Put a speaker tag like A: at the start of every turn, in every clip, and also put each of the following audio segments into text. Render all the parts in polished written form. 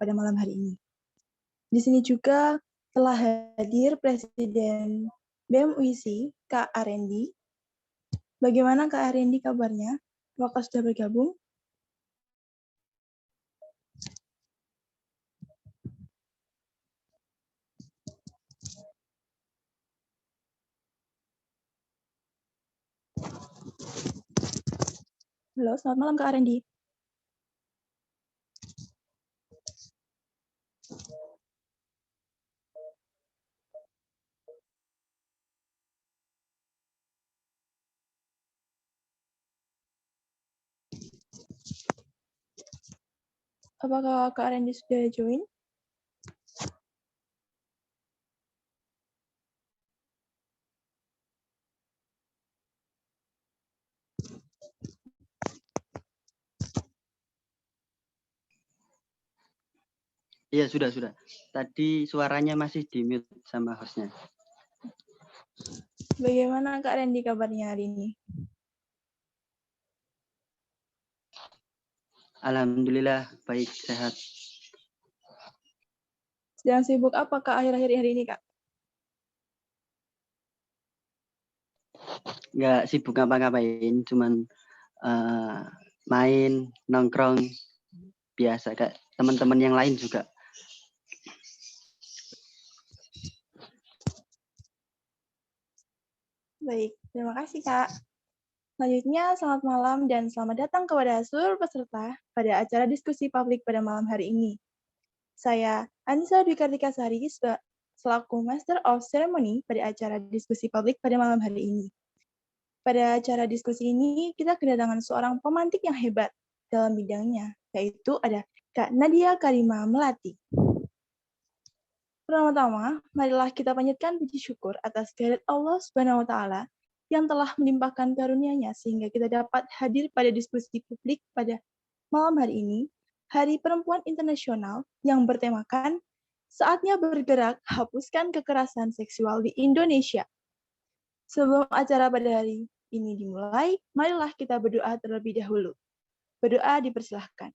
A: pada malam hari ini. Di sini juga telah hadir Presiden BEM UISI, Kak Arendi. Bagaimana Kak Arendi kabarnya? Apakah sudah bergabung? Halo, selamat malam Kak Arendi. Apakah Kak Arendi sudah join?
B: Iya, sudah. Tadi suaranya masih di-mute sama hostnya.
A: Bagaimana Kak Arendi kabarnya hari ini?
B: Alhamdulillah, baik, sehat.
A: Sedang sibuk apa Kak akhir-akhir hari ini Kak?
B: Nggak sibuk ngapa-ngapain, cuman main, nongkrong, biasa kayak teman-teman yang lain juga.
A: Baik, terima kasih Kak. Selanjutnya, selamat malam dan selamat datang kepada seluruh peserta pada acara diskusi publik pada malam hari ini. Saya, Anissa Dwi Kartika Sari, selaku Master of Ceremony pada acara diskusi publik pada malam hari ini. Pada acara diskusi ini, kita kedatangan seorang pemantik yang hebat dalam bidangnya, yaitu ada Kak Nadia Karima Melati. Pertama-tama, marilah kita panjatkan puji syukur atas kehadirat Allah Subhanahu wa Ta'ala yang telah melimpahkan karunia-Nya sehingga kita dapat hadir pada diskusi publik pada malam hari ini, Hari Perempuan Internasional yang bertemakan Saatnya Bergerak Hapuskan Kekerasan Seksual di Indonesia. Sebelum acara pada hari ini dimulai, marilah kita berdoa terlebih dahulu. Berdoa dipersilahkan.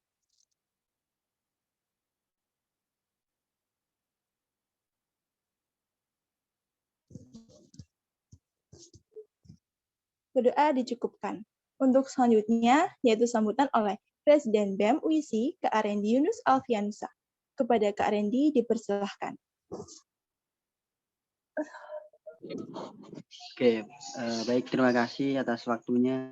A: Berdoa dicukupkan. Untuk selanjutnya, yaitu sambutan oleh Presiden BEM UISI, Kak Arendi Yunus Alfiansa. Kepada Kak Arendi dipersilahkan.
B: Oke, baik, terima kasih atas waktunya.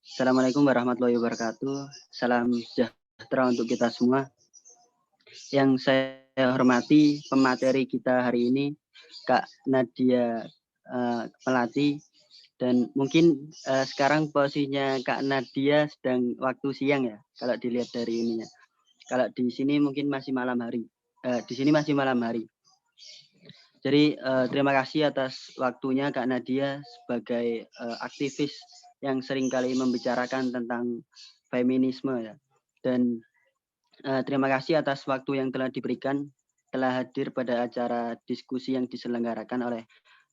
B: Assalamualaikum warahmatullahi wabarakatuh. Salam sejahtera untuk kita semua. Yang saya hormati pemateri kita hari ini, Kak Nadia Melati. Dan mungkin sekarang posisinya Kak Nadia sedang waktu siang ya, kalau dilihat dari ininya. Kalau di sini mungkin masih malam hari. Di sini masih malam hari. Jadi terima kasih atas waktunya Kak Nadia sebagai aktivis yang seringkali membicarakan tentang feminisme ya. Dan terima kasih atas waktu yang telah diberikan, telah hadir pada acara diskusi yang diselenggarakan oleh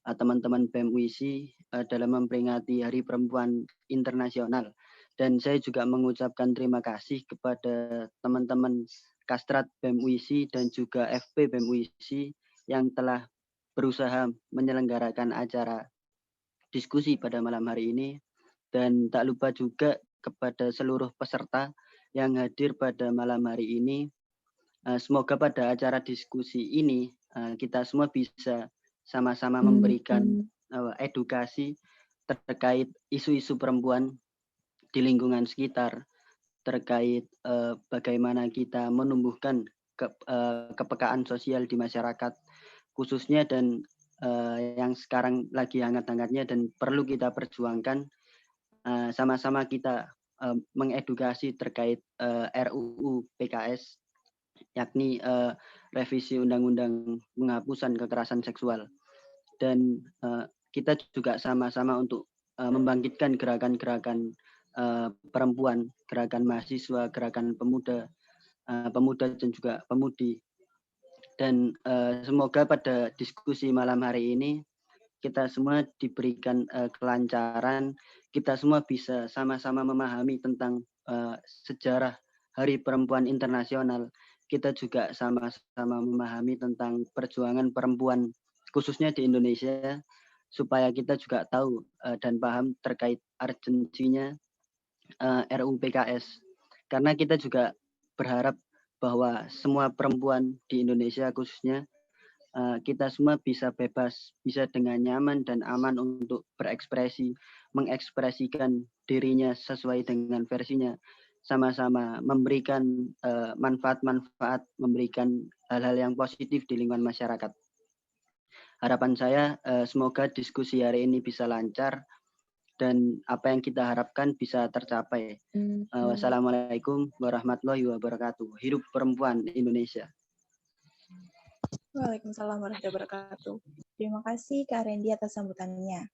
B: teman-teman BEM UISI dalam memperingati Hari Perempuan Internasional. Dan saya juga mengucapkan terima kasih kepada teman-teman Kastrat BEM UISI dan juga FP BEM UISI yang telah berusaha menyelenggarakan acara diskusi pada malam hari ini. Dan tak lupa juga kepada seluruh peserta yang hadir pada malam hari ini. Semoga pada acara diskusi ini kita semua bisa sama-sama memberikan edukasi terkait isu-isu perempuan di lingkungan sekitar, terkait bagaimana kita menumbuhkan kepekaan sosial di masyarakat khususnya, dan yang sekarang lagi hangat-hangatnya dan perlu kita perjuangkan, sama-sama kita mengedukasi terkait RUU PKS, yakni revisi Undang-Undang Penghapusan Kekerasan Seksual. Dan kita juga sama-sama untuk membangkitkan gerakan-gerakan perempuan, gerakan mahasiswa, gerakan pemuda dan juga pemudi. Dan semoga pada diskusi malam hari ini kita semua diberikan kelancaran, kita semua bisa sama-sama memahami tentang sejarah Hari Perempuan Internasional, kita juga sama-sama memahami tentang perjuangan perempuan khususnya di Indonesia, supaya kita juga tahu dan paham terkait urgensinya RUU PKS. Karena kita juga berharap bahwa semua perempuan di Indonesia khususnya kita semua bisa bebas, bisa dengan nyaman dan aman untuk berekspresi, mengekspresikan dirinya sesuai dengan versinya, sama-sama memberikan manfaat-manfaat, memberikan hal-hal yang positif di lingkungan masyarakat. Harapan saya semoga diskusi hari ini bisa lancar dan apa yang kita harapkan bisa tercapai. Wassalamualaikum warahmatullahi wabarakatuh. Hidup perempuan Indonesia.
A: Waalaikumsalam warahmatullahi wabarakatuh. Terima kasih Kak Randy atas sambutannya.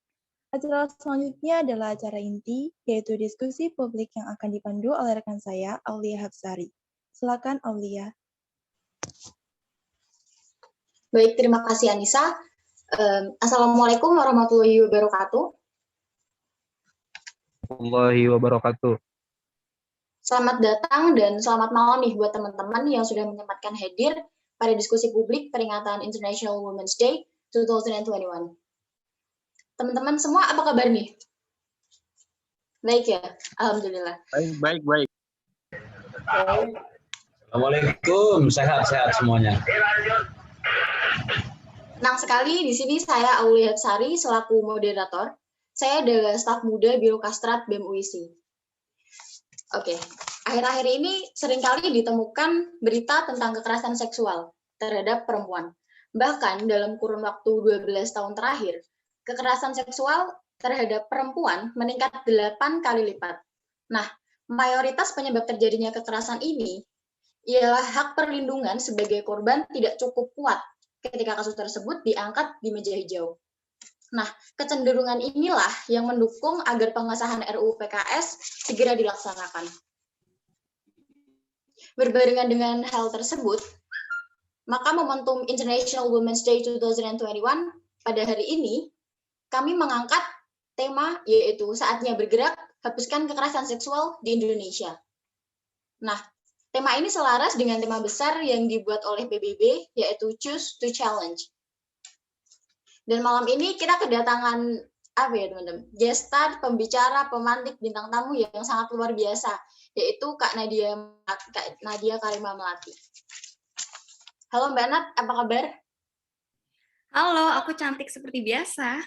A: Acara selanjutnya adalah acara inti, yaitu diskusi publik yang akan dipandu oleh rekan saya, Aulia Hapsari. Silakan Aulia.
C: Baik, terima kasih Anissa. Assalamualaikum warahmatullahi wabarakatuh.
D: Warahmatullahi wabarakatuh.
C: Selamat datang dan selamat malam nih buat teman-teman yang sudah menyempatkan hadir pada diskusi publik peringatan International Women's Day 2021. Teman-teman semua apa kabar nih? Baik ya, alhamdulillah.
D: Baik. Assalamualaikum, sehat-sehat semuanya.
C: Senang sekali di sini saya Aulia Hapsari selaku moderator. Saya adalah staf muda Biro Kastrat BEM UISI. Oke, akhir-akhir ini seringkali ditemukan berita tentang kekerasan seksual terhadap perempuan. Bahkan dalam kurun waktu 12 tahun terakhir, kekerasan seksual terhadap perempuan meningkat 8 kali lipat. Nah, mayoritas penyebab terjadinya kekerasan ini ialah hak perlindungan sebagai korban tidak cukup kuat ketika kasus tersebut diangkat di meja hijau. Nah, kecenderungan inilah yang mendukung agar pengesahan RUU PKS segera dilaksanakan. Berbarengan dengan hal tersebut, maka momentum International Women's Day 2021 pada hari ini, kami mengangkat tema yaitu saatnya bergerak, hapuskan kekerasan seksual di Indonesia. Nah, tema ini selaras dengan tema besar yang dibuat oleh PBB, yaitu Choose to Challenge. Dan malam ini kita kedatangan teman-teman? Gestar, pembicara, pemantik, bintang tamu yang sangat luar biasa, yaitu Kak Nadia Karimah Melati. Halo Mbak Nat, apa kabar?
E: Halo, aku cantik seperti biasa.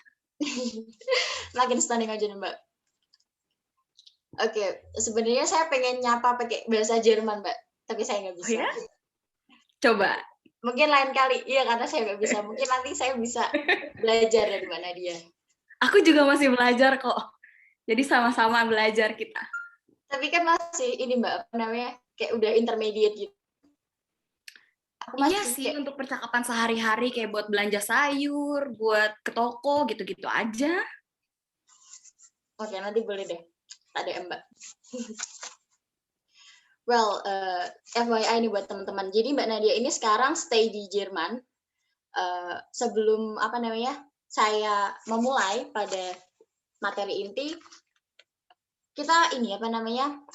C: Makin stunning aja nih Mbak. Oke, sebenarnya saya pengen nyapa pakai bahasa Jerman Mbak, tapi saya nggak bisa.
E: Oh ya? Coba.
C: Mungkin lain kali, iya karena saya nggak bisa. Mungkin nanti saya bisa belajar dari Mbak Nadia.
E: Aku juga masih belajar kok. Jadi sama-sama belajar kita.
C: Tapi kan masih ini Mbak, apa namanya, kayak udah intermediate gitu.
E: Iya sih, untuk percakapan sehari-hari kayak buat belanja sayur, buat ke toko, gitu-gitu aja.
C: Oke, nanti boleh deh. Tak ada Mbak. Well, FYI ini buat teman-teman. Jadi Mbak Nadia ini sekarang stay di Jerman. Sebelum saya memulai pada materi inti, kita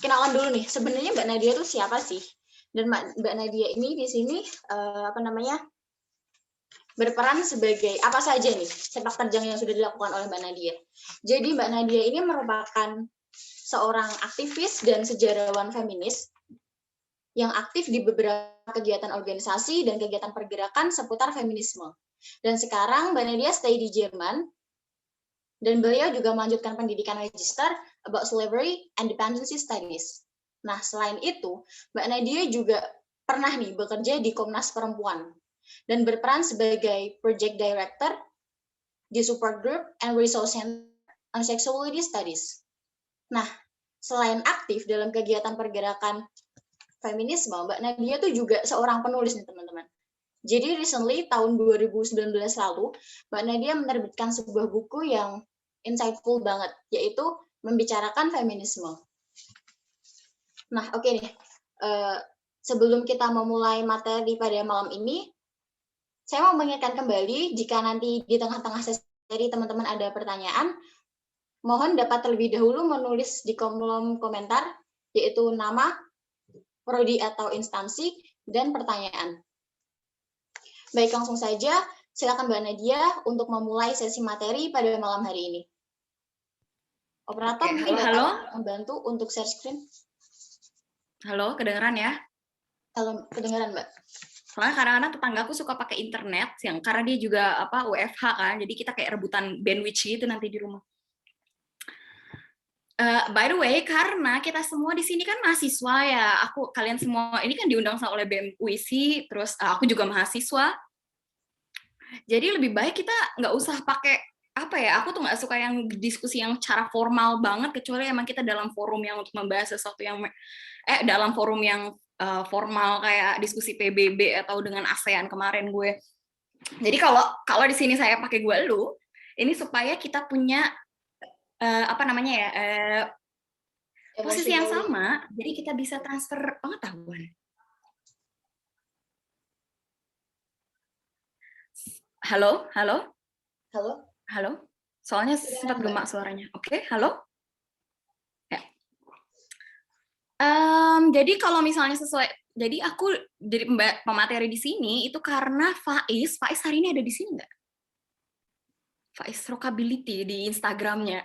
C: kenalan dulu nih. Sebenarnya Mbak Nadia itu siapa sih? Dan Mbak Nadia ini di sini berperan sebagai apa saja nih sepak terjang yang sudah dilakukan oleh Mbak Nadia. Jadi Mbak Nadia ini merupakan seorang aktivis dan sejarawan feminis yang aktif di beberapa kegiatan organisasi dan kegiatan pergerakan seputar feminisme. Dan sekarang Mbak Nadia stay di Jerman, dan beliau juga melanjutkan pendidikan magister about slavery and dependency studies. Nah, selain itu, Mbak Nadia juga pernah nih bekerja di Komnas Perempuan dan berperan sebagai project director di support group and resource center on sexuality studies. Nah, selain aktif dalam kegiatan pergerakan feminisme, Mbak Nadia tuh juga seorang penulis nih teman-teman. Jadi recently tahun 2019 lalu, Mbak Nadia menerbitkan sebuah buku yang insightful banget, yaitu membicarakan feminisme. Nah, oke nih. Sebelum kita memulai materi pada malam ini, saya mau mengingatkan kembali jika nanti di tengah-tengah sesi teman-teman ada pertanyaan, mohon dapat terlebih dahulu menulis di kolom komentar, yaitu nama, prodi atau instansi, dan pertanyaan. Baik, langsung saja silakan Mbak Nadia untuk memulai sesi materi pada malam hari ini. Operator,
E: Oke,
C: mungkin
E: halo.
C: dapat membantu untuk share screen?
E: Halo, kedengeran ya?
C: Kalau kedengaran, Mbak.
E: Soalnya kadang-kadang tetanggaku suka pakai internet, yang karena dia juga WFH kan, jadi kita kayak rebutan bandwidth gitu nanti di rumah. By the way, karena kita semua di sini kan mahasiswa ya, kalian semua ini kan diundang oleh BEM UISI, terus aku juga mahasiswa. Jadi lebih baik kita nggak usah pakai aku tuh nggak suka yang diskusi yang cara formal banget, kecuali emang kita dalam forum yang untuk membahas sesuatu yang dalam forum yang formal kayak diskusi PBB atau dengan ASEAN kemarin gue. Jadi kalau di sini saya pakai gue lu, ini supaya kita punya posisi yang sama, jadi kita bisa transfer pengetahuan. Halo, halo,
C: Halo.
E: halo. Soalnya sempat gemak suaranya. Oke, halo. Ya. Jadi kalau misalnya jadi aku jadi pemateri di sini itu karena Faiz hari ini ada di sini nggak? Faiz Rokability di Instagramnya,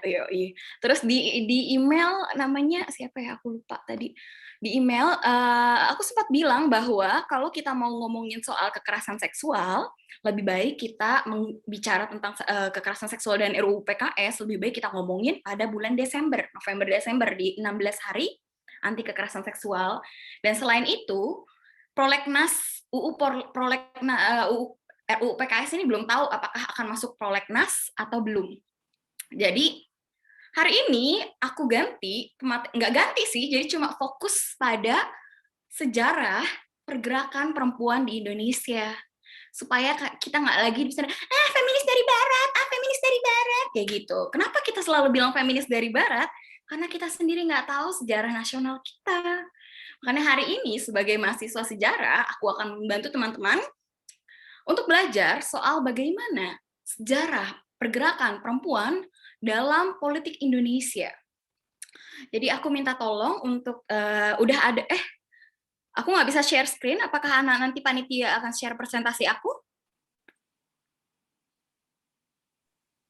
E: terus di email namanya siapa ya, aku lupa tadi. Di email aku sempat bilang bahwa kalau kita mau ngomongin soal kekerasan seksual, lebih baik kita bicara tentang kekerasan seksual dan RUU PKS, lebih baik kita ngomongin pada bulan November-Desember di 16 hari anti kekerasan seksual. Dan selain itu, Prolegnas RUU PKS ini belum tahu apakah akan masuk prolegnas atau belum. Jadi hari ini aku nggak ganti sih, jadi cuma fokus pada sejarah pergerakan perempuan di Indonesia. Supaya kita nggak lagi di sana, feminis dari barat, feminis dari barat, kayak gitu. Kenapa kita selalu bilang feminis dari barat? Karena kita sendiri nggak tahu sejarah nasional kita. Makanya hari ini sebagai mahasiswa sejarah, aku akan membantu teman-teman untuk belajar soal bagaimana sejarah pergerakan perempuan dalam politik Indonesia. Jadi aku minta tolong untuk udah ada aku nggak bisa share screen. Apakah nanti panitia akan share presentasi aku?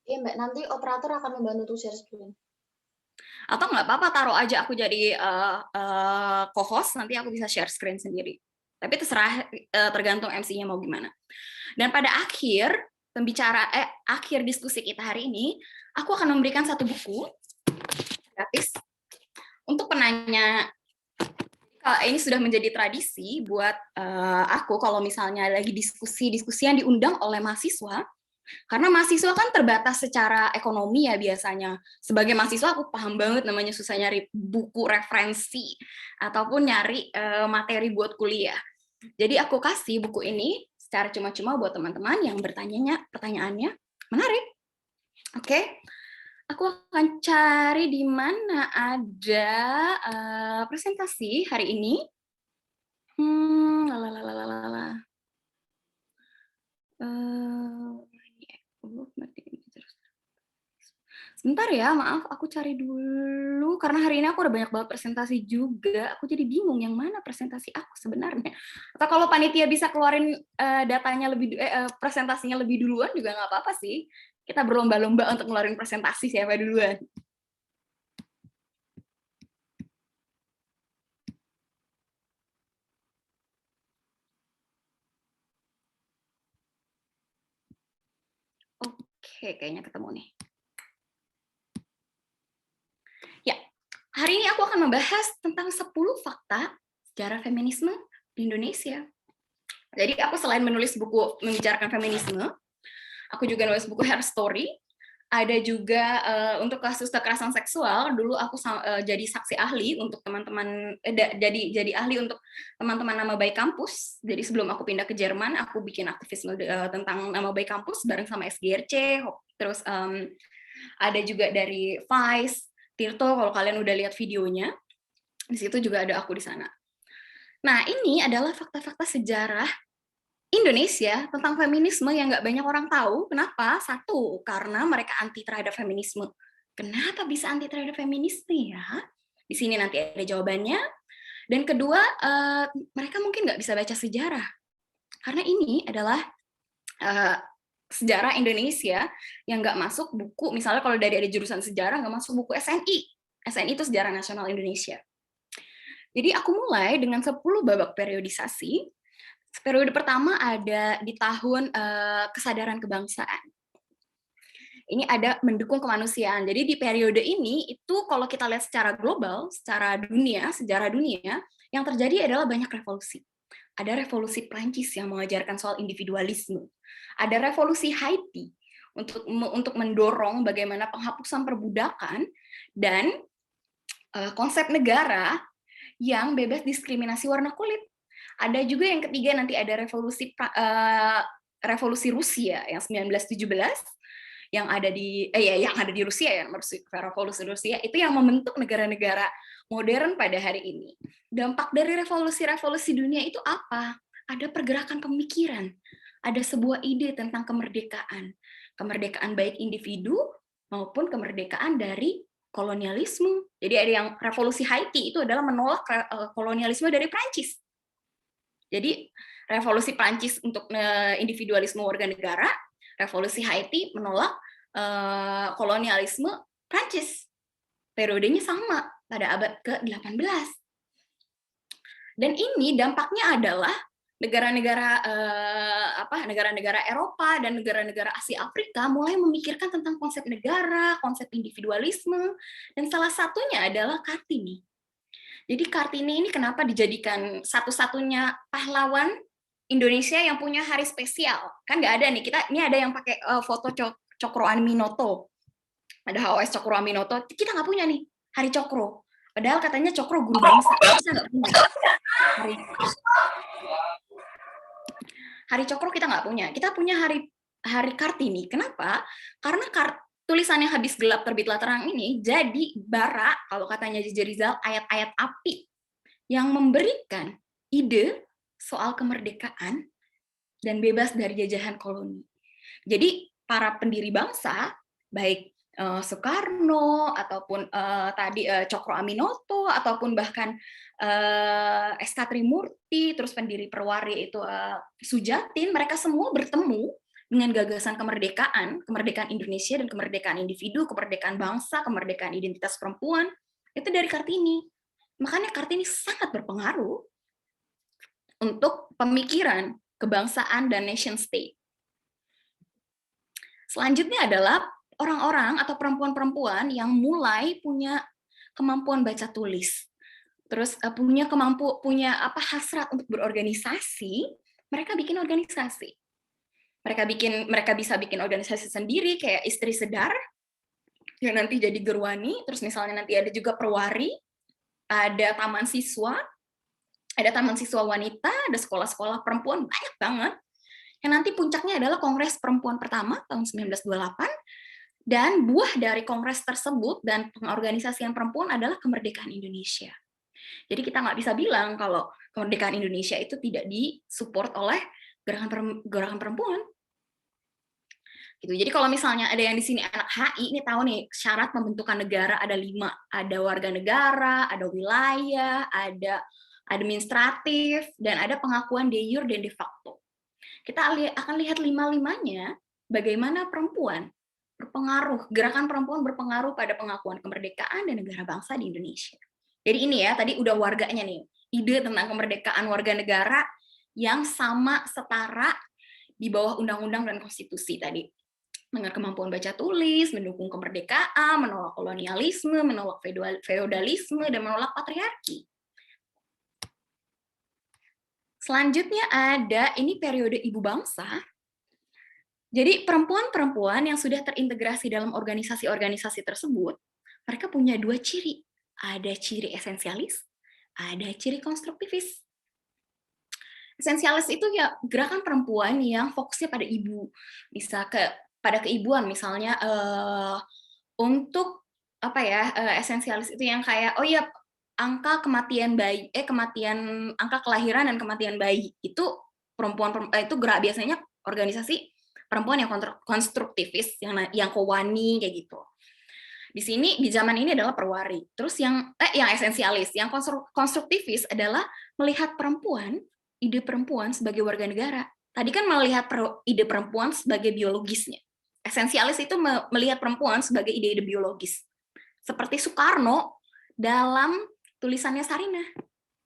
C: Iya Mbak, nanti operator akan membantu untuk share screen.
E: Atau nggak apa-apa, taruh aja aku jadi co-host, nanti aku bisa share screen sendiri. Tapi terserah, tergantung MC-nya mau gimana. Dan pada akhir akhir diskusi kita hari ini, aku akan memberikan satu buku gratis untuk penanya. Ini sudah menjadi tradisi buat aku kalau misalnya lagi diskusi yang diundang oleh mahasiswa, karena mahasiswa kan terbatas secara ekonomi ya biasanya. Sebagai mahasiswa aku paham banget namanya susah nyari buku referensi ataupun nyari materi buat kuliah. Jadi aku kasih buku ini secara cuma-cuma buat teman-teman yang pertanyaannya menarik. Oke. Aku akan cari di mana ada presentasi hari ini. Sebentar ya, maaf, aku cari dulu. Karena hari ini aku udah banyak banget presentasi juga. Aku jadi bingung yang mana presentasi aku sebenarnya. Atau kalau panitia bisa keluarin datanya presentasinya lebih duluan juga nggak apa-apa sih. Kita berlomba-lomba untuk ngeluarin presentasi siapa duluan. Oke, kayaknya ketemu nih. Ya, hari ini aku akan membahas tentang 10 fakta sejarah feminisme di Indonesia. Jadi aku selain menulis buku membicarakan feminisme, aku juga nulis buku Her Story. Ada juga untuk kasus kekerasan seksual. Dulu aku jadi saksi ahli untuk teman-teman, jadi ahli untuk teman-teman Nama Baik Kampus. Jadi sebelum aku pindah ke Jerman, aku bikin aktivisme tentang Nama Baik Kampus bareng sama SGRC. Terus ada juga dari Vice, Tirto, kalau kalian udah lihat videonya, di situ juga ada aku di sana. Nah, ini adalah fakta-fakta sejarah Indonesia tentang feminisme yang nggak banyak orang tahu. Kenapa? Satu, karena mereka anti terhadap feminisme. Kenapa bisa anti terhadap feminisme ya? Di sini nanti ada jawabannya. Dan kedua, mereka mungkin nggak bisa baca sejarah. Karena ini adalah sejarah Indonesia yang nggak masuk buku, misalnya kalau dari ada jurusan sejarah nggak masuk buku SNI. SNI itu Sejarah Nasional Indonesia. Jadi aku mulai dengan 10 babak periodisasi. Periode pertama ada di tahun kesadaran kebangsaan. Ini ada mendukung kemanusiaan. Jadi di periode ini itu kalau kita lihat secara global, secara dunia, sejarah dunia, yang terjadi adalah banyak revolusi. Ada revolusi Prancis yang mengajarkan soal individualisme. Ada revolusi Haiti untuk mendorong bagaimana penghapusan perbudakan dan konsep negara yang bebas diskriminasi warna kulit. Ada juga yang ketiga nanti ada revolusi Rusia yang 1917 yang ada di Rusia ya, revolusi Rusia itu yang membentuk negara-negara modern pada hari ini. Dampak dari revolusi dunia itu apa? Ada pergerakan pemikiran, ada sebuah ide tentang kemerdekaan. Kemerdekaan baik individu maupun kemerdekaan dari kolonialisme. Jadi ada yang revolusi Haiti itu adalah menolak kolonialisme dari Prancis. Jadi revolusi Prancis untuk individualisme warga negara, revolusi Haiti menolak kolonialisme Prancis. Periodenya sama pada abad ke-18. Dan ini dampaknya adalah negara-negara Eropa dan negara-negara Asia Afrika mulai memikirkan tentang konsep negara, konsep individualisme, dan salah satunya adalah Kartini. Jadi Kartini ini kenapa dijadikan satu-satunya pahlawan Indonesia yang punya hari spesial? Kan nggak ada nih, ini ada yang pakai foto Cokro Aminoto. Ada HOS Cokro Aminoto, kita nggak punya nih hari Cokro. Padahal katanya Cokro guru bangsa, kita nggak punya. Hari Cokro kita nggak punya. Kita punya hari Kartini. Kenapa? Karena tulisan yang habis gelap terbitlah terang ini jadi bara, kalau katanya J.J. Rizal, ayat-ayat api yang memberikan ide soal kemerdekaan dan bebas dari jajahan koloni. Jadi para pendiri bangsa, baik Soekarno ataupun tadi Cokro Aminoto ataupun bahkan SK Trimurti, terus pendiri Perwari itu Sujatin, mereka semua bertemu dengan gagasan kemerdekaan Indonesia dan kemerdekaan individu, kemerdekaan bangsa, kemerdekaan identitas perempuan, itu dari Kartini. Makanya Kartini sangat berpengaruh untuk pemikiran kebangsaan dan nation state. Selanjutnya adalah orang-orang atau perempuan-perempuan yang mulai punya kemampuan baca tulis, terus punya hasrat untuk berorganisasi, mereka bikin organisasi. Mereka bisa bikin organisasi sendiri kayak Istri Sedar yang nanti jadi Gerwani, terus misalnya nanti ada juga Perwari, ada taman siswa wanita, ada sekolah-sekolah perempuan, banyak banget. Yang nanti puncaknya adalah Kongres Perempuan pertama tahun 1928, dan buah dari kongres tersebut dan pengorganisasian perempuan adalah kemerdekaan Indonesia. Jadi kita nggak bisa bilang kalau kemerdekaan Indonesia itu tidak disupport oleh gerakan perempuan. Gitu. Jadi kalau misalnya ada yang di sini anak HI, ini tahu nih syarat pembentukan negara ada 5. Ada warga negara, ada wilayah, ada administratif, dan ada pengakuan de jure dan de facto. Kita akan lihat 5-5-nya bagaimana gerakan perempuan berpengaruh pada pengakuan kemerdekaan dan negara bangsa di Indonesia. Jadi ini ya, tadi udah warganya nih, ide tentang kemerdekaan warga negara yang sama setara di bawah undang-undang dan konstitusi tadi. Dengan kemampuan baca tulis, mendukung kemerdekaan, menolak kolonialisme, menolak feodalisme, dan menolak patriarki. Selanjutnya ada, ini periode ibu bangsa. Jadi perempuan-perempuan yang sudah terintegrasi dalam organisasi-organisasi tersebut, mereka punya 2 ciri. Ada ciri esensialis, ada ciri konstruktivis. Esensialis itu ya gerakan perempuan yang fokusnya pada ibu, bisa pada keibuan, misalnya untuk esensialis itu yang kayak angka kematian bayi, angka kelahiran dan kematian bayi itu itu biasanya organisasi perempuan yang konstruktivis, yang kowani kayak gitu. Di sini di zaman ini adalah perwari. Terus yang esensialis, yang konstruktivis adalah melihat perempuan, ide perempuan sebagai warga negara. Tadi kan melihat ide perempuan sebagai biologisnya. Esensialis itu melihat perempuan sebagai ide-ide biologis. Seperti Soekarno dalam tulisannya Sarinah.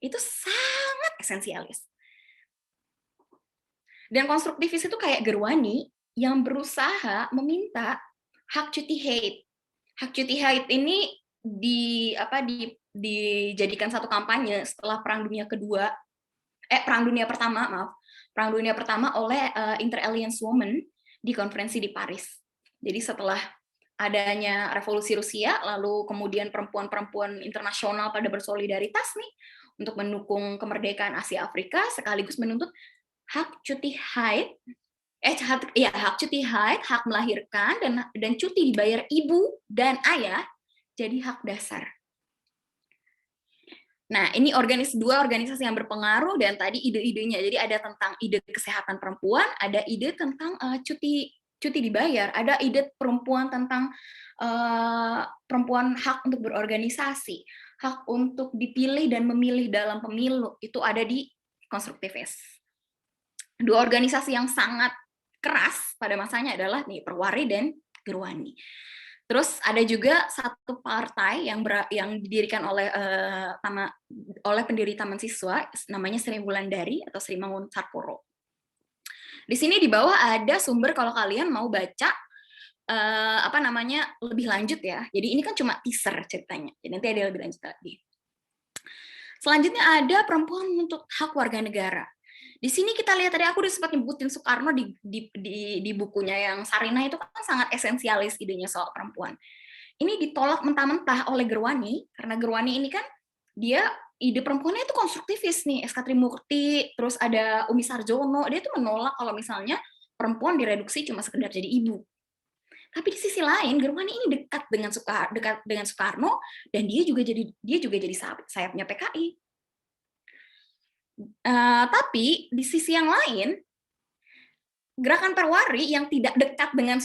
E: Itu sangat esensialis. Dan konstruktivis itu kayak Gerwani yang berusaha meminta hak cuti haid. Hak cuti haid ini dijadikan satu kampanye setelah Perang Dunia Pertama oleh Inter-Alliance Women di konferensi di Paris. Jadi setelah adanya revolusi Rusia, lalu kemudian perempuan-perempuan internasional pada bersolidaritas nih untuk mendukung kemerdekaan Asia Afrika sekaligus menuntut hak cuti haid, hak cuti haid, hak melahirkan dan cuti dibayar ibu dan ayah jadi hak dasar. Nah, ini dua organisasi yang berpengaruh dan tadi ide-idenya. Jadi ada tentang ide kesehatan perempuan, ada ide tentang cuti dibayar, ada ide perempuan tentang perempuan hak untuk berorganisasi, hak untuk dipilih dan memilih dalam pemilu, itu ada di konstruktivis. Dua organisasi yang sangat keras pada masanya adalah Perwari dan Gerwani. Terus ada juga satu partai yang didirikan oleh pendiri Taman Siswa, namanya Sri Wulandari atau Sri Mangun Sarporo. Di sini di bawah ada sumber kalau kalian mau baca lebih lanjut ya. Jadi ini kan cuma teaser ceritanya. Jadi nanti ada lebih lanjut lagi. Selanjutnya ada perempuan untuk hak warga negara. Di sini kita lihat tadi aku udah sempat nyebutin Soekarno di bukunya yang Sarinah itu kan sangat esensialis idenya soal perempuan. Ini ditolak mentah-mentah oleh Gerwani karena Gerwani ini kan dia ide perempuannya itu konstruktivis nih, SK Trimurti, terus ada Umi Sarjono, dia tuh menolak kalau misalnya perempuan direduksi cuma sekedar jadi ibu. Tapi di sisi lain Gerwani ini dekat dengan Soekarno dan dia juga jadi sayapnya PKI. Tapi di sisi yang lain, gerakan Perwari yang tidak dekat dengan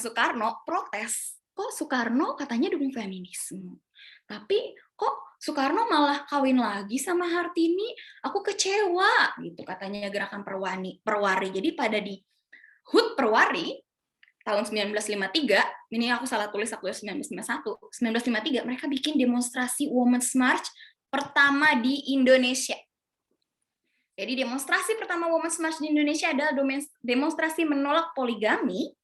E: Soekarno protes. Kok Soekarno katanya dukung feminisme, tapi kok Soekarno malah kawin lagi sama Hartini? Aku kecewa, gitu katanya gerakan Perwari. Jadi pada di HUT Perwari tahun 1953, ini aku salah tulis, aku 1951, 1953 mereka bikin demonstrasi Women's March pertama di Indonesia. Jadi demonstrasi pertama Women's March di Indonesia adalah demonstrasi menolak poligami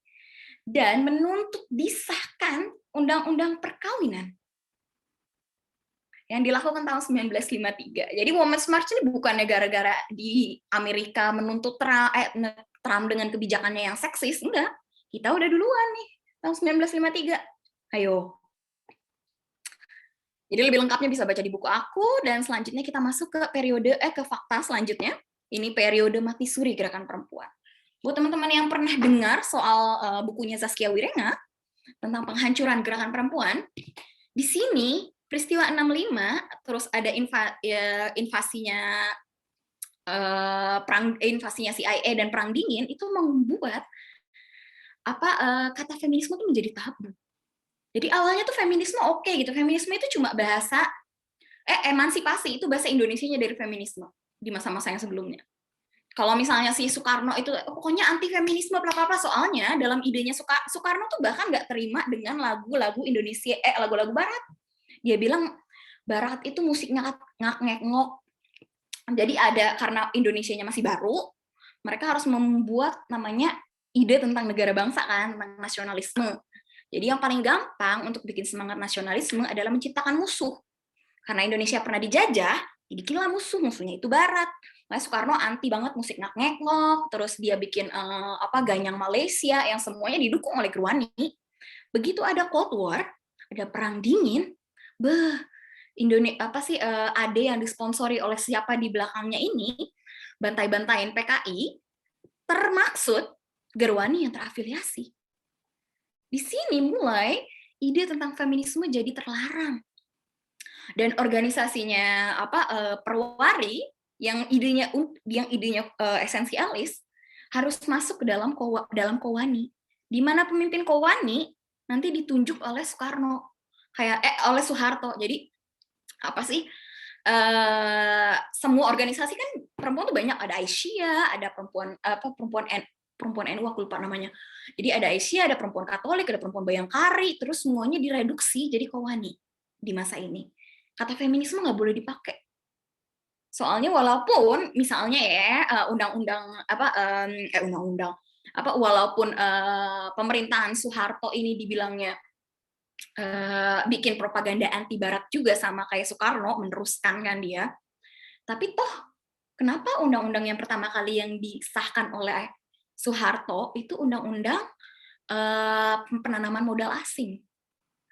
E: dan menuntut disahkan undang-undang perkawinan yang dilakukan tahun 1953. Jadi Women's March ini bukan gara-gara di Amerika menuntut Trump dengan kebijakannya yang seksis, enggak. Kita udah duluan nih, tahun 1953. Ayo. Jadi lebih lengkapnya bisa baca di buku aku, dan selanjutnya kita masuk ke ke fakta selanjutnya. Ini periode mati suri gerakan perempuan. Buat teman-teman yang pernah dengar soal bukunya Zaskia Wirenga tentang penghancuran gerakan perempuan, di sini peristiwa 65, terus ada invasinya CIA dan Perang Dingin, itu membuat kata feminisme itu menjadi tabu. Jadi awalnya tuh feminisme oke gitu. Feminisme itu cuma bahasa emansipasi itu bahasa Indonesianya dari feminisme di masa-masa yang sebelumnya. Kalau misalnya si Soekarno itu pokoknya anti feminisme apa soalnya dalam idenya Soekarno tuh bahkan nggak terima dengan lagu-lagu Indonesia lagu-lagu Barat. Dia bilang Barat itu musiknya ngak-ngek-ngok. Jadi karena Indonesianya masih baru, mereka harus membuat namanya ide tentang negara bangsa kan, tentang nasionalisme. Jadi yang paling gampang untuk bikin semangat nasionalisme adalah menciptakan musuh. Karena Indonesia pernah dijajah, dibikinlah musuhnya itu Barat. Makanya Soekarno anti banget musik ngak-ngek-ngok, terus dia bikin Ganyang Malaysia yang semuanya didukung oleh Gerwani. Begitu ada Cold War, ada Perang Dingin, AD yang disponsori oleh siapa di belakangnya ini, bantai-bantain PKI, termaksud Gerwani yang terafiliasi. Di sini mulai ide tentang feminisme jadi terlarang. Dan organisasinya Perwari yang idenya esensialis harus masuk ke dalam Kowani. Di mana pemimpin Kowani nanti ditunjuk oleh Soekarno, oleh Soeharto. Jadi apa sih? Semua organisasi kan perempuan tuh banyak, ada Aisyah, ada perempuan NU, aku lupa namanya. Jadi ada Aisyah, ada perempuan Katolik, ada perempuan Bayangkari, terus semuanya direduksi jadi Kowani di masa ini. Kata feminisme nggak boleh dipakai. Soalnya walaupun misalnya ya walaupun pemerintahan Soeharto ini dibilangnya bikin propaganda anti Barat juga sama kayak Soekarno, meneruskan kan dia. Tapi toh kenapa undang-undang yang pertama kali yang disahkan oleh Soeharto itu undang-undang penanaman modal asing?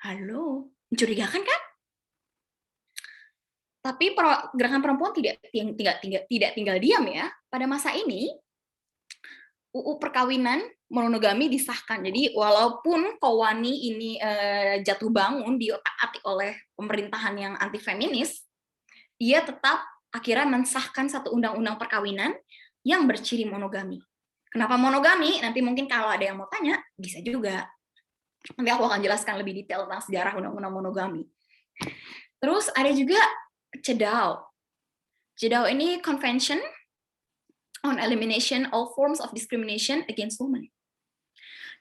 E: Halo, mencurigakan kan? Tapi gerakan perempuan tidak tinggal diam ya. Pada masa ini UU perkawinan monogami disahkan. Jadi walaupun Kowani ini jatuh bangun diotak-atik oleh pemerintahan yang anti feminis, dia tetap akhirnya mensahkan satu undang-undang perkawinan yang berciri monogami. Kenapa monogami? Nanti mungkin kalau ada yang mau tanya, bisa juga. Nanti aku akan jelaskan lebih detail tentang sejarah undang-undang monogami. Terus ada juga CEDAW. CEDAW ini Convention on Elimination All Forms of Discrimination Against Women.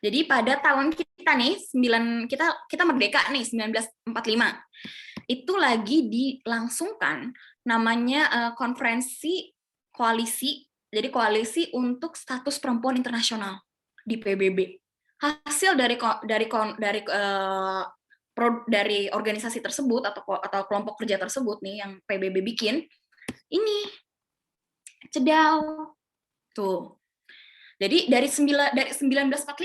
E: Jadi pada tahun kita nih, kita merdeka nih 1945. Itu lagi dilangsungkan namanya konferensi koalisi. Jadi koalisi untuk status perempuan internasional di PBB. Hasil dari organisasi tersebut atau kelompok kerja tersebut nih yang PBB bikin, ini CEDAW tuh. Jadi dari 1945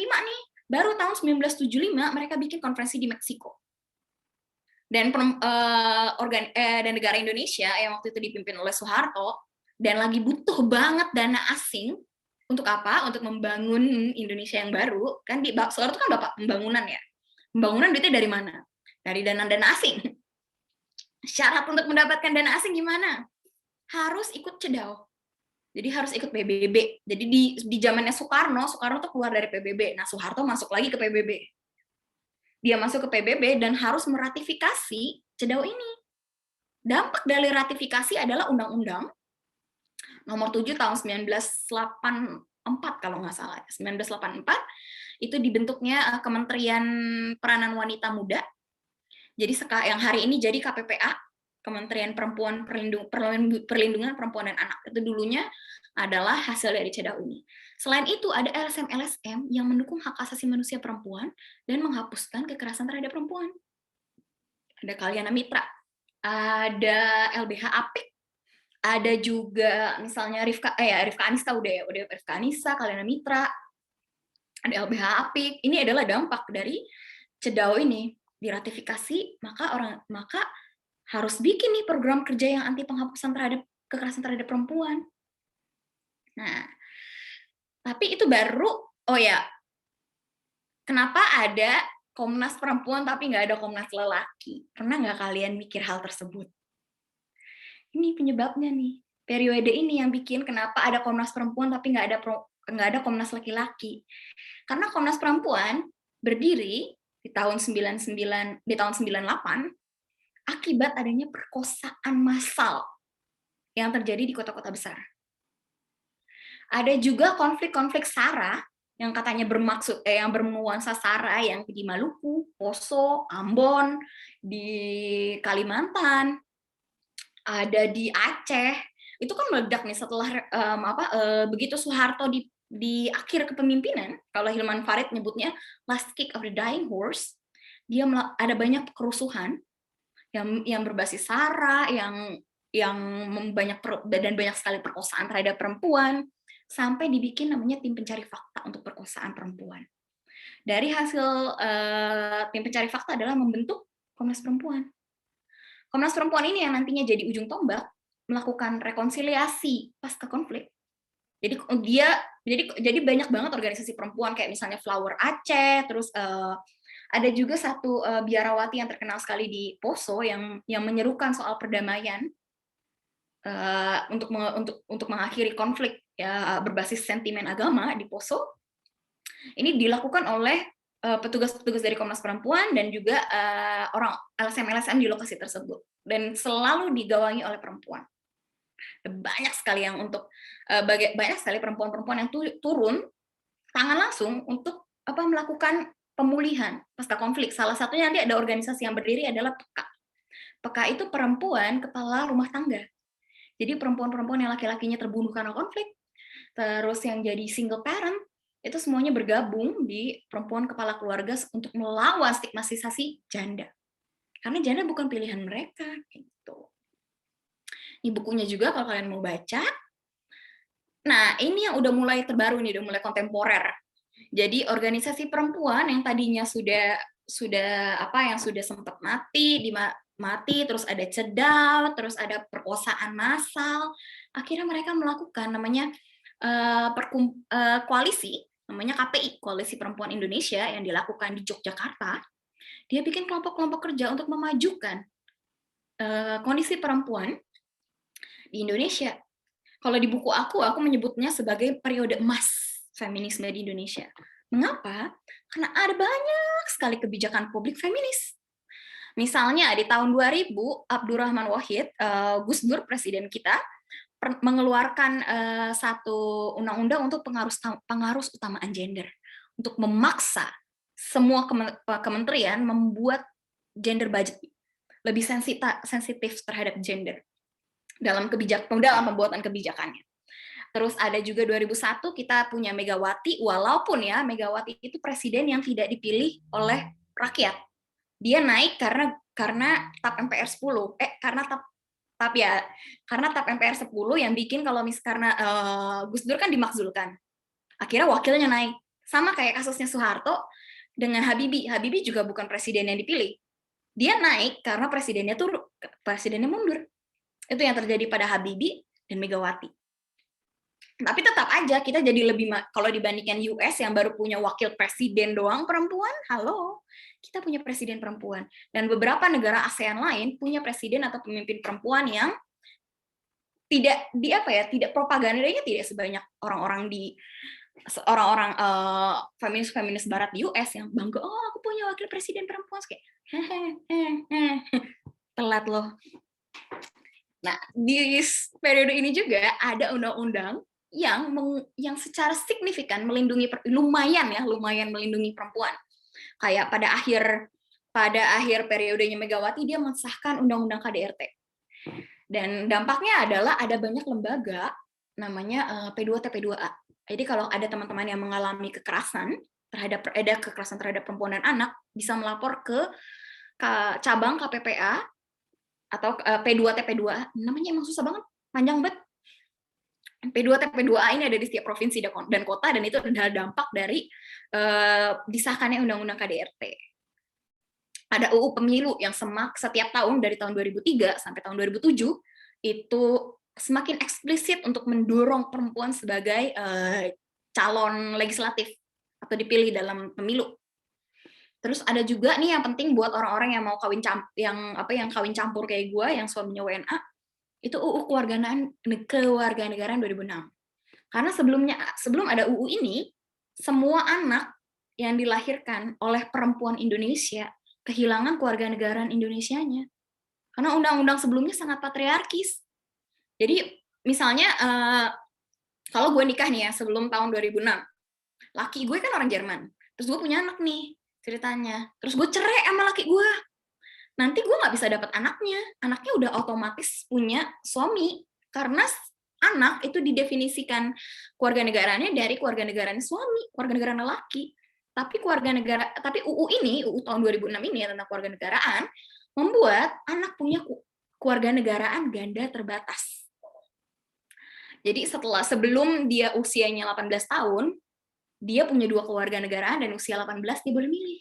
E: nih, baru tahun 1975 mereka bikin konferensi di Meksiko. Dan negara Indonesia yang waktu itu dipimpin oleh Soeharto dan lagi butuh banget dana asing untuk apa? Untuk membangun Indonesia yang baru. Kan Soeharto kan bapak pembangunan ya. Pembangunan duitnya dari mana? Dari dana asing. Syarat untuk mendapatkan dana asing gimana? Harus ikut CEDAW. Jadi harus ikut PBB. Jadi di zamannya Soekarno tuh keluar dari PBB. Nah, Soeharto masuk lagi ke PBB. Dia masuk ke PBB dan harus meratifikasi CEDAW ini. Dampak dari ratifikasi adalah Undang-Undang Nomor 7 tahun 1984 kalau nggak salah. 1984 itu dibentuknya Kementerian Peranan Wanita Muda. Jadi yang hari ini jadi KPPA, Kementerian Perlindungan Perempuan dan Anak. Itu dulunya adalah hasil dari CEDAW ini. Selain itu ada LSM-LSM yang mendukung hak asasi manusia perempuan dan menghapuskan kekerasan terhadap perempuan. Ada Kalyana Mitra, ada LBH Apik, ada juga misalnya Rifka Anissa udah Rifka Anissa, Kalyana Mitra, ada LBH Apik. Ini adalah dampak dari CEDAW ini diratifikasi, maka harus bikin nih program kerja yang anti penghapusan terhadap kekerasan terhadap perempuan. Nah, tapi itu baru, kenapa ada Komnas Perempuan tapi nggak ada Komnas Lelaki? Pernah nggak kalian mikir hal tersebut? Ini penyebabnya nih. Periode ini yang bikin kenapa ada Komnas Perempuan tapi nggak ada Komnas Laki-laki. Karena Komnas Perempuan berdiri di tahun 98 akibat adanya perkosaan massal yang terjadi di kota-kota besar. Ada juga konflik-konflik SARA yang katanya yang bernuansa SARA yang di Maluku, Poso, Ambon, di Kalimantan, ada di Aceh. Itu kan meledak nih setelah begitu Soeharto di akhir kepemimpinan, kalau Hilman Farid nyebutnya last kick of the dying horse, dia ada banyak kerusuhan yang berbasis SARA, yang banyak sekali perkosaan terhadap perempuan, sampai dibikin namanya tim pencari fakta untuk perkosaan perempuan. Dari hasil tim pencari fakta adalah membentuk Komnas Perempuan. Komnas Perempuan ini yang nantinya jadi ujung tombak melakukan rekonsiliasi pasca konflik. Jadi jadi banyak banget organisasi perempuan kayak misalnya Flower Aceh, terus ada juga satu biarawati yang terkenal sekali di Poso yang menyerukan soal perdamaian untuk mengakhiri konflik ya berbasis sentimen agama di Poso. Ini dilakukan oleh petugas-petugas dari Komnas Perempuan dan juga orang LSM-LSM di lokasi tersebut, dan selalu digawangi oleh perempuan. Banyak sekali yang banyak sekali perempuan-perempuan yang turun tangan langsung untuk melakukan pemulihan pasca konflik. Salah satunya nanti ada organisasi yang berdiri adalah PEKA. PEKA itu perempuan kepala rumah tangga. Jadi perempuan-perempuan yang laki-lakinya terbunuh karena konflik, terus yang jadi single parent, itu semuanya bergabung di perempuan kepala keluarga untuk melawan stigmatisasi janda. Karena janda bukan pilihan mereka. Gitu. Ini bukunya juga kalau kalian mau baca. Nah, ini yang udah mulai terbaru nih, udah mulai kontemporer. Jadi organisasi perempuan yang tadinya sudah sempat mati, terus ada cedal, terus ada perkosaan massal, akhirnya mereka melakukan namanya koalisi, namanya KPI, Koalisi Perempuan Indonesia, yang dilakukan di Yogyakarta. Dia bikin kelompok-kelompok kerja untuk memajukan kondisi perempuan di Indonesia. Kalau di buku aku menyebutnya sebagai periode emas feminisme di Indonesia. Mengapa? Karena ada banyak sekali kebijakan publik feminis. Misalnya di tahun 2000, Abdurrahman Wahid, Gus Dur, presiden kita, mengeluarkan satu undang-undang untuk pengarus utamaan gender, untuk memaksa semua kementerian membuat gender budget lebih sensitif terhadap gender dalam pembuatan kebijakannya. Terus ada juga 2001 kita punya Megawati, walaupun ya Megawati itu presiden yang tidak dipilih oleh rakyat. Dia naik karena TAP MPR 10, karena TAP MPR 10 yang bikin kalau karena Gus Dur kan dimakzulkan. Akhirnya wakilnya naik. Sama kayak kasusnya Soeharto dengan Habibie. Habibie juga bukan presiden yang dipilih. Dia naik karena presidennya mundur. Itu yang terjadi pada Habibie dan Megawati. Tapi tetap aja kita jadi lebih, kalau dibandingkan US yang baru punya wakil presiden doang perempuan, halo, kita punya presiden perempuan. Dan beberapa negara ASEAN lain punya presiden atau pemimpin perempuan yang tidak propagandanya tidak sebanyak orang-orang feminis barat di US yang bangga, oh aku punya wakil presiden perempuan, kayak telat loh. Nah, di periode ini juga ada undang-undang yang secara signifikan lumayan melindungi perempuan. Kayak pada akhir periodenya Megawati, dia mensahkan undang-undang KDRT. Dan dampaknya adalah ada banyak lembaga namanya P2T-P2A. Jadi kalau ada teman-teman yang mengalami kekerasan terhadap perempuan dan anak, bisa melapor ke cabang KPPA atau P2T-P2A. Namanya emang susah banget, panjang banget. P2T-P2A ini ada di setiap provinsi dan kota, dan itu adalah dampak dari disahkannya Undang-Undang KDRT. Ada UU Pemilu yang setiap tahun dari tahun 2003 sampai tahun 2007 itu semakin eksplisit untuk mendorong perempuan sebagai calon legislatif atau dipilih dalam pemilu. Terus ada juga nih yang penting buat orang-orang yang mau kawin campur kayak gue, yang suaminya WNA, itu UU Kewarganegaraan 2006. Karena sebelum ada UU ini, semua anak yang dilahirkan oleh perempuan Indonesia kehilangan kewarganegaraan Indonesianya. Karena undang-undang sebelumnya sangat patriarkis. Jadi misalnya kalau gue nikah nih ya sebelum tahun 2006, laki gue kan orang Jerman, terus gue punya anak nih ceritanya, terus gue cerai sama laki gue. Nanti gue nggak bisa dapat anaknya udah otomatis punya suami, karena anak itu didefinisikan kewarganegaraannya dari kewarganegaraan suami, kewarganegaraan lelaki. Tapi UU tahun 2006 ini tentang kewarganegaraan membuat anak punya kewarganegaraan ganda terbatas. Jadi sebelum dia usianya 18 tahun, dia punya 2 kewarganegaraan, dan usia 18 dia boleh milih.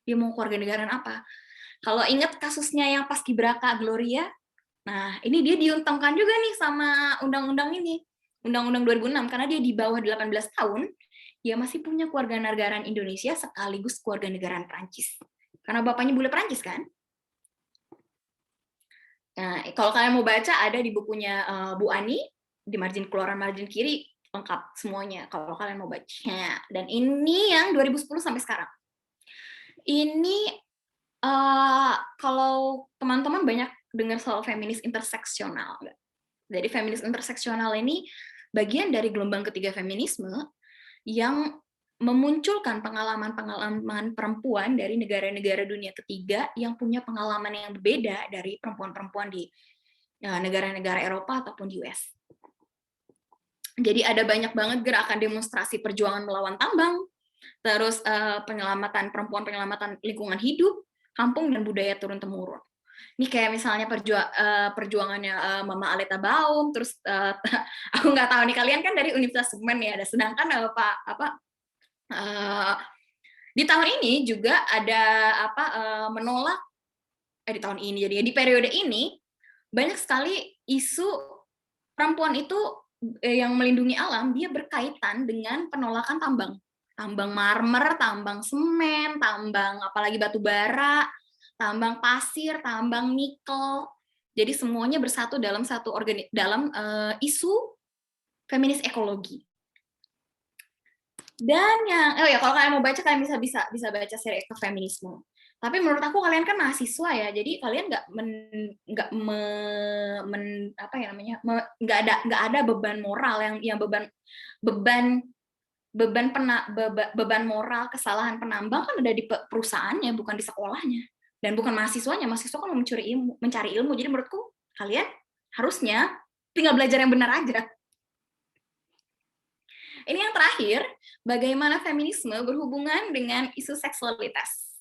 E: Dia mau kewarganegaraan apa? Kalau ingat kasusnya yang Paskibraka Gloria, nah ini dia diuntungkan juga nih sama undang-undang ini, Undang-Undang 2006, karena dia di bawah 18 tahun, dia masih punya kewarganegaraan Indonesia sekaligus kewarganegaraan Prancis. Karena bapaknya bule Prancis kan? Nah, kalau kalian mau baca, ada di bukunya Bu Ani, di keluaran margin kiri, lengkap semuanya kalau kalian mau baca. Dan ini yang 2010 sampai sekarang. Ini kalau teman-teman banyak dengar soal feminis interseksional, nggak? Jadi feminis interseksional ini bagian dari gelombang ketiga feminisme yang memunculkan pengalaman-pengalaman perempuan dari negara-negara dunia ketiga yang punya pengalaman yang berbeda dari perempuan-perempuan di negara-negara Eropa ataupun di US. Jadi ada banyak banget gerakan demonstrasi perjuangan melawan tambang, terus penyelamatan perempuan, penyelamatan lingkungan hidup, kampung dan budaya turun-temurun. Ini kayak misalnya perjuangannya Mama Aleta Baum, terus aku nggak tahu nih, kalian kan dari Universitas Semen ya, ada sedangkan di tahun ini juga ada menolak di tahun ini, jadi di periode ini banyak sekali isu perempuan itu yang melindungi alam, dia berkaitan dengan penolakan tambang. Tambang marmer, tambang semen, tambang apalagi batu bara, tambang pasir, tambang nikel. Jadi semuanya bersatu dalam isu feminis ekologi. Dan yang kalau kalian mau baca, kalian bisa baca seri ekofeminisme. Tapi menurut aku kalian kan mahasiswa ya, jadi kalian nggak ada beban moral yang beban moral kesalahan penambang kan ada di perusahaannya, bukan di sekolahnya, dan bukan mahasiswanya. Mahasiswa kan mencari ilmu. Jadi menurutku kalian harusnya tinggal belajar yang benar aja. Ini yang terakhir, bagaimana feminisme berhubungan dengan isu seksualitas.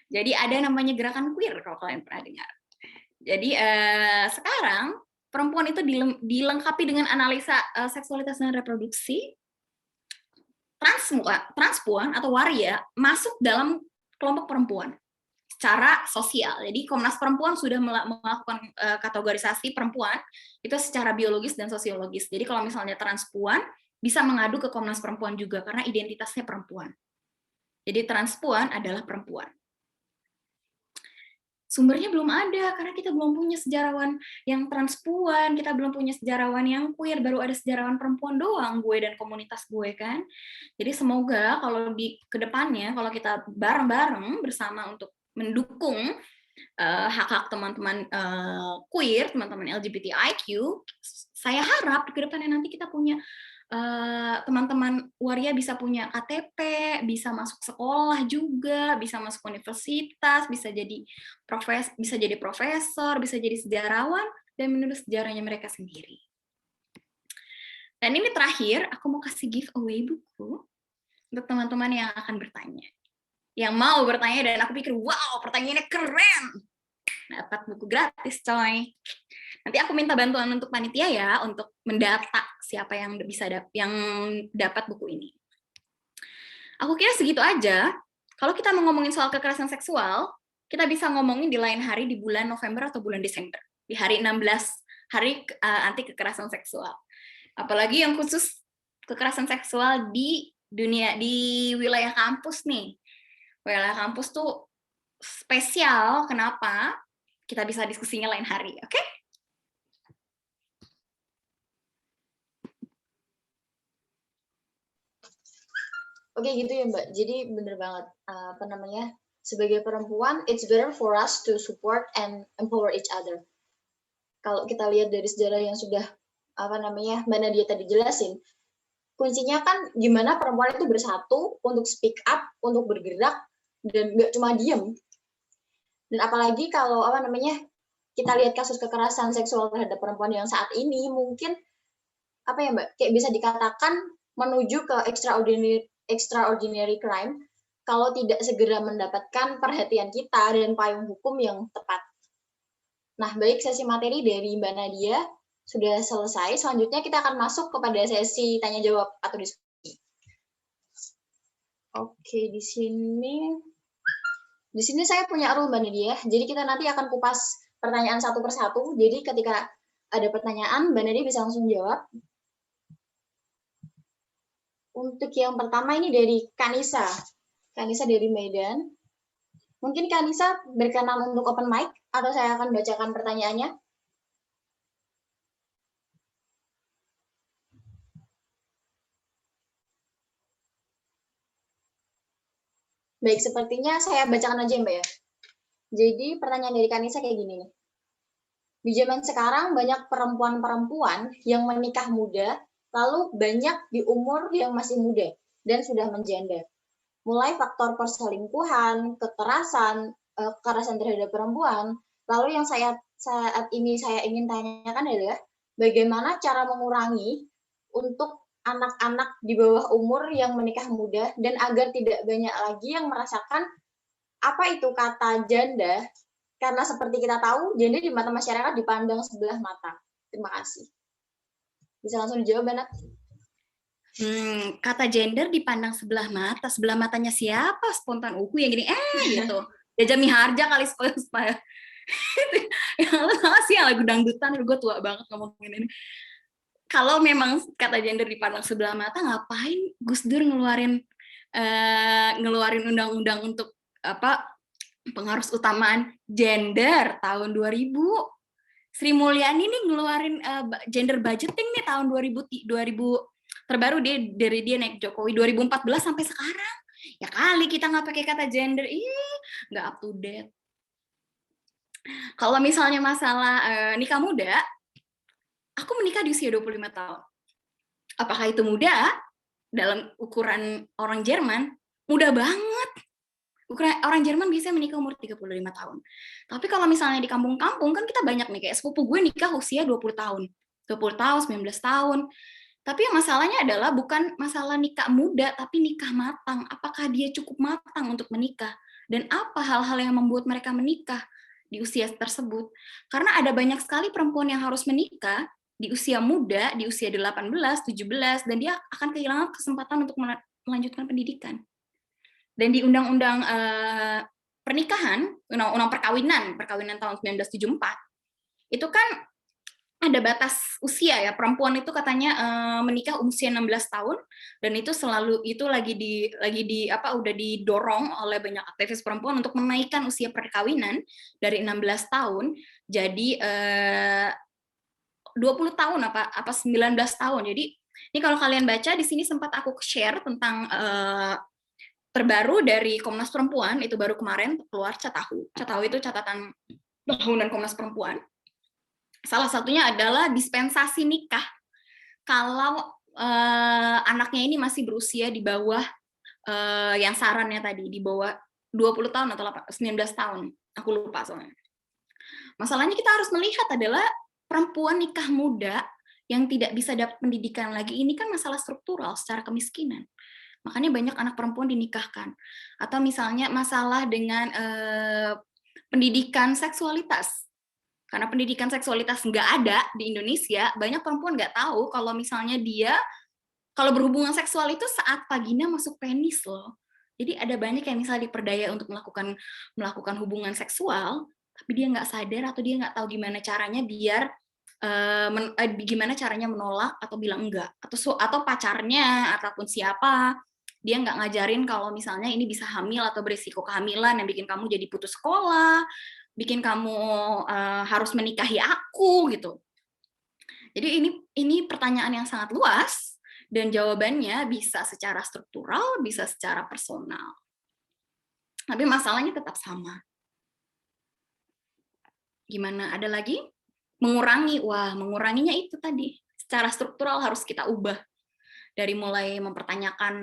E: Jadi ada namanya gerakan queer, kalau kalian pernah dengar. Jadi sekarang perempuan itu dilengkapi dengan analisa seksualitas dan reproduksi. Transpuan atau waria masuk dalam kelompok perempuan secara sosial. Jadi Komnas Perempuan sudah melakukan kategorisasi perempuan itu secara biologis dan sosiologis. Jadi kalau misalnya transpuan bisa mengadu ke Komnas Perempuan juga karena identitasnya perempuan. Jadi transpuan adalah perempuan. Sumbernya belum ada karena kita belum punya sejarawan yang transpuan, kita belum punya sejarawan yang queer, baru ada sejarawan perempuan doang, gue dan komunitas gue kan. Jadi semoga kalau di kedepannya kalau kita bareng-bareng bersama untuk mendukung hak-hak teman-teman queer, teman-teman LGBTIQ, saya harap di kedepannya nanti kita punya teman-teman waria bisa punya KTP, bisa masuk sekolah juga, bisa masuk universitas, bisa jadi profesor, bisa jadi sejarawan, dan menulis sejarahnya mereka sendiri. Dan ini terakhir, aku mau kasih giveaway buku untuk teman-teman yang akan bertanya. Yang mau bertanya, dan aku pikir, wow, pertanyaannya keren. Dapat buku gratis, coy. Nanti aku minta bantuan untuk panitia ya, untuk mendata siapa yang dapat buku ini. Aku kira segitu aja. Kalau kita mau ngomongin soal kekerasan seksual, kita bisa ngomongin di lain hari di bulan November atau bulan Desember. Di hari 16, hari anti kekerasan seksual. Apalagi yang khusus kekerasan seksual di wilayah kampus nih. Wilayah kampus tuh spesial, kenapa? Kita bisa diskusinya lain hari, oke?
C: Oke gitu ya Mbak. Jadi bener banget sebagai perempuan, it's better for us to support and empower each other. Kalau kita lihat dari sejarah yang sudah Mbak Nadia tadi jelasin, kuncinya kan gimana perempuan itu bersatu untuk speak up, untuk bergerak, dan nggak cuma diem. Dan apalagi kalau kita lihat kasus kekerasan seksual terhadap perempuan yang saat ini mungkin Mbak, kayak bisa dikatakan menuju ke extraordinary crime kalau tidak segera mendapatkan perhatian kita dan payung hukum yang tepat. Nah, baik, sesi materi dari Mbak Nadia sudah selesai. Selanjutnya kita akan masuk kepada sesi tanya jawab atau diskusi. Oke, di sini saya punya rule Mbak Nadia. Jadi kita nanti akan kupas pertanyaan satu persatu. Jadi ketika ada pertanyaan, Mbak Nadia bisa langsung jawab. Untuk yang pertama ini dari Kanisa. Kanisa dari Medan. Mungkin Kanisa berkenan untuk open mic atau saya akan bacakan pertanyaannya. Baik, sepertinya saya bacakan aja Mbak ya. Jadi pertanyaan dari Kanisa kayak gini nih. Di zaman sekarang banyak perempuan-perempuan yang menikah muda, lalu banyak di umur yang masih muda dan sudah menjanda. Mulai faktor perselingkuhan, kekerasan terhadap perempuan. Lalu yang saat ini saya ingin tanyakan adalah bagaimana cara mengurangi untuk anak-anak di bawah umur yang menikah muda dan agar tidak banyak lagi yang merasakan apa itu kata janda, karena seperti kita tahu janda di mata masyarakat dipandang sebelah mata. Terima kasih. Bisa langsung dijawab, Banat?
E: Kata gender dipandang sebelah matanya siapa? Spontan uku yang gini, gitu. Jaja Miharja kali supaya. Yang sih lagu dangdutan, gue tua banget ngomongin ini. Kalau memang kata gender dipandang sebelah mata, ngapain Gus Dur ngeluarin undang-undang untuk apa pengarus utamaan gender tahun 2000. Sri Mulyani nih ngeluarin gender budgeting nih tahun 2000 terbaru dari dia naik Jokowi 2014 sampai sekarang. Ya kali kita nggak pakai kata gender, nggak up to date. Kalau misalnya masalah nikah muda, aku menikah di usia 25 tahun. Apakah itu muda? Dalam ukuran orang Jerman, muda banget. Ukuran orang Jerman biasanya menikah umur 35 tahun. Tapi kalau misalnya di kampung-kampung, kan kita banyak nih, kayak sepupu gue nikah usia 20 tahun. 20 tahun, 19 tahun. Tapi yang masalahnya adalah bukan masalah nikah muda, tapi nikah matang. Apakah dia cukup matang untuk menikah? Dan apa hal-hal yang membuat mereka menikah di usia tersebut? Karena ada banyak sekali perempuan yang harus menikah di usia muda, di usia 18, 17, dan dia akan kehilangan kesempatan untuk melanjutkan pendidikan. Dan di Undang-Undang Pernikahan, Undang-Undang Perkawinan tahun 1974, itu kan ada batas usia ya, perempuan itu katanya menikah usia 16 tahun, dan itu udah didorong oleh banyak aktivis perempuan untuk menaikkan usia perkawinan dari 16 tahun jadi 20 tahun apa 19 tahun. Jadi ini kalau kalian baca di sini sempat aku share tentang terbaru dari Komnas Perempuan, itu baru kemarin keluar Catahu. Catahu itu catatan tahunan Komnas Perempuan. Salah satunya adalah dispensasi nikah. Kalau anaknya ini masih berusia di bawah yang sarannya tadi, di bawah 20 tahun atau 19 tahun. Aku lupa soalnya. Masalahnya kita harus melihat adalah perempuan nikah muda yang tidak bisa dapat pendidikan lagi, ini kan masalah struktural secara kemiskinan. Makanya banyak anak perempuan dinikahkan. Atau misalnya masalah dengan pendidikan seksualitas. Karena pendidikan seksualitas nggak ada di Indonesia, banyak perempuan nggak tahu kalau misalnya dia, kalau berhubungan seksual itu saat vagina masuk penis loh. Jadi ada banyak yang misalnya diperdaya untuk melakukan hubungan seksual, tapi dia nggak sadar atau dia nggak tahu gimana caranya biar gimana caranya menolak atau bilang enggak, atau pacarnya ataupun siapa dia nggak ngajarin kalau misalnya ini bisa hamil atau berisiko kehamilan yang bikin kamu jadi putus sekolah, bikin kamu harus menikahi aku gitu. Jadi ini pertanyaan yang sangat luas dan jawabannya bisa secara struktural, bisa secara personal. Tapi masalahnya tetap sama. Gimana? Ada lagi? Mengurangi. Wah, menguranginya itu tadi. Secara struktural harus kita ubah. Dari mulai mempertanyakan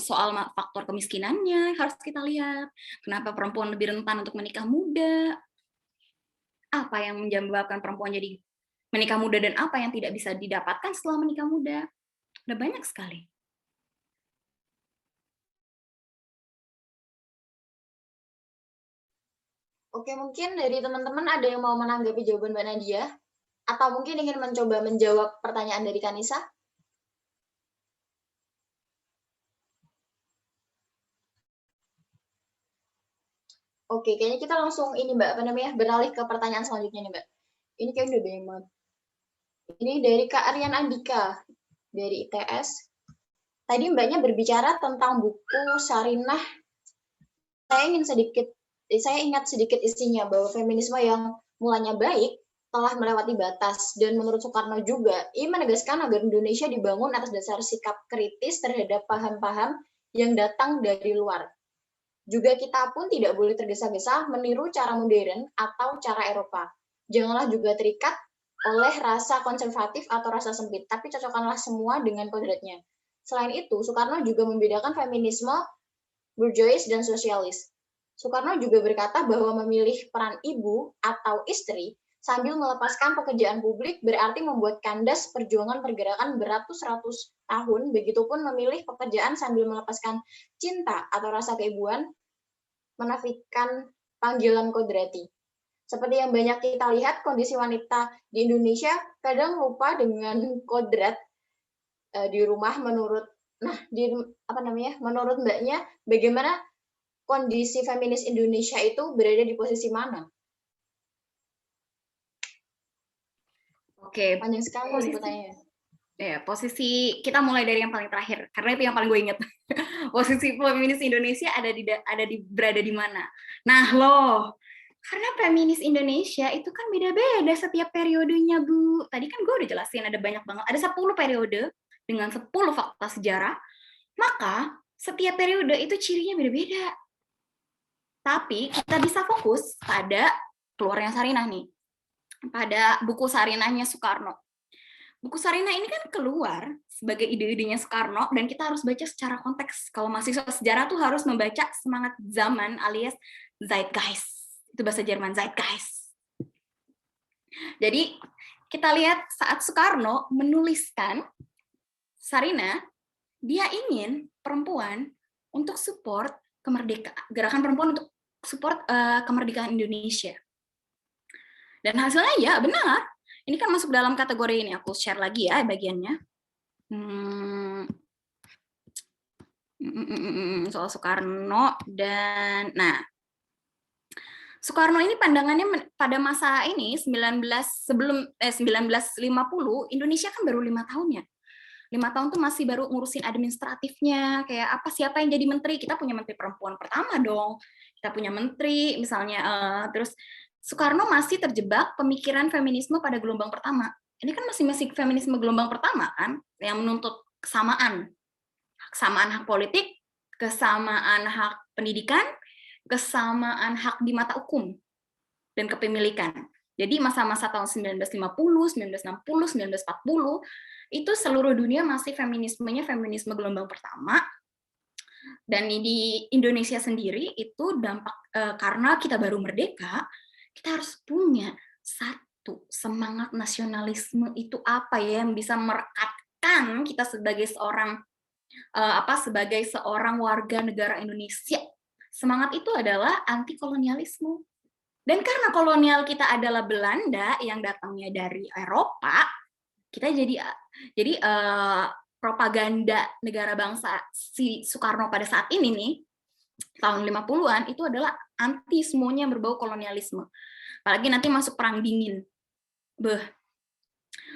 E: soal faktor kemiskinannya, harus kita lihat. Kenapa perempuan lebih rentan untuk menikah muda? Apa yang menyebabkan perempuan jadi menikah muda dan apa yang tidak bisa didapatkan setelah menikah muda? Ada banyak sekali.
C: Oke, mungkin dari teman-teman ada yang mau menanggapi jawaban Mbak Nadia? Atau mungkin ingin mencoba menjawab pertanyaan dari Kanisa? Oke, kayaknya kita langsung ini Mbak, beralih ke pertanyaan selanjutnya nih Mbak. Ini kayaknya udah banyak banget. Ini dari Kak Aryan Andika, dari ITS. Tadi Mbaknya berbicara tentang buku Sarinah. Saya ingat sedikit isinya bahwa feminisme yang mulanya baik telah melewati batas, dan menurut Soekarno juga, ia menegaskan agar Indonesia dibangun atas dasar sikap kritis terhadap paham-paham yang datang dari luar. Juga kita pun tidak boleh tergesa-gesa meniru cara modern atau cara Eropa. Janganlah juga terikat oleh rasa konservatif atau rasa sempit, tapi cocokkanlah semua dengan kodratnya. Selain itu, Soekarno juga membedakan feminisme bourgeois dan sosialis. Soekarno juga berkata bahwa memilih peran ibu atau istri sambil melepaskan pekerjaan publik berarti membuat kandas perjuangan pergerakan beratus-ratus tahun, begitupun memilih pekerjaan sambil melepaskan cinta atau rasa keibuan, menafikan panggilan kodrati. Seperti yang banyak kita lihat, kondisi wanita di Indonesia kadang lupa dengan kodrat di rumah menurut menurut Mbaknya bagaimana kondisi feminis Indonesia itu berada di posisi mana?
E: Oke,
C: Panjang sekali pertanyaannya.
E: ya, posisi kita mulai dari yang paling terakhir karena itu yang paling gue inget. Posisi feminis Indonesia berada di mana? Nah, loh, karena feminis Indonesia itu kan beda-beda setiap periodenya, Bu. Tadi kan gue udah jelasin ada banyak banget, ada 10 periode dengan 10 fakta sejarah. Maka setiap periode itu cirinya beda-beda. Tapi kita bisa fokus pada keluarnya Sarinah nih. Pada buku Sarinahnya Soekarno. Buku Sarinah ini kan keluar sebagai ide-idenya Soekarno dan kita harus baca secara konteks. Kalau mahasiswa sejarah tuh harus membaca semangat zaman alias Zeitgeist. Itu bahasa Jerman, Zeitgeist. Jadi kita lihat saat Soekarno menuliskan Sarinah, dia ingin perempuan untuk support kemerdekaan, gerakan perempuan untuk support kemerdekaan Indonesia. Dan hasilnya ya benar. Ini kan masuk dalam kategori ini. Aku share lagi ya bagiannya. Soal Soekarno dan Soekarno ini pandangannya pada masa ini 1950 Indonesia kan baru 5 tahun ya. 5 tahun tuh masih baru ngurusin administratifnya, kayak siapa yang jadi menteri, kita punya menteri perempuan pertama dong, kita punya menteri misalnya, terus Soekarno masih terjebak pemikiran feminisme pada gelombang pertama. Ini kan masih feminisme gelombang pertama kan, yang menuntut kesamaan hak politik, kesamaan hak pendidikan, kesamaan hak di mata hukum dan kepemilikan. Jadi masa-masa tahun 1950, 1960, 1940 itu seluruh dunia masih feminisme gelombang pertama. Dan di Indonesia sendiri itu dampak karena kita baru merdeka, kita harus punya satu semangat nasionalisme itu apa ya yang bisa merekatkan kita sebagai seorang warga negara Indonesia. Semangat itu adalah anti kolonialisme. Dan karena kolonial kita adalah Belanda yang datangnya dari Eropa, kita jadi propaganda negara bangsa si Soekarno pada saat ini nih, tahun 50-an itu adalah anti semuanya yang berbau kolonialisme. Apalagi nanti masuk perang dingin.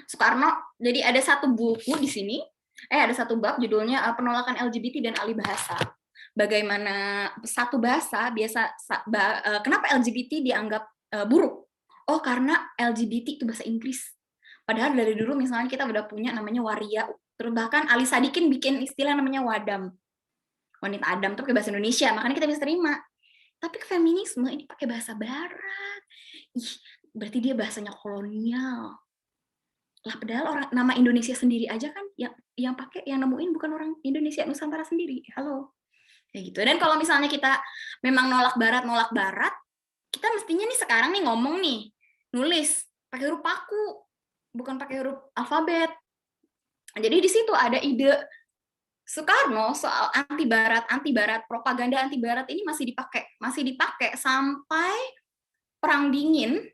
E: Soekarno, jadi ada satu buku di sini, ada satu bab judulnya Penolakan LGBT dan Alih Bahasa. Bagaimana satu bahasa kenapa LGBT dianggap buruk? Oh, karena LGBT itu bahasa Inggris. Padahal dari dulu misalnya kita udah punya namanya waria, terus bahkan Ali Sadikin bikin istilah namanya wadam. Wanita Adam itu pakai bahasa Indonesia, makanya kita bisa terima. Tapi feminisme ini pakai bahasa barat. Berarti dia bahasanya kolonial. Lah padahal nama Indonesia sendiri aja kan yang pakai, yang nemuin bukan orang Indonesia Nusantara sendiri. Halo. Kayak gitu. Dan kalau misalnya kita memang nolak barat, kita mestinya nih sekarang nih ngomong nih, nulis pakai huruf paku, bukan pakai huruf alfabet. Jadi di situ ada ide Soekarno soal anti barat, propaganda anti barat ini masih dipakai sampai perang dingin.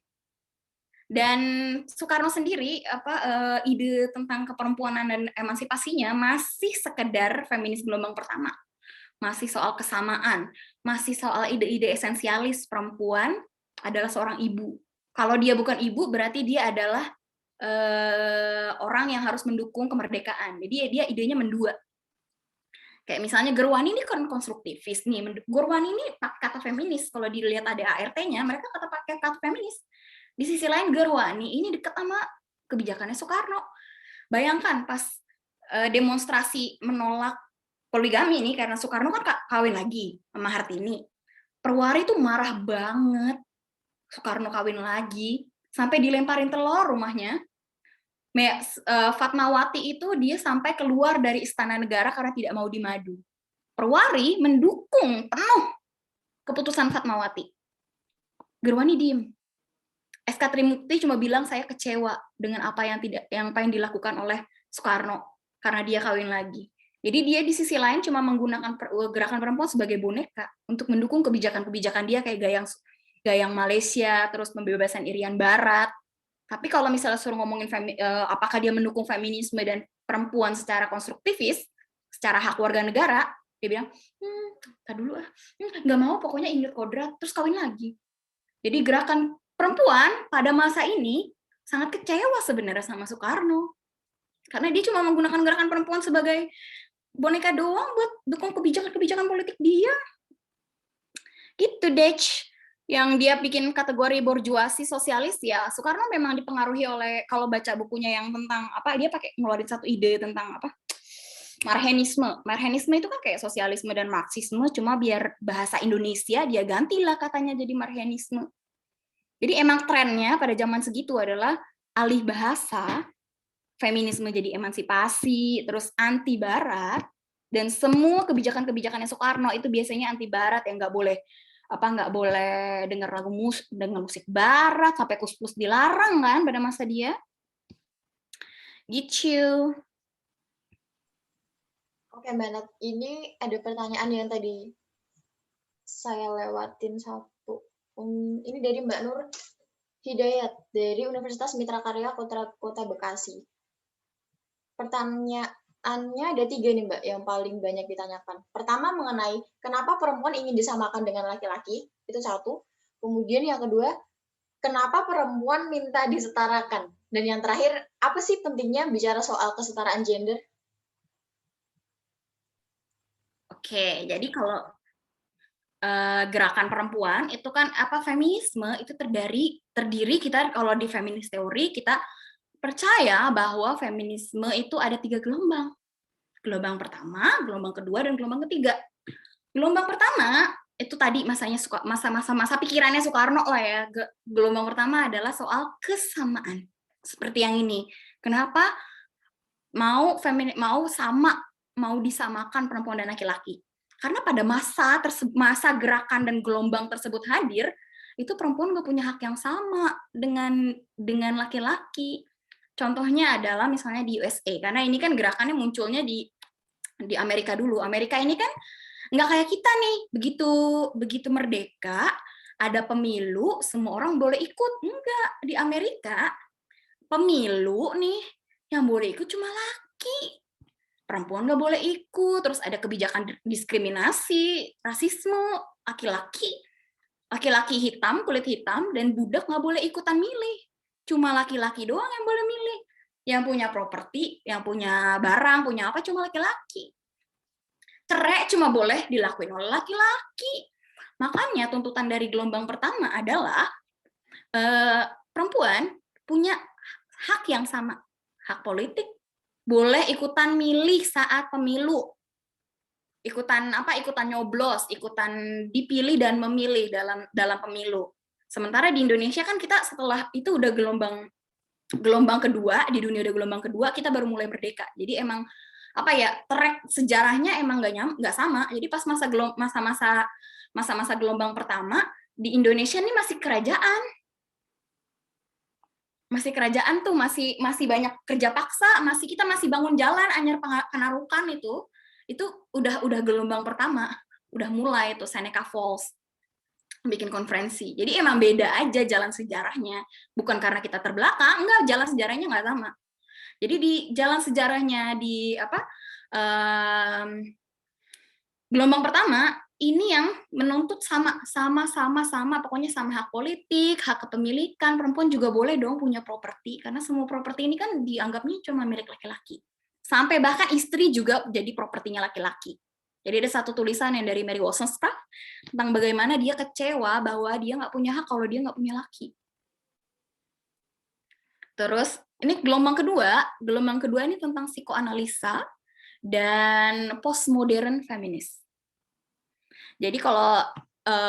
E: Dan Soekarno sendiri ide tentang keperempuanan dan emansipasinya masih sekedar feminis gelombang pertama. Masih soal kesamaan, masih soal ide-ide esensialis perempuan adalah seorang ibu. Kalau dia bukan ibu, berarti dia adalah orang yang harus mendukung kemerdekaan. Jadi dia idenya mendua. Kayak misalnya Gerwani ini kan konstruktivis nih. Gerwani ini pakai kata feminis. Kalau dilihat ada ART-nya, mereka pakai kata feminis. Di sisi lain Gerwani ini dekat sama kebijakannya Soekarno. Bayangkan pas demonstrasi menolak poligami nih, karena Soekarno kan kawin lagi sama Hartini. Perwari tuh marah banget Soekarno kawin lagi, sampai dilemparin telur rumahnya. Fatmawati itu dia sampai keluar dari Istana Negara karena tidak mau dimadu. Perwari mendukung penuh keputusan Fatmawati. Gerwani diem. SK Trimukti cuma bilang saya kecewa dengan apa yang dilakukan oleh Soekarno karena dia kawin lagi. Jadi dia di sisi lain cuma menggunakan gerakan perempuan sebagai boneka untuk mendukung kebijakan-kebijakan dia kayak gayang Malaysia, terus pembebasan Irian Barat. Tapi kalau misalnya suruh ngomongin apakah dia mendukung feminisme dan perempuan secara konstruktivis, secara hak warga negara, dia bilang, tak dulu nggak mau, pokoknya Ingrid Kodrat, terus kawin lagi. Jadi gerakan perempuan pada masa ini sangat kecewa sebenarnya sama Soekarno. Karena dia cuma menggunakan gerakan perempuan sebagai boneka doang buat dukung kebijakan-kebijakan politik dia. Gitu, Dech. Yang dia bikin kategori borjuasi sosialis, ya Soekarno memang dipengaruhi oleh, kalau baca bukunya yang tentang, dia pakai ngeluarin satu ide tentang, Marxisme. Marxisme itu kan kayak sosialisme dan Marxisme, cuma biar bahasa Indonesia dia gantilah katanya jadi Marxisme. Jadi emang trennya pada zaman segitu adalah alih bahasa, feminisme jadi emansipasi, terus anti barat, dan semua kebijakan-kebijakannya Soekarno itu biasanya anti barat, yang nggak boleh dengar musik barat, sampai kus-kus dilarang kan pada masa dia. Gitu.
C: Oke, Mbak Nat, ini ada pertanyaan yang tadi saya lewatin satu. Ini dari Mbak Nur Hidayat dari Universitas Mitra Karya Kota Bekasi. Pertanyaannya ada 3 nih, Mbak, yang paling banyak ditanyakan. Pertama mengenai kenapa perempuan ingin disamakan dengan laki-laki, itu satu. Kemudian yang kedua, kenapa perempuan minta disetarakan? Dan yang terakhir, apa sih pentingnya bicara soal kesetaraan gender?
E: Oke, jadi kalau gerakan perempuan itu kan feminisme itu terdiri kita, kalau di feminis teori kita percaya bahwa feminisme itu ada 3 gelombang. Gelombang pertama, gelombang kedua, dan gelombang ketiga. Gelombang pertama itu tadi masa pikirannya Soekarno lah ya. Gelombang pertama adalah soal kesamaan. Seperti yang ini. Kenapa mau disamakan perempuan dan laki-laki? Karena pada masa gerakan dan gelombang tersebut hadir, itu perempuan nggak punya hak yang sama dengan laki-laki. Contohnya adalah misalnya di USA, karena ini kan gerakannya munculnya di Amerika dulu. Amerika ini kan nggak kayak kita nih, begitu merdeka, ada pemilu, semua orang boleh ikut. Enggak, di Amerika pemilu nih yang boleh ikut cuma laki. Perempuan nggak boleh ikut, terus ada kebijakan diskriminasi, rasisme, laki-laki hitam, kulit hitam, dan budak nggak boleh ikutan milih. Cuma laki-laki doang yang boleh milih. Yang punya properti, yang punya barang, punya apa, cuma laki-laki. Cerai cuma boleh dilakuin oleh laki-laki. Makanya tuntutan dari gelombang pertama adalah perempuan punya hak yang sama. Hak politik, boleh ikutan milih saat pemilu, ikutan nyoblos, ikutan dipilih dan memilih dalam pemilu. Sementara di Indonesia kan kita setelah itu udah gelombang kedua, di dunia udah gelombang kedua, kita baru mulai merdeka. Jadi emang track sejarahnya emang nggak sama. Jadi pas masa-masa gelombang pertama di Indonesia ini masih kerajaan tuh, masih banyak kerja paksa, kita masih bangun jalan Anyar Penarukan itu udah gelombang pertama, udah mulai tuh Seneca Falls bikin konferensi. Jadi emang beda aja jalan sejarahnya, bukan karena kita terbelakang, enggak, jalan sejarahnya nggak sama. Jadi di jalan sejarahnya di gelombang pertama ini yang menuntut sama, pokoknya sama hak politik, hak kepemilikan. Perempuan juga boleh dong punya properti, karena semua properti ini kan dianggapnya cuma milik laki-laki. Sampai bahkan istri juga jadi propertinya laki-laki. Jadi ada satu tulisan yang dari Mary Wollstonecraft tentang bagaimana dia kecewa bahwa dia nggak punya hak kalau dia nggak punya laki. Terus ini gelombang kedua ini tentang psikoanalisa. dan postmodern feminis. Jadi kalau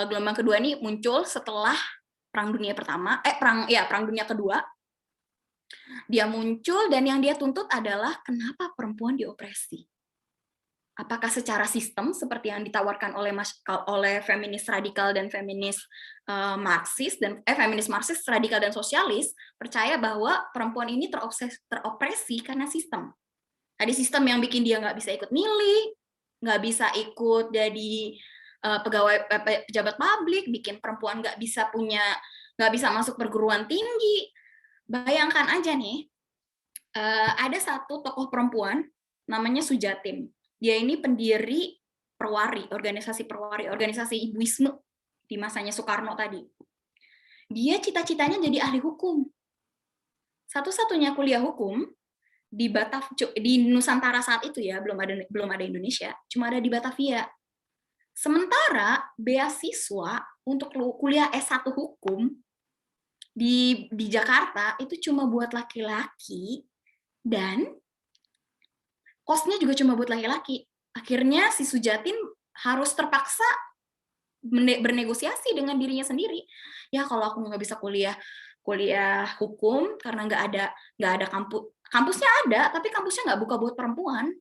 E: gelombang kedua ini muncul setelah Perang Dunia Pertama, Perang Dunia Kedua. Dia muncul dan yang dia tuntut adalah kenapa perempuan diopresi. Apakah secara sistem seperti yang ditawarkan oleh feminis radikal dan feminis Marxis feminis Marxis radikal dan sosialis percaya bahwa perempuan ini teropresi karena sistem. Tadi sistem yang bikin dia nggak bisa ikut milih, nggak bisa ikut jadi pejabat publik, bikin perempuan nggak bisa masuk perguruan tinggi. Bayangkan aja nih, ada satu tokoh perempuan namanya Sujatin. Dia ini pendiri Perwari, organisasi ibuisme di masanya Soekarno tadi. Dia cita-citanya jadi ahli hukum. Satu-satunya kuliah hukum di Nusantara saat itu ya, belum ada Indonesia, cuma ada di Batavia. Sementara beasiswa untuk kuliah S1 hukum di Jakarta itu cuma buat laki-laki dan kosnya juga cuma buat laki-laki. Akhirnya si Sujatin harus terpaksa bernegosiasi dengan dirinya sendiri. Ya kalau aku nggak bisa kuliah hukum karena nggak ada kampusnya ada, tapi kampusnya nggak buka buat perempuan.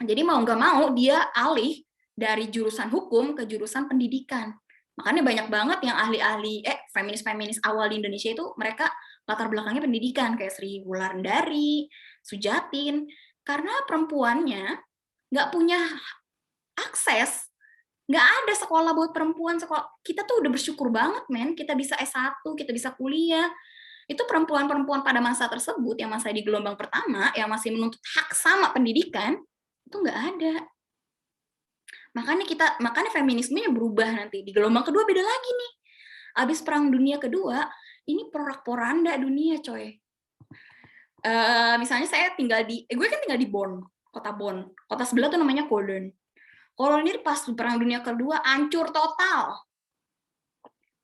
E: Jadi mau nggak mau dia alih dari jurusan hukum ke jurusan pendidikan. Makanya banyak banget yang ahli-ahli feminis awal di Indonesia itu mereka latar belakangnya pendidikan kayak Sri Wulandari, Sujatin. Karena perempuannya nggak punya akses, nggak ada sekolah buat perempuan. Kita tuh udah bersyukur banget, men. Kita bisa S1, kita bisa kuliah. Itu perempuan-perempuan pada masa tersebut, yang masa di gelombang pertama, yang masih menuntut hak sama pendidikan, itu nggak ada. Makanya feminismenya berubah nanti. Di gelombang kedua beda lagi nih. Abis Perang Dunia Kedua, ini porak-poranda dunia, coy. Misalnya gue kan tinggal di Bonn, kota Bonn. Kota sebelah tuh namanya Cologne. Cologne ini pas Perang Dunia Kedua hancur total.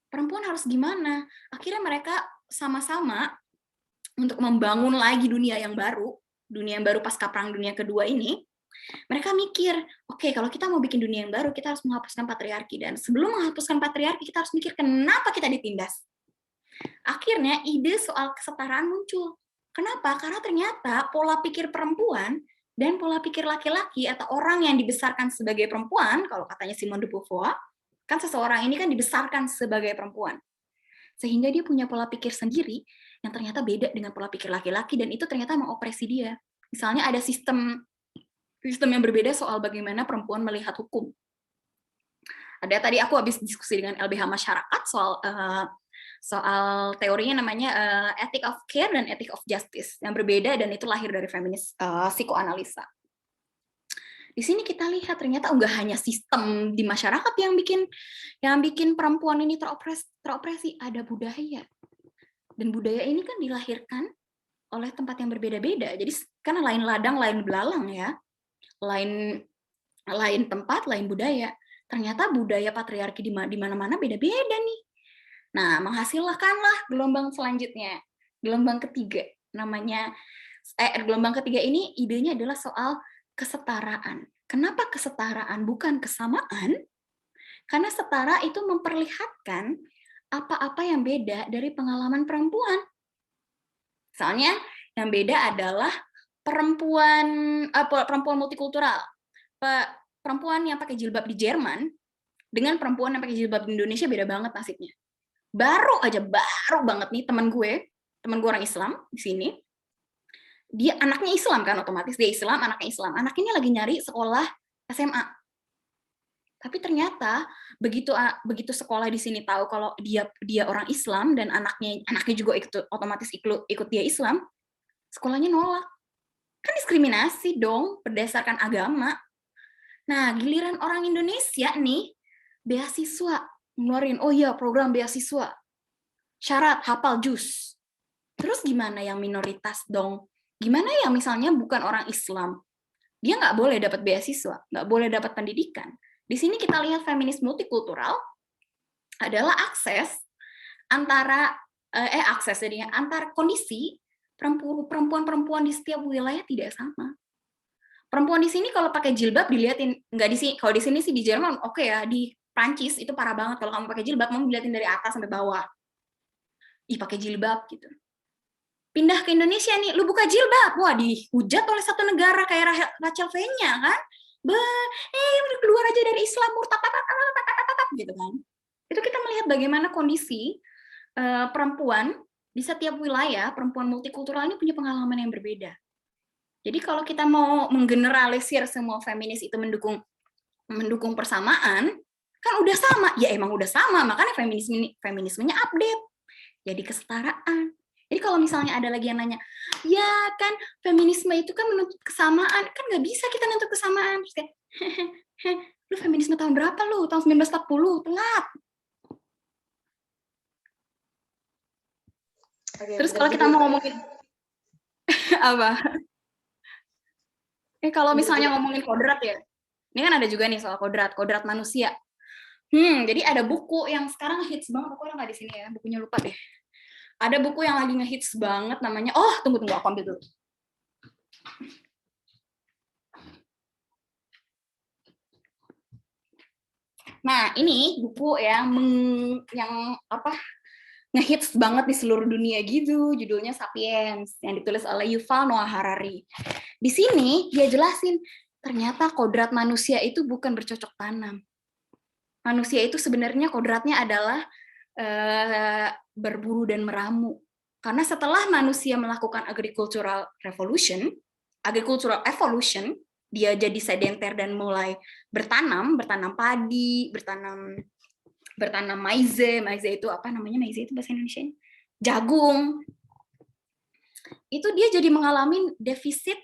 E: Perempuan harus gimana? Akhirnya mereka sama-sama untuk membangun lagi dunia yang baru pasca Perang Dunia Kedua ini. Mereka mikir, oke, kalau kita mau bikin dunia yang baru, kita harus menghapuskan patriarki. Dan sebelum menghapuskan patriarki, kita harus mikir kenapa kita ditindas. Akhirnya ide soal kesetaraan muncul. Kenapa? Karena ternyata pola pikir perempuan dan pola pikir laki-laki atau orang yang dibesarkan sebagai perempuan, kalau katanya Simone de Beauvoir, kan seseorang ini kan dibesarkan sebagai perempuan. Sehingga dia punya pola pikir sendiri yang ternyata beda dengan pola pikir laki-laki dan itu ternyata mengopresi dia. Misalnya ada sistem yang berbeda soal bagaimana perempuan melihat hukum. Ada tadi aku habis diskusi dengan LBH Masyarakat soal teorinya namanya ethic of care dan ethic of justice yang berbeda dan itu lahir dari feminis psikoanalisa. Di sini kita lihat ternyata nggak hanya sistem di masyarakat yang bikin perempuan ini teropresi, ada budaya. Dan budaya ini kan dilahirkan oleh tempat yang berbeda-beda. Jadi karena lain ladang, lain belalang ya. Lain tempat, lain budaya. Ternyata budaya patriarki di mana-mana beda-beda nih. Nah, menghasilkanlah gelombang selanjutnya. Gelombang ketiga. Gelombang ketiga ini idenya adalah soal kesetaraan. Kenapa kesetaraan bukan kesamaan? Karena setara itu memperlihatkan apa-apa yang beda dari pengalaman perempuan. Misalnya, yang beda adalah perempuan multikultural. Perempuan yang pakai jilbab di Jerman dengan perempuan yang pakai jilbab di Indonesia beda banget nasibnya. Baru banget nih teman gue orang Islam di sini. Dia anaknya Islam kan otomatis dia Islam, anaknya Islam. Anaknya lagi nyari sekolah SMA. Tapi ternyata begitu sekolah di sini tahu kalau dia orang Islam dan anaknya juga otomatis ikut dia Islam, sekolahnya nolak. Kan diskriminasi dong berdasarkan agama. Nah, giliran orang Indonesia nih beasiswa ngeluarin program beasiswa. Syarat hafal juz. Terus gimana yang minoritas dong? Gimana yang misalnya bukan orang Islam? Dia nggak boleh dapat beasiswa, nggak boleh dapat pendidikan. Di sini kita lihat feminis multikultural adalah antar kondisi perempuan-perempuan di setiap wilayah tidak sama. Perempuan di sini kalau pakai jilbab diliatin, nggak di sini, kalau di sini sih di Jerman oke ya, di Prancis itu parah banget kalau kamu pakai jilbab, kamu diliatin dari atas sampai bawah. Ih, pakai jilbab gitu. Pindah ke Indonesia nih, lu buka jilbab, wah dihujat oleh satu negara kayak Rachel V-nya kan, udah keluar aja dari Islam, murtad gitu kan. Itu kita melihat bagaimana kondisi perempuan di setiap wilayah, perempuan multikultural ini punya pengalaman yang berbeda. Jadi kalau kita mau menggeneralisir semua feminis itu mendukung persamaan, kan udah sama, ya emang udah sama, makanya feminismenya update, jadi kesetaraan. Jadi kalau misalnya ada lagi yang nanya, ya kan feminisme itu kan menuntut kesamaan, kan nggak bisa kita menuntut kesamaan. Terus kayak, lu feminisme tahun berapa lu? Tahun 1940, telat. Terus kalau kita mau ngomongin apa? Kalau misalnya ngomongin kodrat ya, ini kan ada juga nih soal kodrat manusia. Jadi ada buku yang sekarang hits banget, aku orang nggak di sini ya, bukunya lupa deh. Ada buku yang lagi ngehits banget namanya, tunggu aku ambil dulu. Nah, ini buku yang ngehits banget di seluruh dunia gitu, judulnya Sapiens, yang ditulis oleh Yuval Noah Harari. Di sini dia jelasin, ternyata kodrat manusia itu bukan bercocok tanam. Manusia itu sebenarnya kodratnya adalah berburu dan meramu. Karena setelah manusia melakukan agricultural evolution, dia jadi sedenter dan mulai bertanam padi, bertanam maize itu apa namanya, maize itu bahasa Indonesia? Jagung. Itu dia jadi mengalami defisit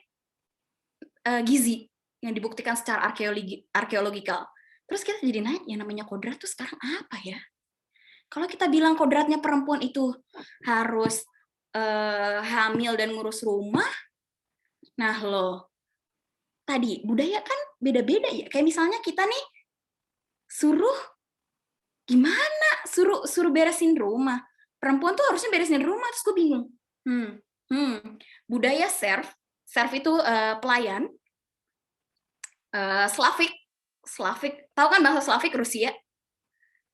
E: gizi yang dibuktikan secara arkeologikal. Terus kita jadi nanya, yang namanya kodrat tuh sekarang apa ya? Kalau kita bilang kodratnya perempuan itu harus hamil dan ngurus rumah, nah loh, tadi budaya kan beda-beda ya. Kayak misalnya kita nih suruh beresin rumah. Perempuan tuh harusnya beresin rumah, terus gue bingung. Budaya serf itu pelayan. Slavik, tahu kan bahasa Slavik Rusia?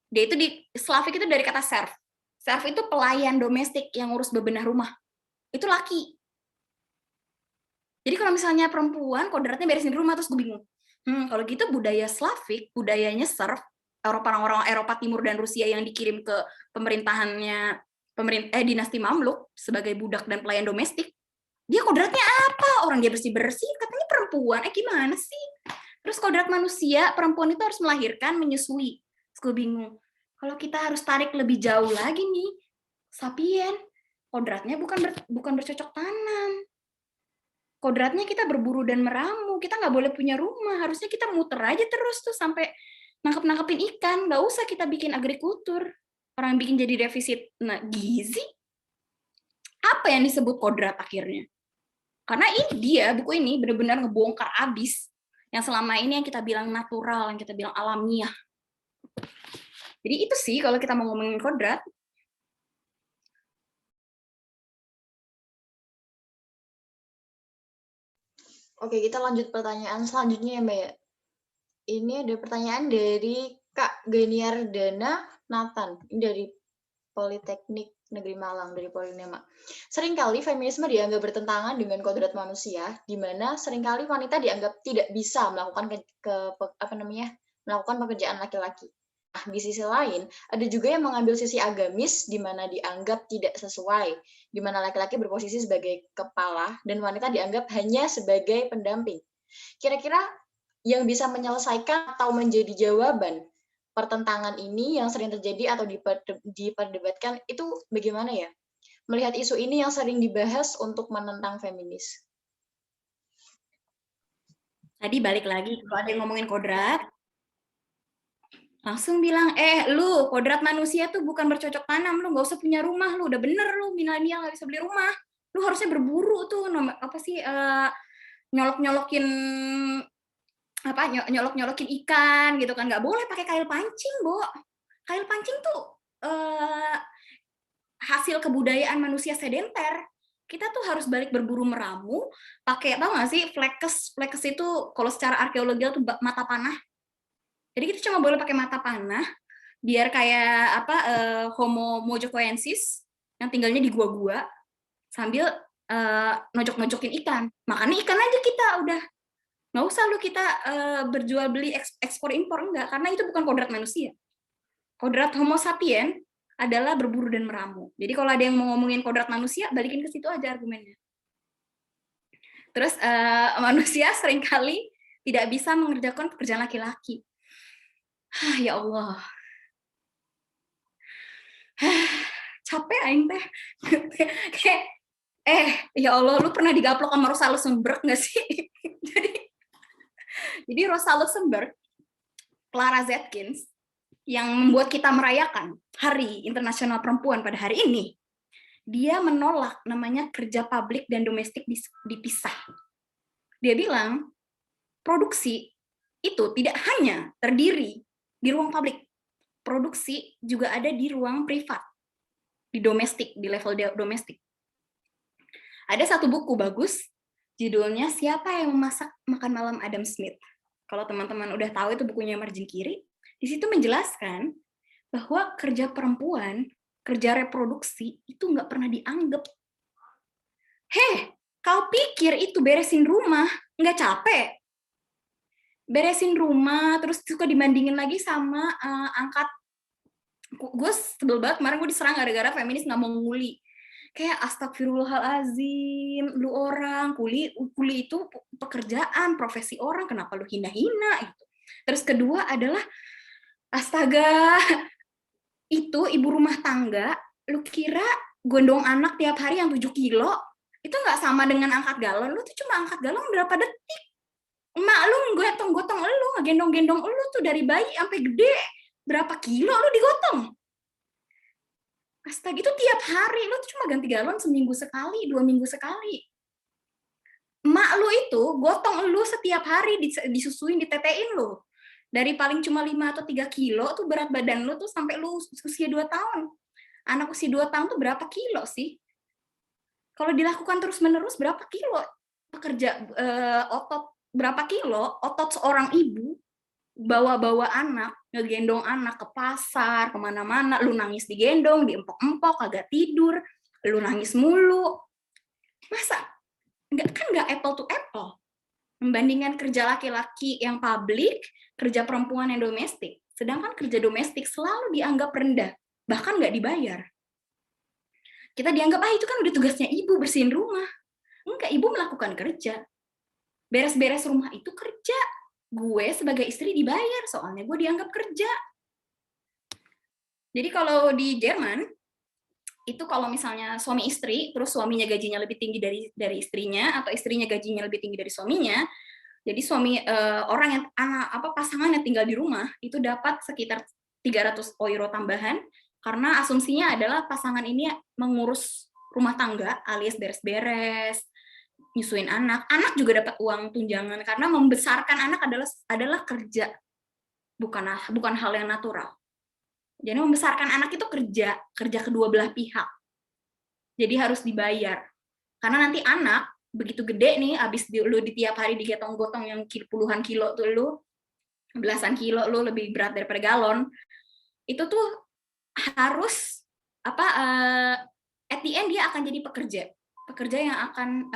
E: Dia itu Slavik itu dari kata serf. Serf itu pelayan domestik yang ngurus bebenah rumah. Itu laki. Jadi kalau misalnya perempuan kodratnya beresin rumah, terus gue bingung. Kalau gitu budaya Slavik, budayanya serf, orang-orang Eropa Timur dan Rusia yang dikirim ke pemerintahannya dinasti Mamluk sebagai budak dan pelayan domestik, dia kodratnya apa? Orang dia bersih-bersih, katanya perempuan. Gimana sih? Terus kodrat manusia, perempuan itu harus melahirkan, menyusui. Terus gue bingung. Kalau kita harus tarik lebih jauh lagi nih, Sapien, kodratnya bukan bercocok tanam. Kodratnya kita berburu dan meramu. Kita nggak boleh punya rumah. Harusnya kita muter aja terus tuh sampai nangkepin ikan. Nggak usah kita bikin agrikultur. Orang bikin jadi defisit gizi. Apa yang disebut kodrat akhirnya? Karena buku ini benar-benar ngebongkar abis yang selama ini yang kita bilang natural, yang kita bilang alamiah. Jadi itu sih kalau kita mau ngomongin kodrat.
C: Oke, kita lanjut pertanyaan selanjutnya ya, Mbak ya. Ini ada pertanyaan dari Kak Ganiardana Nathan, ini dari Politeknik Negeri Malang, dari Polinema. Seringkali feminisme dianggap bertentangan dengan kodrat manusia, di mana seringkali wanita dianggap tidak bisa melakukan melakukan pekerjaan laki-laki. Nah, di sisi lain, ada juga yang mengambil sisi agamis, di mana dianggap tidak sesuai, di mana laki-laki berposisi sebagai kepala, dan wanita dianggap hanya sebagai pendamping. Kira-kira yang bisa menyelesaikan atau menjadi jawaban pertentangan ini yang sering terjadi atau diperdebatkan itu bagaimana ya? Melihat isu ini yang sering dibahas untuk menentang feminis.
E: Tadi balik lagi, kalau ada yang ngomongin kodrat, langsung bilang, lu kodrat manusia tuh bukan bercocok tanam, lu nggak usah punya rumah, lu udah bener lu milenial nggak bisa beli rumah, lu harusnya berburu tuh, nyolok-nyolokin ikan gitu kan, nggak boleh pakai kail pancing, Bo. Kail pancing tuh hasil kebudayaan manusia sedenter. Kita tuh harus balik berburu meramu, pakai, tau nggak sih, flekes itu kalau secara arkeologi itu mata panah. Jadi kita cuma boleh pakai mata panah, biar kayak apa Homo mojokoensis yang tinggalnya di gua-gua sambil nojok-nojokin ikan. Makannya ikan aja kita udah. Nggak usah lu kita berjual beli ekspor impor, enggak, karena itu bukan kodrat manusia. Kodrat Homo sapien adalah berburu dan meramu. Jadi kalau ada yang mau ngomongin kodrat manusia, balikin ke situ aja argumennya. Terus manusia seringkali tidak bisa mengerjakan pekerjaan laki-laki. Ya Allah. Capek aing teh. Kayak ya Allah, lu pernah digaplok sama Rosa Luxemburg nggak sih? Jadi Rosa Luxemburg, Clara Zetkin, yang membuat kita merayakan Hari Internasional Perempuan pada hari ini, dia menolak namanya kerja publik dan domestik dipisah. Dia bilang, produksi itu tidak hanya terdiri di ruang publik, produksi juga ada di ruang privat, di domestik, di level domestik. Ada satu buku bagus, judulnya Siapa yang Memasak Makan Malam Adam Smith. Kalau teman-teman udah tahu itu bukunya Marjin Kiri, di situ menjelaskan bahwa kerja perempuan, kerja reproduksi itu nggak pernah dianggap. Kau pikir itu beresin rumah nggak capek? Beresin rumah, terus suka dibandingin lagi sama angkat. Gue sebel banget, kemarin gue diserang gara-gara feminis nggak mau nguli. Kayak astagfirullahalazim, lu orang, kuli itu pekerjaan, profesi orang, kenapa lu hina-hina gitu. Terus kedua adalah, astaga, itu ibu rumah tangga, lu kira gondong anak tiap hari yang 7 kilo, itu nggak sama dengan angkat galon, lu tuh cuma angkat galon berapa detik. Emak lu gotong-gotong lu, ngegendong-gendong lu tuh dari bayi sampai gede, berapa kilo lu digotong. Astaga, itu tiap hari, lu tuh cuma ganti galon seminggu sekali, 2 minggu sekali. Emak lu itu gotong lu setiap hari, disusuin, ditetein lu. Dari paling cuma 5 atau 3 kilo tuh berat badan lu tuh sampai lu usia 2 tahun. Anak usia 2 tahun tuh berapa kilo sih? Kalau dilakukan terus-menerus berapa kilo? Pekerja otot berapa kilo? Otot seorang ibu bawa-bawa anak, ngegendong anak ke pasar, kemana-mana, lu nangis digendong, diempok-empok, agak tidur, lu nangis mulu. Masa? Nggak apple to apple. Membandingkan kerja laki-laki yang publik, kerja perempuan yang domestik. Sedangkan kerja domestik selalu dianggap rendah, bahkan nggak dibayar. Kita dianggap, itu kan udah tugasnya ibu bersihin rumah. Enggak, ibu melakukan kerja. Beres-beres rumah itu kerja. Gue sebagai istri dibayar, soalnya gue dianggap kerja. Jadi kalau di Jerman, itu kalau misalnya suami istri, terus suaminya gajinya lebih tinggi dari istrinya, atau istrinya gajinya lebih tinggi dari suaminya, jadi orang yang pasangan yang tinggal di rumah itu dapat sekitar 300 euro tambahan, karena asumsinya adalah pasangan ini mengurus rumah tangga alias beres-beres, nyusuin anak juga dapat uang tunjangan, karena membesarkan anak adalah kerja, bukan hal yang natural. Jadi membesarkan anak itu kerja kedua belah pihak. Jadi harus dibayar. Karena nanti anak begitu gede nih, abis lu di tiap hari digetong-gotong yang puluhan kilo tuh lu, belasan kilo lu lebih berat daripada galon, itu tuh harus at the end dia akan jadi pekerja yang akan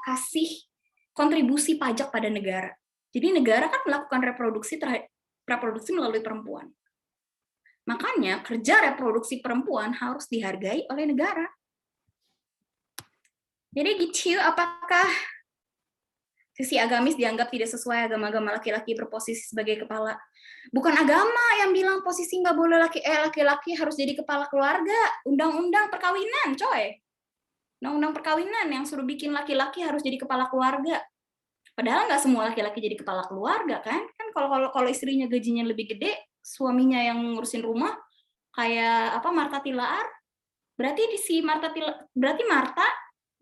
E: kasih kontribusi pajak pada negara. Jadi negara kan melakukan reproduksi melalui perempuan. Makanya kerja reproduksi perempuan harus dihargai oleh negara. Jadi gitu, apakah sisi agamis dianggap tidak sesuai agama-agama laki-laki berposisi sebagai kepala? Bukan agama yang bilang posisi nggak boleh laki-laki harus jadi kepala keluarga. Undang-undang perkawinan, coy. Undang-undang perkawinan yang suruh bikin laki-laki harus jadi kepala keluarga. Padahal nggak semua laki-laki jadi kepala keluarga, kan? Kan kalau istrinya gajinya lebih gede, suaminya yang ngurusin rumah, kayak Martha Tilaar, berarti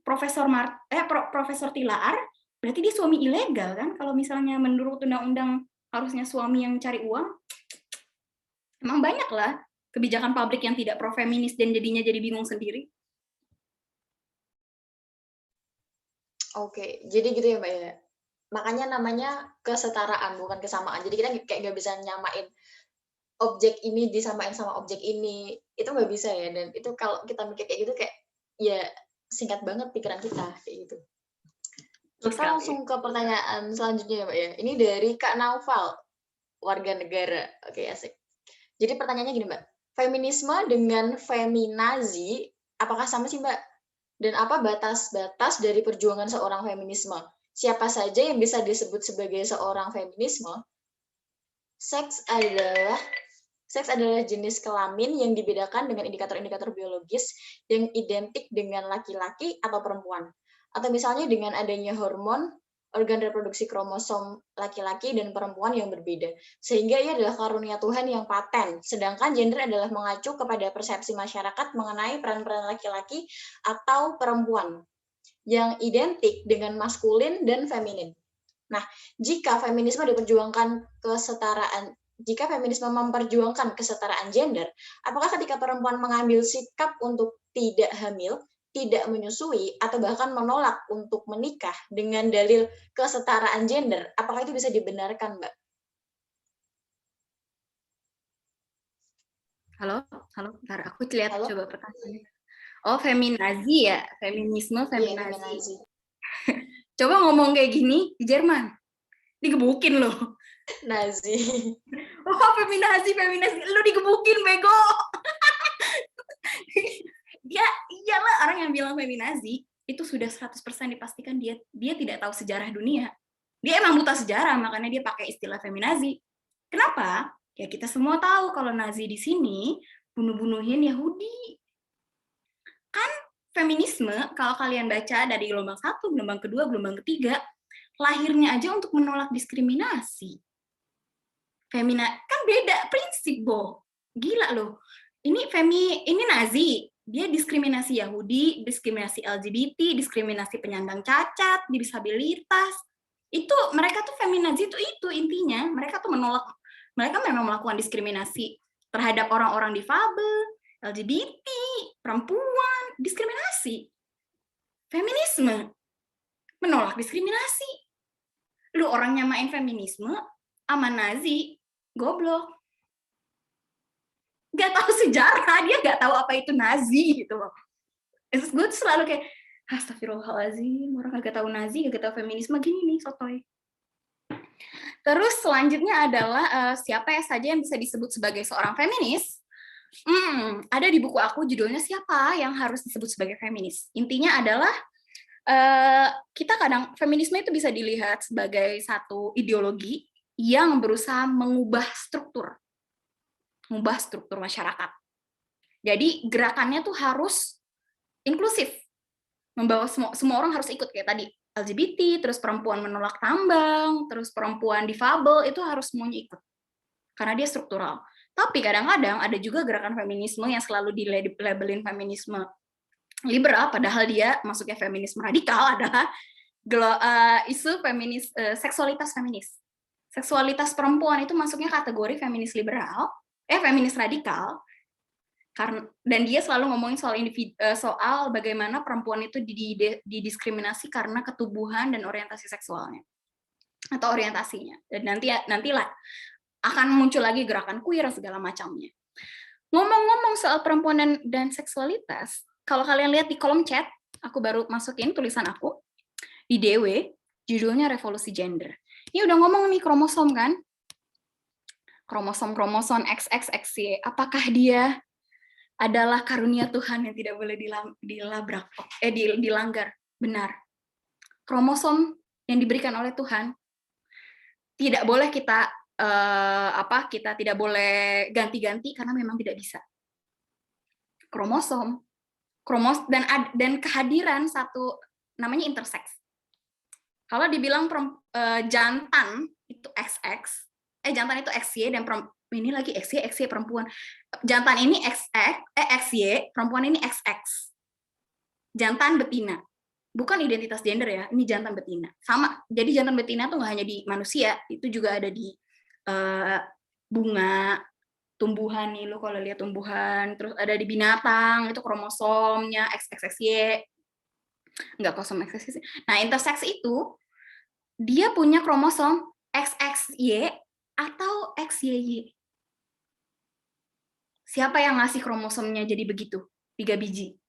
E: Profesor Tilaar, berarti dia suami ilegal, kan? Kalau misalnya menurut undang-undang harusnya suami yang cari uang. Emang banyak lah kebijakan publik yang tidak pro-feminis dan jadinya jadi bingung sendiri.
C: Oke, jadi gitu ya Mbak ya. Makanya namanya kesetaraan, bukan kesamaan. Jadi kita kayak nggak bisa nyamain objek ini disamain sama objek ini. Itu nggak bisa ya. Dan itu kalau kita mikir kayak gitu kayak ya singkat banget pikiran kita kayak gitu.
E: Betul
C: Kita
E: sekali.
C: langsung ke pertanyaan selanjutnya ya Mbak ya. Ini dari Kak Naufal, warga negara. Oke, asik. Jadi pertanyaannya gini Mbak, feminisme dengan feminazi apakah sama sih Mbak? Dan apa batas-batas dari perjuangan seorang feminisme? Siapa saja yang bisa disebut sebagai seorang feminisme? Seks adalah jenis kelamin yang dibedakan dengan indikator-indikator biologis yang identik dengan laki-laki atau perempuan. Atau misalnya dengan adanya hormon, organ reproduksi kromosom laki-laki dan perempuan yang berbeda. Sehingga ia adalah karunia Tuhan yang paten. Sedangkan gender adalah mengacu kepada persepsi masyarakat mengenai peran-peran laki-laki atau perempuan yang identik dengan maskulin dan feminin. Nah, jika feminisme memperjuangkan kesetaraan gender, apakah ketika perempuan mengambil sikap untuk tidak hamil, tidak menyusui, atau bahkan menolak untuk menikah dengan dalil kesetaraan gender, apakah itu bisa dibenarkan, Mbak?
E: Halo, bentar, aku lihat
C: Halo?
E: coba pertanyaannya. Oh, feminazi ya, feminisme,
C: Iya,
E: feminazi.
C: feminazi.
E: Coba ngomong kayak gini di Jerman, digebukin loh.
C: Nazi.
E: Oh, feminazi, lu digebukin, bego. Ya, iyalah orang yang bilang feminazi itu sudah 100% dipastikan dia tidak tahu sejarah dunia. Dia emang buta sejarah, makanya dia pakai istilah feminazi. Kenapa? Ya kita semua tahu kalau Nazi di sini bunuh-bunuhin Yahudi. Kan feminisme, kalau kalian baca dari gelombang 1, gelombang kedua, gelombang ketiga, lahirnya aja untuk menolak diskriminasi. Kan beda prinsip, Bo. Gila loh. Ini Nazi, dia diskriminasi Yahudi, diskriminasi LGBT, diskriminasi penyandang cacat, disabilitas. Itu mereka tuh feminazi itu intinya. Mereka tuh menolak, mereka memang melakukan diskriminasi terhadap orang-orang difabel, LGBT, perempuan, diskriminasi. Feminisme menolak diskriminasi. Lu orang nyamain feminisme sama Nazi, goblok. Gak tahu sejarah, dia gak tahu apa itu Nazi gitu loh. Terus gue tuh selalu kayak, astagfirullahaladzim, orang gak tahu Nazi, gak tahu feminisme, gini nih, sotoy. Terus selanjutnya adalah siapa saja yang bisa disebut sebagai seorang feminis. Ada di buku aku judulnya Siapa yang Harus Disebut Sebagai Feminis. Intinya adalah kita kadang feminisme itu bisa dilihat sebagai satu ideologi yang berusaha mengubah struktur masyarakat. Jadi gerakannya tuh harus inklusif, membawa semua orang harus ikut kayak tadi LGBT, terus perempuan menolak tambang, terus perempuan difabel itu harus semuanya ikut karena dia struktural. Tapi kadang-kadang ada juga gerakan feminisme yang selalu dilabelin feminisme liberal, padahal dia masuknya feminisme radikal adalah isu feminis, seksualitas feminis. Seksualitas perempuan itu masuknya kategori feminis liberal, feminis radikal, dan dia selalu ngomongin soal soal bagaimana perempuan itu didiskriminasi karena ketubuhan dan orientasi seksualnya atau orientasinya. Dan nantilah akan muncul lagi gerakan queer segala macamnya. Ngomong-ngomong soal perempuan dan seksualitas, kalau kalian lihat di kolom chat, aku baru masukin tulisan aku di DW, judulnya Revolusi Gender. Ini udah ngomong nih kromosom kan? Kromosom XXXY, apakah dia adalah karunia Tuhan yang tidak boleh dilanggar? Benar. Kromosom yang diberikan oleh Tuhan tidak boleh kita tidak boleh ganti-ganti karena memang tidak bisa. Kromosom dan kehadiran satu namanya intersex. Kalau dibilang jantan itu XX, jantan itu XY dan ini lagi XY perempuan. Jantan ini XY, perempuan ini XX. Jantan betina. Bukan identitas gender ya, ini jantan betina. Sama. Jadi jantan betina tuh nggak hanya di manusia, itu juga ada di bunga, tumbuhan nih, lo kalau lihat tumbuhan, terus ada di binatang, itu kromosomnya XXXY. Nggak kromosom XX. Nah, intersex itu dia punya kromosom XXY atau XYY. Siapa yang ngasih kromosomnya jadi begitu? 3 biji.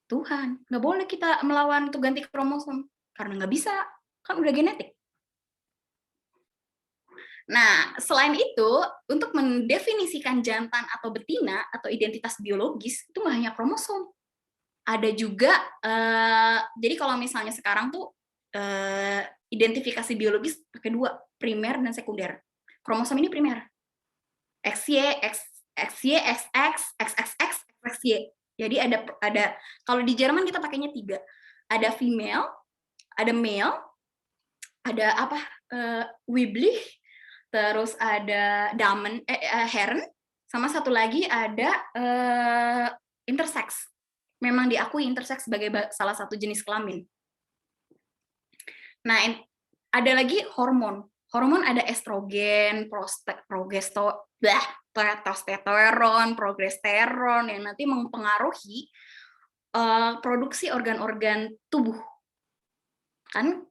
E: Tuhan. Nggak boleh kita melawan untuk ganti kromosom. Karena nggak bisa. Kan udah genetik. Nah, selain itu, untuk mendefinisikan jantan atau betina atau identitas biologis, itu nggak hanya kromosom. Ada juga, jadi kalau misalnya sekarang tuh identifikasi biologis pakai 2, primer dan sekunder. Kromosom ini primer. XY, XY, XX, XXX, XY. Jadi ada kalau di Jerman kita pakainya 3. Ada female, ada male, ada apa? Weiblich, terus ada Damen, Herren, sama satu lagi ada intersex. Memang diakui intersex sebagai salah satu jenis kelamin. Nah, ada lagi hormon. Hormon ada estrogen, testosteron, progesteron yang nanti mempengaruhi produksi organ-organ tubuh. Kan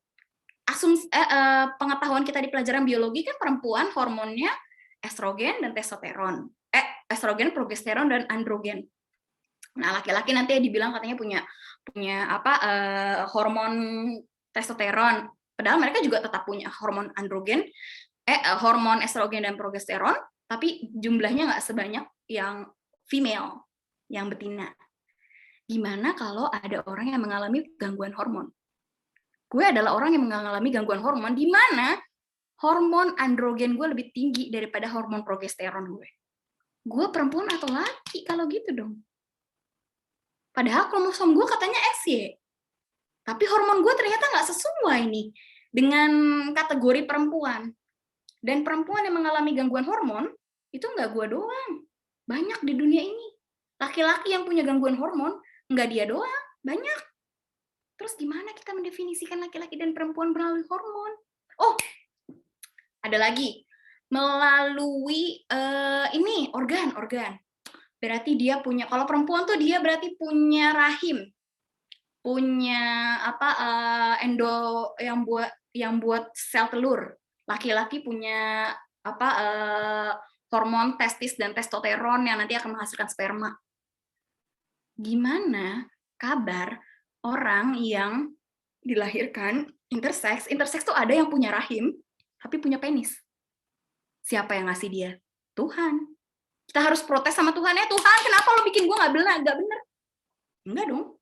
E: pengetahuan kita di pelajaran biologi kan perempuan hormonnya estrogen dan testosteron. Estrogen, progesteron dan androgen. Nah, laki-laki nanti dibilang katanya punya hormon testosteron. Padahal mereka juga tetap punya hormon androgen, hormon estrogen dan progesteron, tapi jumlahnya nggak sebanyak yang female, yang betina. Gimana kalau ada orang yang mengalami gangguan hormon? Gue adalah orang yang mengalami gangguan hormon, di mana hormon androgen gue lebih tinggi daripada hormon progesteron gue. Gue perempuan atau laki kalau gitu dong? Padahal kromosom gue katanya XY. Tapi hormon gue ternyata nggak sesuai nih dengan kategori perempuan. Dan perempuan yang mengalami gangguan hormon, itu nggak gue doang. Banyak di dunia ini. Laki-laki yang punya gangguan hormon, nggak dia doang, banyak. Terus gimana kita mendefinisikan laki-laki dan perempuan melalui hormon? Oh, ada lagi. Melalui ini, organ. Berarti dia punya, kalau perempuan tuh dia berarti punya rahim. Punya endo yang buat sel telur. Laki-laki punya hormon testis dan testosteron yang nanti akan menghasilkan sperma. Gimana kabar orang yang dilahirkan intersex? Intersex tuh ada yang punya rahim tapi punya penis. Siapa yang ngasih dia? Tuhan. Kita harus protes sama Tuhan, Tuhan, kenapa lo bikin gue nggak bener? Enggak dong.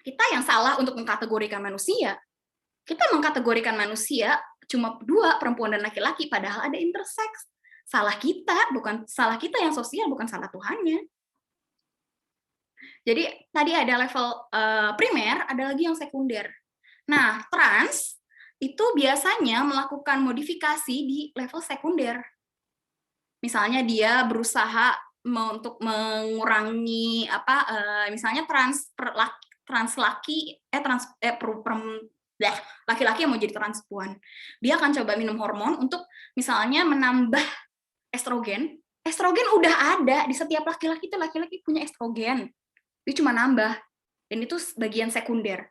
E: Kita yang salah untuk mengkategorikan manusia. Kita mengkategorikan manusia cuma 2, perempuan dan laki-laki, padahal ada intersex. Salah kita yang sosial, bukan salah Tuhannya. Jadi tadi ada level primer, ada lagi yang sekunder. Nah, trans itu biasanya melakukan modifikasi di level sekunder. Misalnya dia berusaha untuk mengurangi misalnya laki-laki yang mau jadi transpuan, dia akan coba minum hormon untuk misalnya menambah estrogen. Estrogen udah ada di setiap laki-laki, itu laki-laki punya estrogen, dia cuma nambah, dan itu bagian sekunder.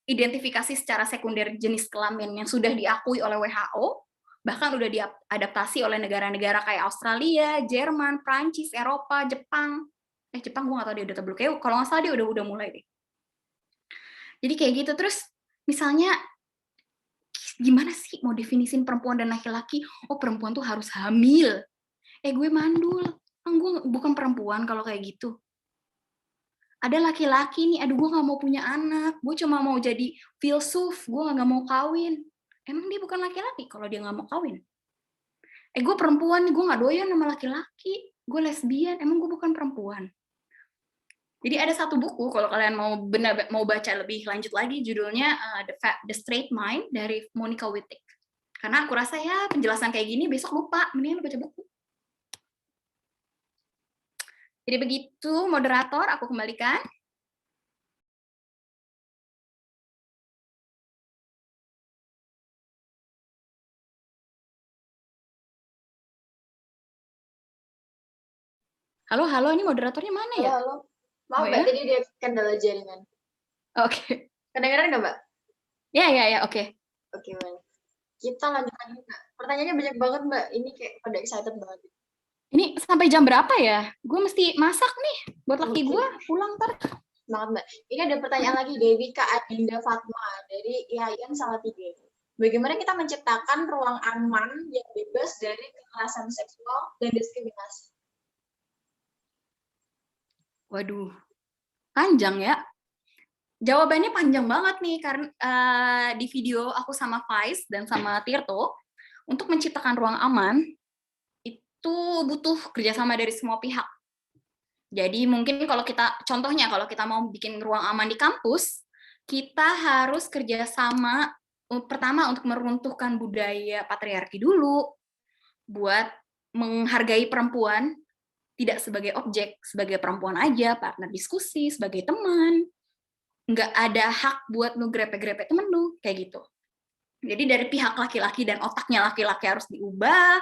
E: Identifikasi secara sekunder jenis kelamin yang sudah diakui oleh WHO, bahkan udah diadaptasi oleh negara-negara kayak Australia, Jerman, Prancis, Eropa, Jepang. Jepang gue nggak tahu dia udah belum, kayak kalau nggak salah dia udah mulai deh. Jadi kayak gitu. Terus misalnya gimana sih mau definisin perempuan dan laki-laki? Oh, perempuan tuh harus hamil. Gue mandul. Gue bukan perempuan kalau kayak gitu. Ada laki-laki nih, aduh gue nggak mau punya anak, gue cuma mau jadi filsuf, gue nggak mau kawin. Emang dia bukan laki-laki kalau dia nggak mau kawin? Gue perempuan nih, gue nggak doyan sama laki-laki, gue lesbian, emang gue bukan perempuan? Jadi ada satu buku, kalau kalian mau baca lebih lanjut lagi, judulnya The Straight Mind dari Monica Wittig. Karena aku rasa ya penjelasan kayak gini besok lupa, mendingan lu baca buku. Jadi begitu, moderator, aku kembalikan. Halo, ini moderatornya mana ya?
C: Halo. Maaf
E: Oh,
C: Mbak,
E: ya?
C: tadi dia kendala jaringan.
E: Oke.
C: Kedengeran nggak Mbak?
E: Ya, oke.
C: Oke, baik. Kita lanjut lagi Mbak. Pertanyaannya banyak banget Mbak. Ini kayak pada excited banget.
E: Ini sampai jam berapa ya? Gue mesti masak nih buat laki
C: Oke.
E: gue pulang ntar.
C: Semangat Mbak. Ini ada pertanyaan lagi dari Kak Adinda Fatma dari IAIN Salatiga. Bagaimana kita menciptakan ruang aman yang bebas dari kekerasan seksual dan diskriminasi?
E: Waduh, panjang ya. Jawabannya panjang banget nih karena di video aku sama Faiz dan sama Tirto untuk menciptakan ruang aman itu butuh kerjasama dari semua pihak. Jadi mungkin contohnya kalau kita mau bikin ruang aman di kampus, kita harus kerjasama pertama untuk meruntuhkan budaya patriarki dulu, buat menghargai perempuan tidak sebagai objek, sebagai perempuan aja, partner diskusi, sebagai teman. Nggak ada hak buat lu grepe-grepe temen lu, kayak gitu. Jadi dari pihak laki-laki dan otaknya laki-laki harus diubah,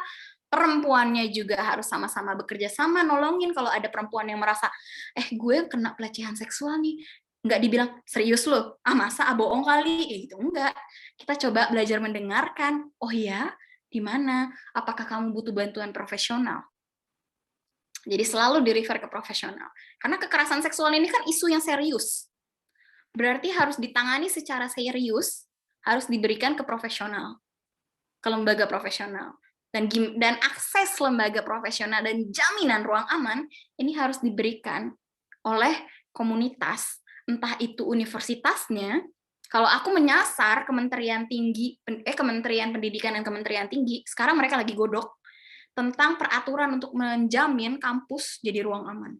E: perempuannya juga harus sama-sama bekerja sama, nolongin kalau ada perempuan yang merasa, gue kena pelecehan seksual nih, nggak dibilang, serius lo, masa bohong kali, gitu, enggak. Kita coba belajar mendengarkan, oh ya, di mana? Apakah kamu butuh bantuan profesional? Jadi selalu di-refer ke profesional. Karena kekerasan seksual ini kan isu yang serius. Berarti harus ditangani secara serius, harus diberikan ke profesional, ke lembaga profesional. Dan akses lembaga profesional dan jaminan ruang aman ini harus diberikan oleh komunitas, entah itu universitasnya. Kalau aku menyasar Kementerian Pendidikan dan Kementerian Tinggi, sekarang mereka lagi godok tentang peraturan untuk menjamin kampus jadi ruang aman.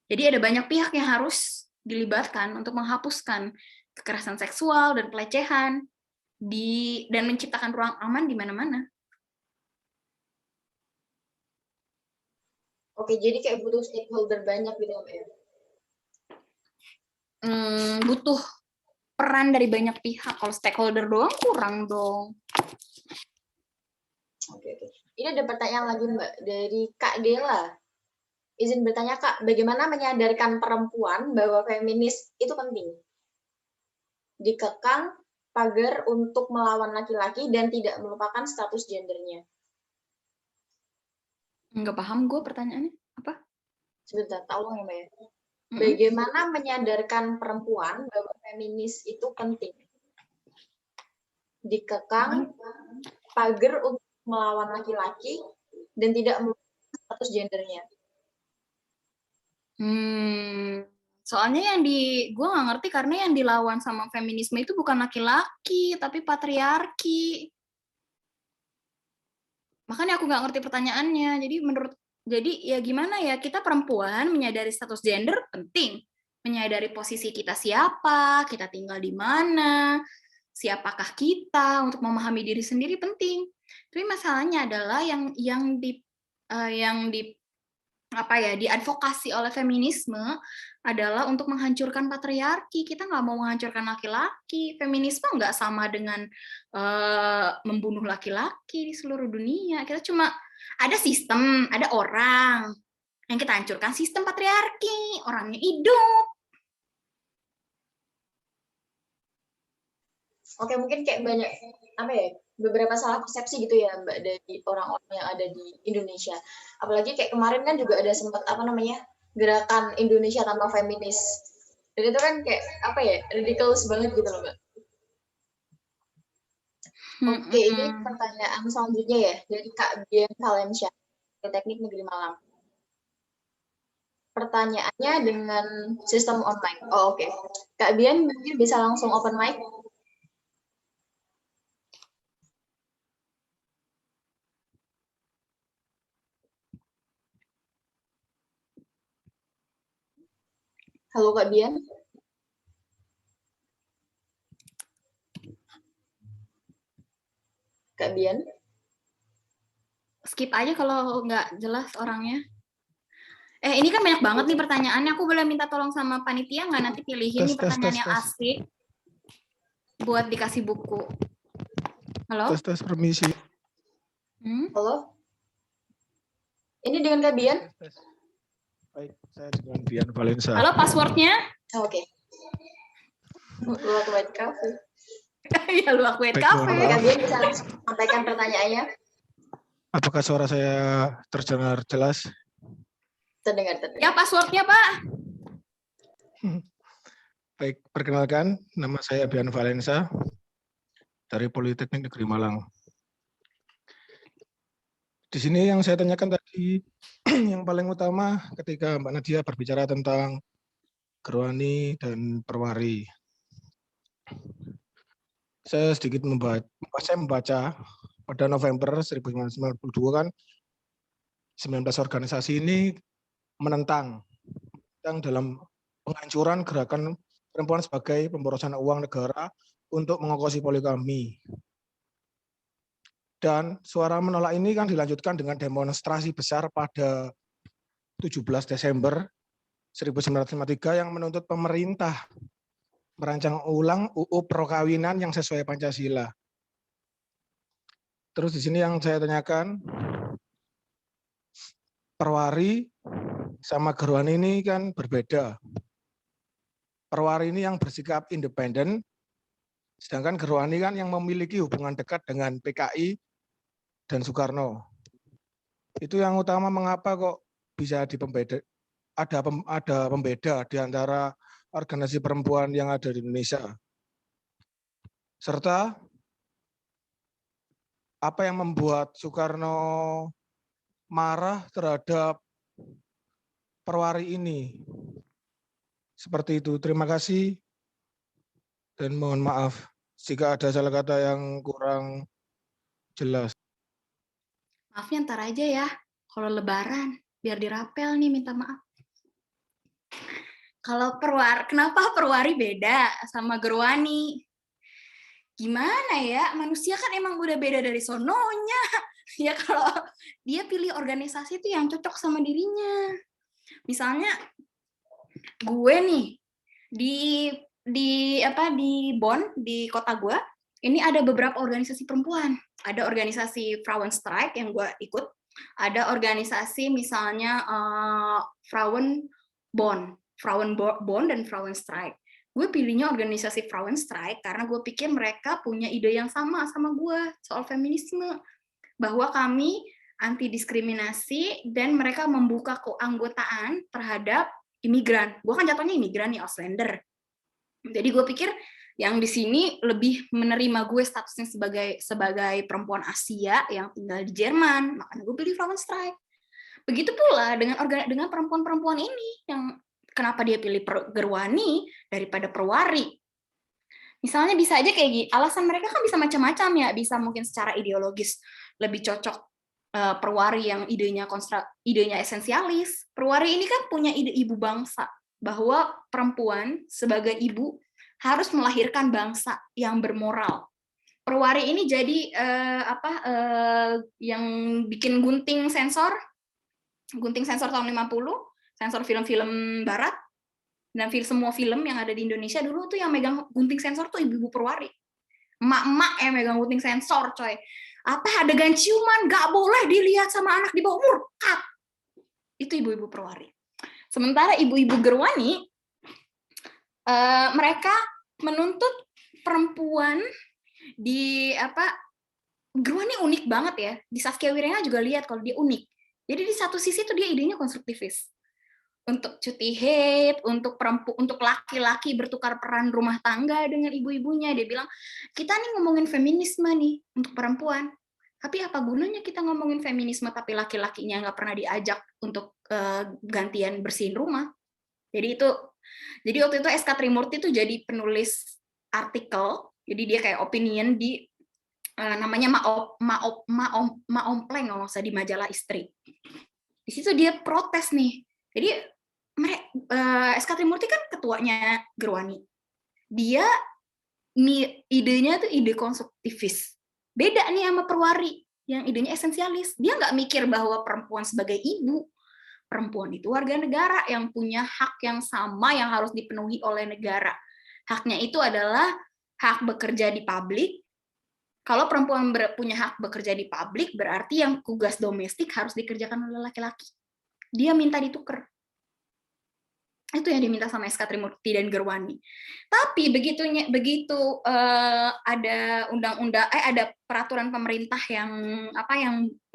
E: Jadi ada banyak pihak yang harus dilibatkan untuk menghapuskan kekerasan seksual dan pelecehan dan menciptakan ruang aman di mana-mana.
C: Oke, jadi kayak butuh stakeholder banyak gitu Mbak ya?
E: Butuh peran dari banyak pihak. Kalau stakeholder doang kurang dong.
C: Oke. Ini ada pertanyaan lagi Mbak dari Kak Dela. Izin bertanya Kak, bagaimana menyadarkan perempuan bahwa feminis itu penting? Dikekang pagar untuk melawan laki-laki dan tidak melupakan status gendernya.
E: Nggak paham gue pertanyaannya. Apa?
C: Sebentar, tolong ya Mbak ya. Bagaimana menyadarkan perempuan bahwa feminis itu penting? Dikekang pagar untuk melawan laki-laki dan tidak melupakan status gendernya.
E: Soalnya gue nggak ngerti karena yang dilawan sama feminisme itu bukan laki-laki, tapi patriarki. Makanya aku nggak ngerti pertanyaannya. Jadi ya gimana ya, kita perempuan menyadari status gender penting. Menyadari posisi kita siapa, kita tinggal di mana, siapakah kita, untuk memahami diri sendiri penting. Tapi masalahnya adalah yang diadvokasi oleh feminisme adalah untuk menghancurkan patriarki. Kita nggak mau menghancurkan laki-laki. Feminisme nggak sama dengan membunuh laki-laki di seluruh dunia. Kita cuma ada sistem, ada orang yang kita hancurkan, sistem patriarki. Orangnya hidup.
C: Oke, mungkin kayak banyak beberapa salah persepsi gitu ya Mbak dari orang-orang yang ada di Indonesia. Apalagi kayak kemarin kan juga ada sempat gerakan Indonesia tanpa feminis. Dan itu kan kayak ridiculous banget gitu loh Mbak. Oke, ini pertanyaan selanjutnya ya dari Kak Bian Valencia, Teknik Negeri Malang. Pertanyaannya dengan sistem online. Oh, oke. Kak Bian mungkin bisa langsung open mic. Halo Kak Bian. Kak Bian.
E: Skip aja kalau nggak jelas orangnya. Ini kan banyak banget nih pertanyaannya. Aku boleh minta tolong sama panitia nggak, nanti pilihin nih pertanyaan yang asik buat dikasih buku. Halo?
F: Tes permisi.
C: Halo? Ini dengan Kak Bian?
F: Baik, saya dengan Bian Valensa.
E: Halo, passwordnya?
C: Oke. Luak White Cafe.
E: Ya, Luwak White
F: Baik,
E: Cafe.
F: mohon maaf.
C: Kalian bisa sampaikan pertanyaannya.
F: Apakah suara saya terdengar jelas?
C: Terdengar.
E: Ya, passwordnya, Pak.
F: Baik, perkenalkan, nama saya Bian Valensa dari Politeknik Negeri Malang. Di sini yang saya tanyakan tadi, yang paling utama ketika Mbak Nadia berbicara tentang Gerwani dan Perwari. Saya sedikit membaca pada November 1992 kan 19 organisasi ini menentang dalam penghancuran gerakan perempuan sebagai pemborosan uang negara untuk mengokosi poligami. Dan suara menolak ini kan dilanjutkan dengan demonstrasi besar pada 17 Desember 1953 yang menuntut pemerintah merancang ulang UU perkawinan yang sesuai Pancasila. Terus di sini yang saya tanyakan, Perwari sama Gerwani ini kan berbeda. Perwari ini yang bersikap independen, sedangkan Gerwani kan yang memiliki hubungan dekat dengan PKI dan Soekarno. Itu yang utama mengapa kok bisa ada pembeda di antara organisasi perempuan yang ada di Indonesia. Serta apa yang membuat Soekarno marah terhadap Perwari ini. Seperti itu. Terima kasih dan mohon maaf jika ada salah kata yang kurang jelas.
E: Maafnya ntar aja ya. Kalau lebaran, biar dirapel nih minta maaf. Kalau kenapa Perwari beda sama Gerwani? Gimana ya, manusia kan emang udah beda dari sononya. Ya kalau dia pilih organisasi itu yang cocok sama dirinya. Misalnya gue nih di Bonn, di kota gue, ini ada beberapa organisasi perempuan. Ada organisasi Frauenstreik yang gue ikut, ada organisasi misalnya Frauenbond dan Frauenstreik. Gue pilihnya organisasi Frauenstreik karena gue pikir mereka punya ide yang sama gue soal feminisme, bahwa kami anti diskriminasi dan mereka membuka keanggotaan terhadap imigran. Gue kan jatuhnya imigran nih, Auslander. Jadi gue pikir yang di sini lebih menerima gue statusnya sebagai perempuan Asia yang tinggal di Jerman, makanya gue pilih Frauenstreik. Begitu pula dengan perempuan-perempuan ini, yang kenapa dia pilih Gerwani daripada Perwari. Misalnya bisa aja kayak gini, alasan mereka kan bisa macam-macam ya, bisa mungkin secara ideologis lebih cocok Perwari yang idenya esensialis. Perwari ini kan punya ide ibu bangsa, bahwa perempuan sebagai ibu harus melahirkan bangsa yang bermoral. Perwari ini jadi yang bikin gunting sensor tahun 50, sensor film-film barat, dan semua film yang ada di Indonesia dulu tuh yang megang gunting sensor tuh ibu-ibu Perwari. Emak-emak yang megang gunting sensor, coy. Apa adegan ciuman nggak boleh dilihat sama anak di bawah umur, cut. Itu ibu-ibu Perwari. Sementara ibu-ibu Gerwani, mereka menuntut perempuan di Gerwani unik banget ya. Di Saskia Wirena juga lihat kalau dia unik. Jadi di satu sisi tuh dia idenya konstruktivis. Untuk cuti haid, untuk laki-laki bertukar peran rumah tangga dengan ibu-ibunya. Dia bilang, kita nih ngomongin feminisme nih untuk perempuan. Tapi apa gunanya kita ngomongin feminisme tapi laki-lakinya nggak pernah diajak untuk gantian bersihin rumah. Jadi waktu itu SK Trimurti itu jadi penulis artikel, jadi dia kayak opinion di namanya Maompleng kalau nggak usah, di majalah Istri. Di situ dia protes nih. Jadi SK Trimurti kan ketuanya Gerwani. Dia idenya tuh ide konstruktivis. Beda nih sama Perwari yang idenya esensialis. Dia nggak mikir bahwa perempuan sebagai ibu. Perempuan itu warga negara yang punya hak yang sama yang harus dipenuhi oleh negara. Haknya itu adalah hak bekerja di publik. Kalau perempuan punya hak bekerja di publik, berarti yang tugas domestik harus dikerjakan oleh laki-laki. Dia minta ditukar. Itu yang diminta sama SK Trimurti dan Gerwani. Tapi begitu ada undang-undang, ada peraturan pemerintah yang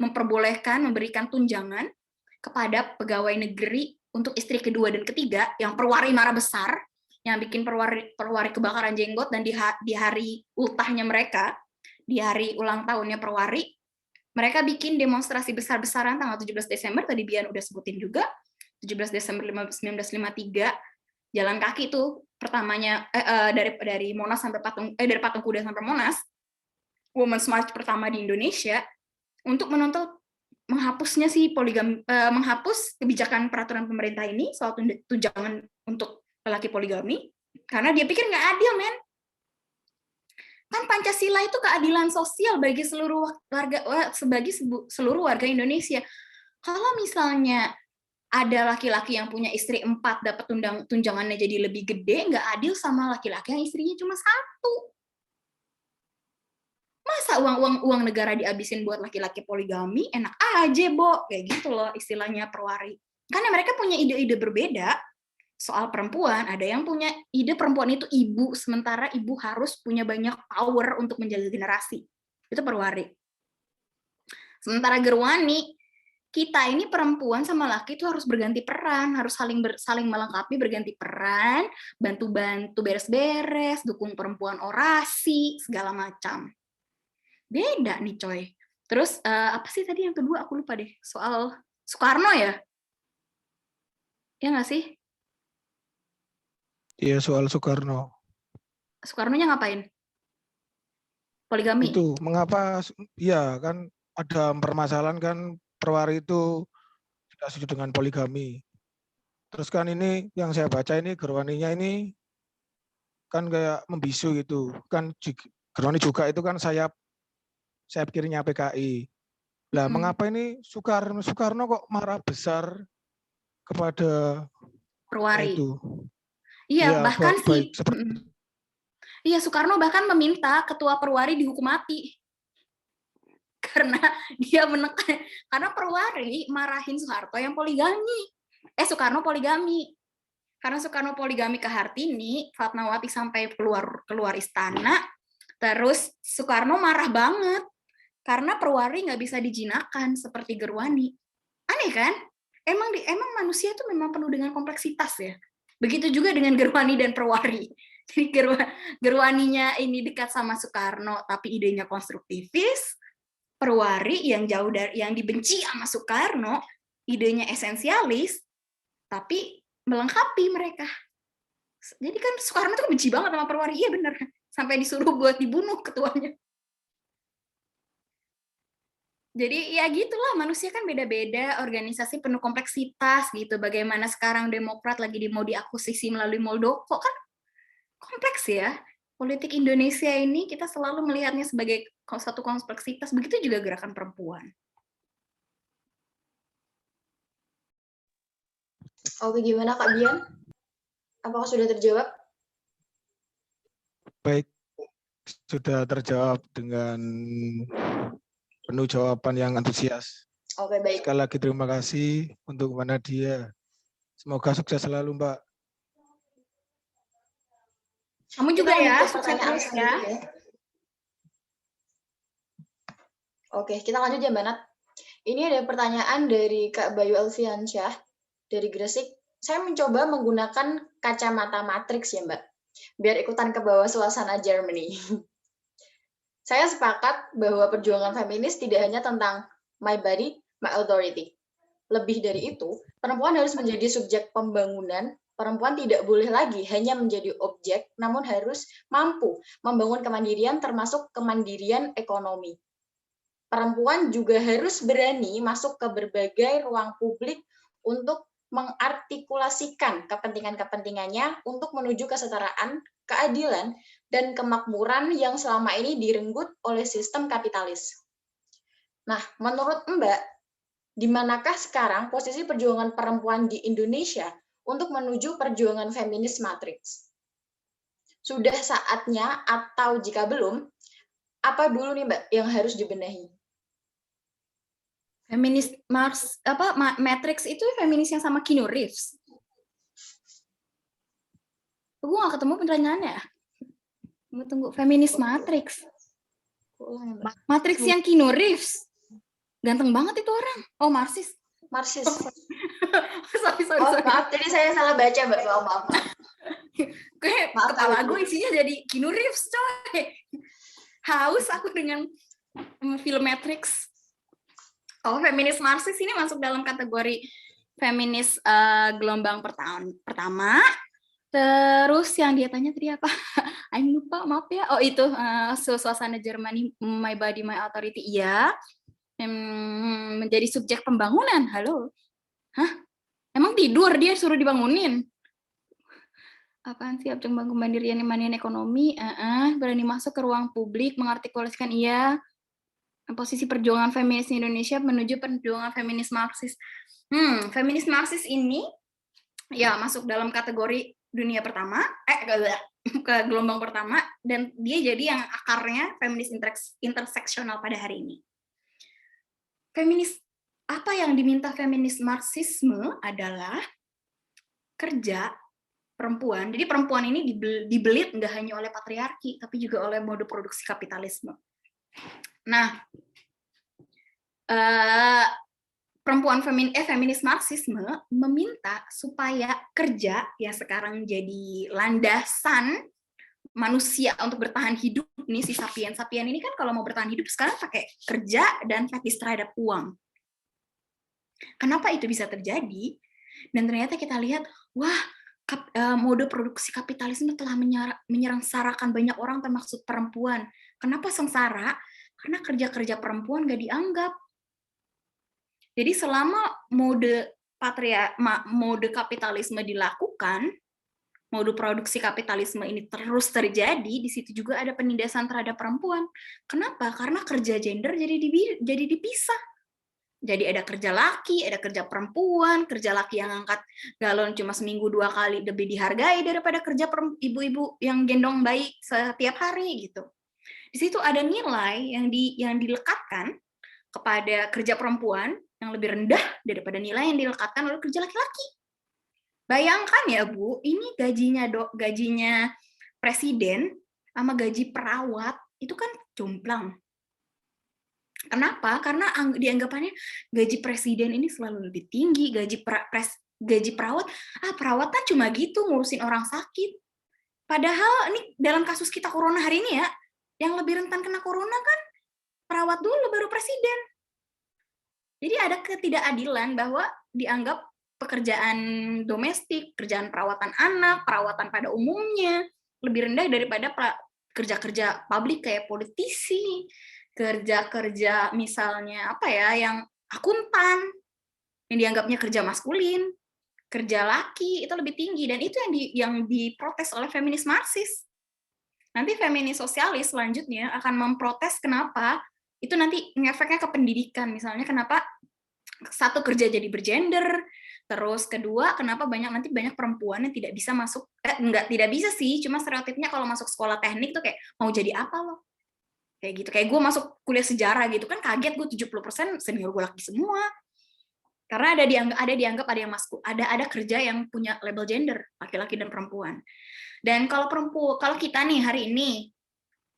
E: memperbolehkan memberikan tunjangan kepada pegawai negeri untuk istri kedua dan ketiga, yang perwari marah besar, yang bikin perwari kebakaran jenggot, dan di hari ultahnya mereka, di hari ulang tahunnya perwari, mereka bikin demonstrasi besar-besaran tanggal 17 Desember, tadi Bian udah sebutin juga, 17 Desember 1953, jalan kaki tuh pertamanya dari Monas sampai dari Patung Kuda sampai Monas, Women's March pertama di Indonesia, untuk menuntut menghapusnya menghapus kebijakan peraturan pemerintah ini soal tunjangan untuk lelaki poligami, karena dia pikir nggak adil, men. Kan Pancasila itu keadilan sosial bagi seluruh warga Indonesia. Kalau misalnya ada laki-laki yang punya istri 4 dapat tunjangannya jadi lebih gede, nggak adil sama laki-laki yang istrinya cuma 1. Masa uang negara dihabisin buat laki-laki poligami, enak aja, Bo. Kayak gitu loh istilahnya perwari. Karena mereka punya ide-ide berbeda soal perempuan. Ada yang punya ide perempuan itu ibu, sementara ibu harus punya banyak power untuk menjaga generasi. Itu perwari. Sementara Gerwani, kita ini perempuan sama laki itu harus berganti peran, harus saling melengkapi, berganti peran, bantu-bantu beres-beres, dukung perempuan orasi, segala macam. Beda nih, coy. Terus apa sih tadi yang kedua? Aku lupa deh. Soal Soekarno ya? Ya nggak sih?
F: Iya, soal Soekarno.
E: Soekarno-nya ngapain? Poligami?
F: Itu, mengapa, ya kan ada permasalahan kan perwari itu tidak setuju dengan poligami. Terus kan ini yang saya baca ini Gerwaninya ini kan kayak membisu gitu. Kan Gerwani juga itu kan sayap kirinya PKI. Lah, mengapa ini Soekarno kok marah besar kepada
E: perwari?
F: Itu.
E: Iya,
F: Ya,
E: bahkan
F: seperti
E: iya, Soekarno bahkan meminta ketua perwari dihukum mati. Karena dia menekan, karena perwari marahin Soeharto yang poligami. Soekarno poligami. Karena Soekarno poligami ke Hartini, Fatmawati sampai keluar istana, terus Soekarno marah banget karena perwari nggak bisa dijinakan seperti Gerwani. Aneh kan? Emang manusia itu memang penuh dengan kompleksitas ya. Begitu juga dengan Gerwani dan perwari. Jadi Gerwaninya ini dekat sama Soekarno tapi idenya konstruktivis. Perwari yang jauh dari, yang dibenci sama Soekarno, idenya esensialis, tapi melengkapi mereka. Jadi kan Soekarno tuh benci banget sama perwari, iya bener. Sampai disuruh buat dibunuh ketuanya. Jadi ya gitulah, manusia kan beda-beda, organisasi penuh kompleksitas gitu. Bagaimana sekarang Demokrat lagi mau diakuisisi melalui Muldoko, kan kompleks ya. Politik Indonesia ini kita selalu melihatnya sebagai satu kompleksitas, begitu juga gerakan perempuan.
C: Oke, gimana Kak Bian? Apakah sudah terjawab?
F: baik, sudah terjawab dengan penuh jawaban yang antusias.
C: Oke, baik.
F: Sekali lagi terima kasih untuk Mbak Nadia. Semoga sukses selalu, Mbak.
E: Kamu juga ya, sukses terus ya.
C: Oke, kita lanjut ya, Mbak Nat. Ini ada pertanyaan dari Kak Bayu Alfiansyah dari Gresik. Saya mencoba menggunakan kacamata matriks ya, Mbak, biar ikutan ke bawah suasana Germany. Saya sepakat bahwa perjuangan feminis tidak hanya tentang my body, my authority. Lebih dari itu, perempuan harus menjadi subjek pembangunan. Perempuan tidak boleh lagi hanya menjadi objek, namun harus mampu membangun kemandirian termasuk kemandirian ekonomi. Perempuan juga harus berani masuk ke berbagai ruang publik untuk mengartikulasikan kepentingan-kepentingannya untuk menuju kesetaraan, keadilan, dan kemakmuran yang selama ini direnggut oleh sistem kapitalis. Nah, menurut Mbak, di manakah sekarang posisi perjuangan perempuan di Indonesia untuk menuju perjuangan feminis matriks? Sudah saatnya atau jika belum, apa dulu nih Mbak yang harus dibenahi?
E: Feminis Matrix itu feminis yang sama Keanu Reeves. Gue gak ketemu pertanyaannya. Tunggu. Feminis Matrix. Matrix yang Keanu Reeves. Ganteng banget itu orang. Oh, Marxis.
C: Marxis.
E: sorry.
C: Maaf, jadi saya salah baca, Mbak. Maaf.
E: Kayak
C: Maaf,
E: kepala
C: Ibu.
E: gue isinya jadi Keanu Reeves, coy. Haus aku dengan film Matrix. Oh, feminis Marxis ini masuk dalam kategori feminis gelombang pertama. Terus yang dia tanya tadi apa? I'm lupa, maaf ya. Oh, itu suasana Jerman, My Body, My Authority. Iya. Menjadi subjek pembangunan. Halo. Hah? Emang tidur dia suruh dibangunin? Apaan sih objek bangun mandirian ekonomi? Berani masuk ke ruang publik, mengartikulasikan iya. Posisi perjuangan feminis Indonesia menuju perjuangan feminis Marxis. Feminis Marxis ini ya masuk dalam kategori dunia pertama, ke gelombang pertama, dan dia jadi yang akarnya feminis interseksional pada hari ini. Feminis, apa yang diminta feminis Marxisme adalah kerja perempuan. Jadi perempuan ini dibelit nggak hanya oleh patriarki, tapi juga oleh mode produksi kapitalisme. Nah, feminis Marxisme meminta supaya kerja yang sekarang jadi landasan manusia untuk bertahan hidup nih, si sapien ini kan kalau mau bertahan hidup sekarang pakai kerja dan fetish terhadap uang. Kenapa itu bisa terjadi? Dan ternyata kita lihat, wah, mode produksi kapitalisme telah menyengsarakan banyak orang termasuk perempuan. Kenapa sengsara? Karena kerja-kerja perempuan nggak dianggap. Jadi selama mode kapitalisme dilakukan, mode produksi kapitalisme ini terus terjadi, di situ juga ada penindasan terhadap perempuan. Kenapa? Karena kerja gender jadi dipisah. Jadi ada kerja laki, ada kerja perempuan, kerja laki yang angkat galon cuma seminggu 2 kali lebih dihargai daripada kerja ibu-ibu yang gendong bayi setiap hari gitu. Di situ ada nilai yang dilekatkan kepada kerja perempuan yang lebih rendah daripada nilai yang dilekatkan oleh kerja laki-laki. Bayangkan ya Bu, ini gajinya presiden sama gaji perawat itu kan jomplang. Kenapa? Karena dianggapannya gaji presiden ini selalu lebih tinggi, gaji perawat, perawat kan cuma gitu ngurusin orang sakit. Padahal ini dalam kasus kita corona hari ini ya, yang lebih rentan kena corona kan perawat dulu baru presiden. Jadi ada ketidakadilan bahwa dianggap pekerjaan domestik, kerjaan perawatan anak, perawatan pada umumnya lebih rendah daripada kerja-kerja publik kayak politisi, kerja-kerja misalnya yang akuntan, yang dianggapnya kerja maskulin, kerja laki itu lebih tinggi, dan itu yang diprotes oleh feminis Marxis. Nanti feminis sosialis selanjutnya akan memprotes kenapa itu nanti ngefeknya ke pendidikan, misalnya kenapa satu kerja jadi bergender, terus kedua kenapa banyak perempuan yang tidak bisa masuk, tidak bisa sih, cuma stereotipnya kalau masuk sekolah teknik tuh kayak mau jadi apa loh, kayak gitu, kayak gue masuk kuliah sejarah gitu kan kaget gue 70% senior gue laki semua, karena ada dianggap ada yang ada kerja yang punya label gender laki-laki dan perempuan. Dan kalau kita nih hari ini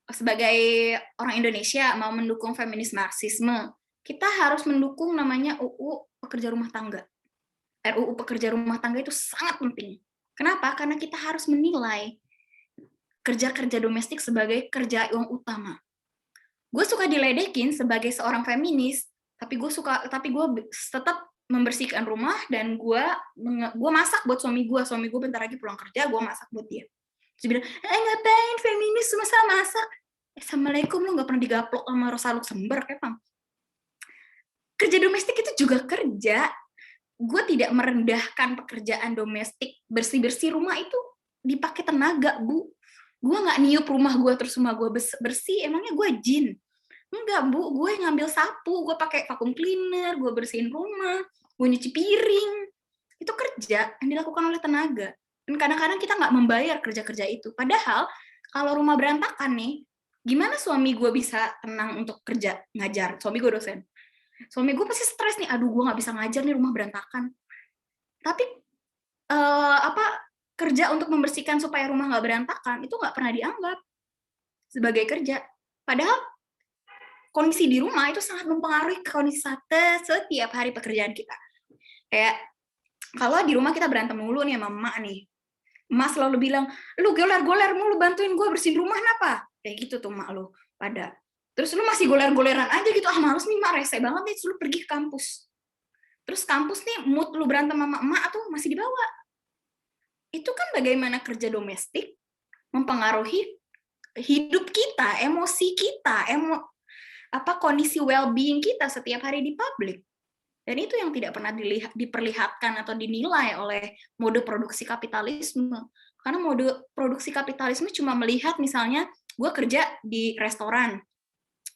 E: sebagai orang Indonesia mau mendukung feminis Marxisme, kita harus mendukung namanya UU Pekerja Rumah Tangga. RUU Pekerja Rumah Tangga itu sangat penting. Kenapa? Karena kita harus menilai kerja-kerja domestik sebagai kerja yang utama. Gue suka diledekin sebagai seorang feminis, tapi gue tetap membersihkan rumah dan gue masak buat suami gue bentar lagi pulang kerja, gue masak buat dia. Terus dia bilang, ngapain feminis masak? Assalamualaikum, lu nggak pernah digaplok sama Rosa Luxemburg, emang. Kerja domestik itu juga kerja. Gue tidak merendahkan pekerjaan domestik, bersih-bersih rumah itu dipakai tenaga, Bu. Gue nggak niup rumah gue terus rumah gue bersih, emangnya gue jin? Enggak, Bu, gue ngambil sapu, gue pakai vacuum cleaner, gue bersihin rumah, gue nyuci piring. Itu kerja yang dilakukan oleh tenaga. Dan kadang-kadang kita nggak membayar kerja-kerja itu. Padahal kalau rumah berantakan nih, gimana suami gue bisa tenang untuk kerja ngajar? Suami gue dosen. Suami gue pasti stres nih, aduh gue nggak bisa ngajar nih rumah berantakan. Tapi kerja untuk membersihkan supaya rumah nggak berantakan, itu nggak pernah dianggap sebagai kerja. Padahal kondisi di rumah itu sangat mempengaruhi kondisi setiap hari pekerjaan kita. Kayak kalau di rumah kita berantem mulu nih sama emak nih, emak selalu bilang, lu goler-goler mulu bantuin gue bersihin rumah kenapa? Kayak gitu tuh emak lu pada. Terus lu masih goler-goleran aja gitu, males nih emak, rese banget nih, terus lu pergi ke kampus. Terus kampus nih mood lu berantem sama emak tuh masih dibawa. Itu kan bagaimana kerja domestik mempengaruhi hidup kita, emosi kita, kondisi well-being kita setiap hari di publik. Dan itu yang tidak pernah diperlihatkan atau dinilai oleh mode produksi kapitalisme. Karena mode produksi kapitalisme cuma melihat misalnya gue kerja di restoran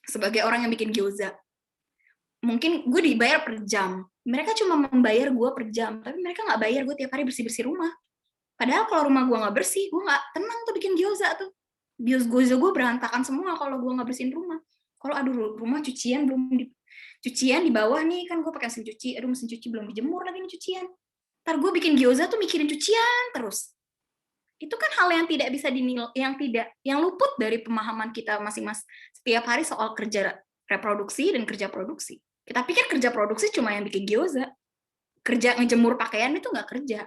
E: sebagai orang yang bikin gyoza. Mungkin gue dibayar per jam. Mereka cuma membayar gue per jam, tapi mereka nggak bayar gue tiap hari bersih-bersih rumah. Padahal kalau rumah gue nggak bersih, gue nggak tenang tuh bikin gyoza tuh. Gyoza gue berantakan semua kalau gue nggak bersihin rumah. Kalau aduh rumah cucian cucian di bawah nih, kan gue pakai mesin cuci, aduh mesin cuci belum dijemur lagi nih cucian. Ntar gue bikin gyoza tuh mikirin cucian terus. Itu kan hal yang tidak bisa dinilai, yang luput dari pemahaman kita masing-masing setiap hari soal kerja reproduksi dan kerja produksi. Kita pikir kerja produksi cuma yang bikin gyoza. Kerja ngejemur pakaian itu nggak kerja.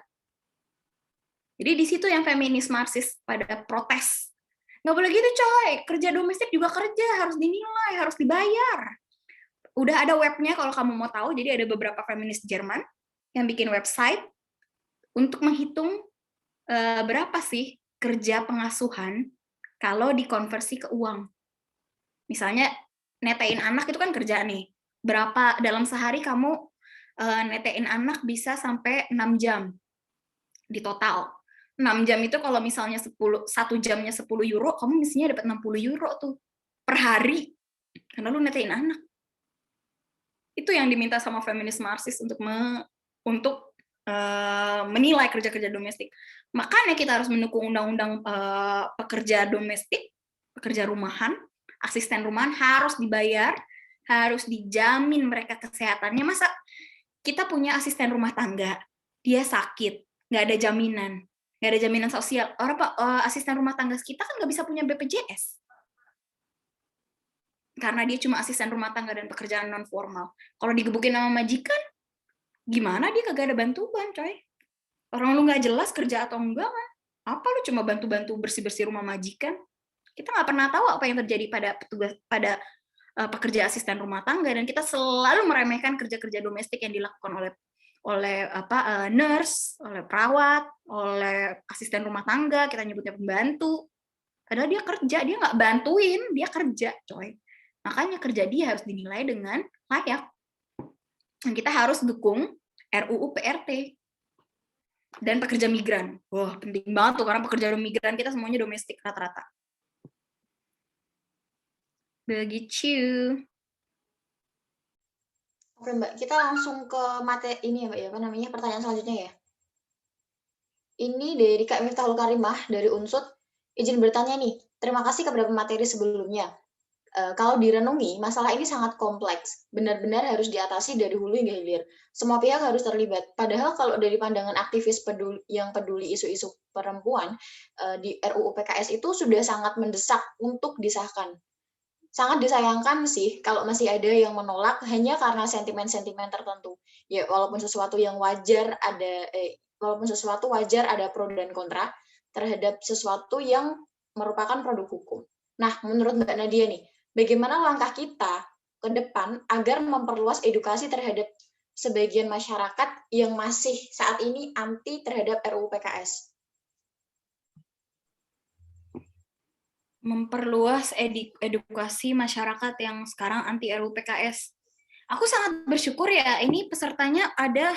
E: Jadi di situ yang feminis Marxis pada protes. Nggak boleh gitu coy, kerja domestik juga kerja, harus dinilai, harus dibayar. Udah ada webnya kalau kamu mau tahu, jadi ada beberapa feminis Jerman yang bikin website untuk menghitung berapa sih kerja pengasuhan kalau dikonversi ke uang. Misalnya netein anak itu kan kerja nih. Berapa dalam sehari kamu netein anak bisa sampai 6 jam di total. 6 jam itu kalau misalnya 1 jamnya 10 euro, kamu mestinya dapat 60 euro tuh per hari. Karena lu netein anak. Itu yang diminta sama feminis Marxis untuk menilai kerja-kerja domestik. Makanya kita harus mendukung undang-undang pekerja domestik, pekerja rumahan, asisten rumahan harus dibayar, harus dijamin mereka kesehatannya. Masa kita punya asisten rumah tangga, dia sakit, nggak ada jaminan sosial. Asisten rumah tangga kita kan nggak bisa punya BPJS. Karena dia cuma asisten rumah tangga dan pekerjaan non formal. Kalau digebukin sama majikan, gimana dia kagak ada bantuan, coy? Orang lu nggak jelas kerja atau enggak kan? Apa lu cuma bantu-bantu bersih-bersih rumah majikan? Kita nggak pernah tahu apa yang terjadi pada pekerja asisten rumah tangga, dan kita selalu meremehkan kerja-kerja domestik yang dilakukan oleh nurse, oleh perawat, oleh asisten rumah tangga, kita nyebutnya pembantu. Padahal dia kerja, dia nggak bantuin, dia kerja, coy. Makanya kerja dia harus dinilai dengan layak. Dan kita harus dukung RUU PRT. Dan pekerja migran. Wah, penting banget tuh, karena pekerja migran kita semuanya domestik rata-rata. Begitu.
C: Oke Mbak, kita langsung ke materi ini ya Mbak ya, pertanyaan selanjutnya ya. Ini dari Kak Miftahul Karimah dari Unsud. Izin bertanya nih, terima kasih kepada pemateri sebelumnya. Kalau direnungi, masalah ini sangat kompleks. Benar-benar harus diatasi dari hulu hingga hilir. Semua pihak harus terlibat. Padahal kalau dari pandangan aktivis yang peduli isu-isu perempuan, di RUU PKS itu sudah sangat mendesak untuk disahkan. Sangat disayangkan sih kalau masih ada yang menolak hanya karena sentimen-sentimen tertentu. Ya, walaupun sesuatu wajar ada pro dan kontra terhadap sesuatu yang merupakan produk hukum. Nah, menurut Mbak Nadia nih, bagaimana langkah kita ke depan agar memperluas edukasi terhadap sebagian masyarakat yang masih saat ini anti terhadap RUU PKS?
E: Memperluas edukasi masyarakat yang sekarang anti RUU PKS. Aku sangat bersyukur ya, ini pesertanya ada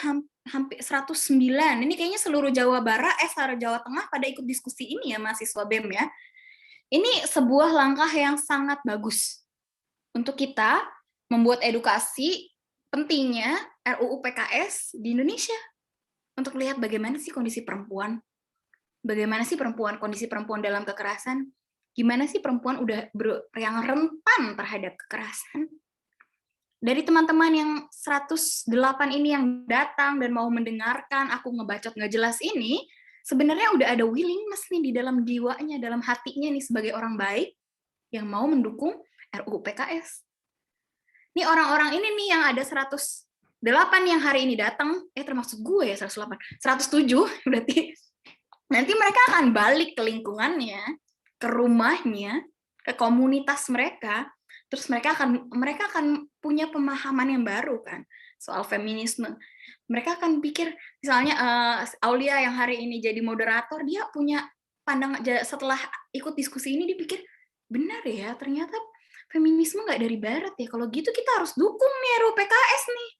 E: hampir 109. Ini kayaknya seluruh Jawa Barat, seluruh Jawa Tengah pada ikut diskusi ini ya, mahasiswa BEM ya. Ini sebuah langkah yang sangat bagus untuk kita membuat edukasi pentingnya RUU PKS di Indonesia. Untuk melihat bagaimana sih kondisi perempuan, bagaimana sih kondisi perempuan dalam kekerasan, gimana sih perempuan yang rentan terhadap kekerasan. Dari teman-teman yang 108 ini yang datang dan mau mendengarkan aku ngebacot nggak jelas ini, sebenarnya udah ada willingness nih di dalam jiwanya, dalam hatinya nih sebagai orang baik yang mau mendukung RUU PKS. Nih orang-orang ini nih yang ada 108 yang hari ini datang, termasuk gue ya 108, 107 berarti. Nanti mereka akan balik ke lingkungannya, ke rumahnya, ke komunitas mereka, terus mereka akan punya pemahaman yang baru kan soal feminisme. Mereka akan pikir, misalnya Aulia yang hari ini jadi moderator, dia punya pandangan setelah ikut diskusi ini, dia pikir benar ya, ternyata feminisme nggak dari barat ya. Kalau gitu kita harus dukung nih RUU PKS nih.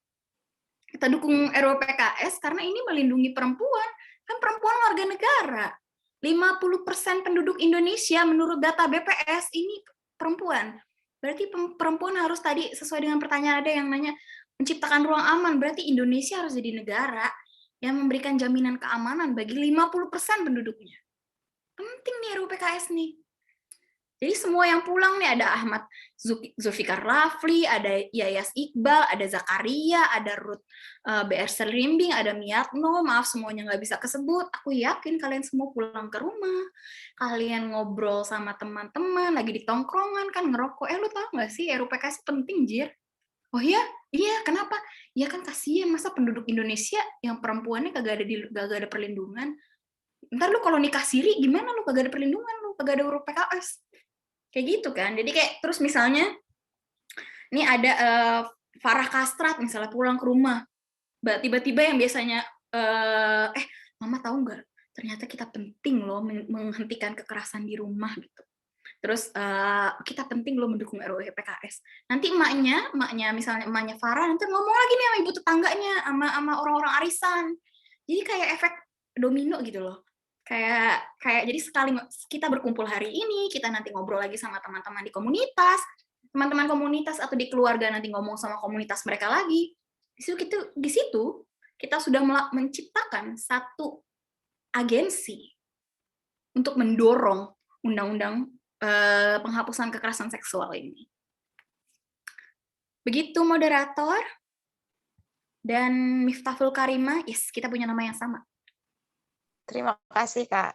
E: Kita dukung RUU PKS karena ini melindungi perempuan. Kan perempuan warga negara. 50% penduduk Indonesia menurut data BPS ini perempuan. Berarti perempuan harus tadi sesuai dengan pertanyaan ada yang nanya menciptakan ruang aman. Berarti Indonesia harus jadi negara yang memberikan jaminan keamanan bagi 50% penduduknya. Penting nih RUU PKS nih. Jadi semua yang pulang nih, ada Ahmad Zulfikar Rafli, ada Yayas Iqbal, ada Zakaria, ada Ruth BR Serlimbing, ada Miatno, maaf semuanya nggak bisa kesebut. Aku yakin kalian semua pulang ke rumah, kalian ngobrol sama teman-teman, lagi di tongkrongan kan ngerokok. Lu tau nggak sih RUU PKS penting, Jir? Oh iya? Iya, kenapa? Ya kan kasihan, masa penduduk Indonesia yang perempuannya kagak ada perlindungan. Ntar lu kalau nikah siri gimana lu kagak ada perlindungan, lu kagak ada RUU PKS. Kayak gitu kan. Jadi kayak terus misalnya ini ada Farah Kastrat misalnya pulang ke rumah. Tiba-tiba yang biasanya mama tahu nggak? Ternyata kita penting loh menghentikan kekerasan di rumah gitu. Terus kita penting loh mendukung RUU PKS. Nanti emaknya misalnya emaknya Farah nanti ngomong lagi nih sama ibu tetangganya sama orang-orang arisan. Jadi kayak efek domino gitu loh. Kayak jadi sekali kita berkumpul hari ini, kita nanti ngobrol lagi sama teman-teman di komunitas, teman-teman komunitas atau di keluarga nanti ngomong sama komunitas mereka lagi. Di situ kita sudah menciptakan satu agensi untuk mendorong undang-undang penghapusan kekerasan seksual ini. Begitu moderator dan Miftahul Karima, yes, kita punya nama yang sama.
G: Terima kasih, Kak.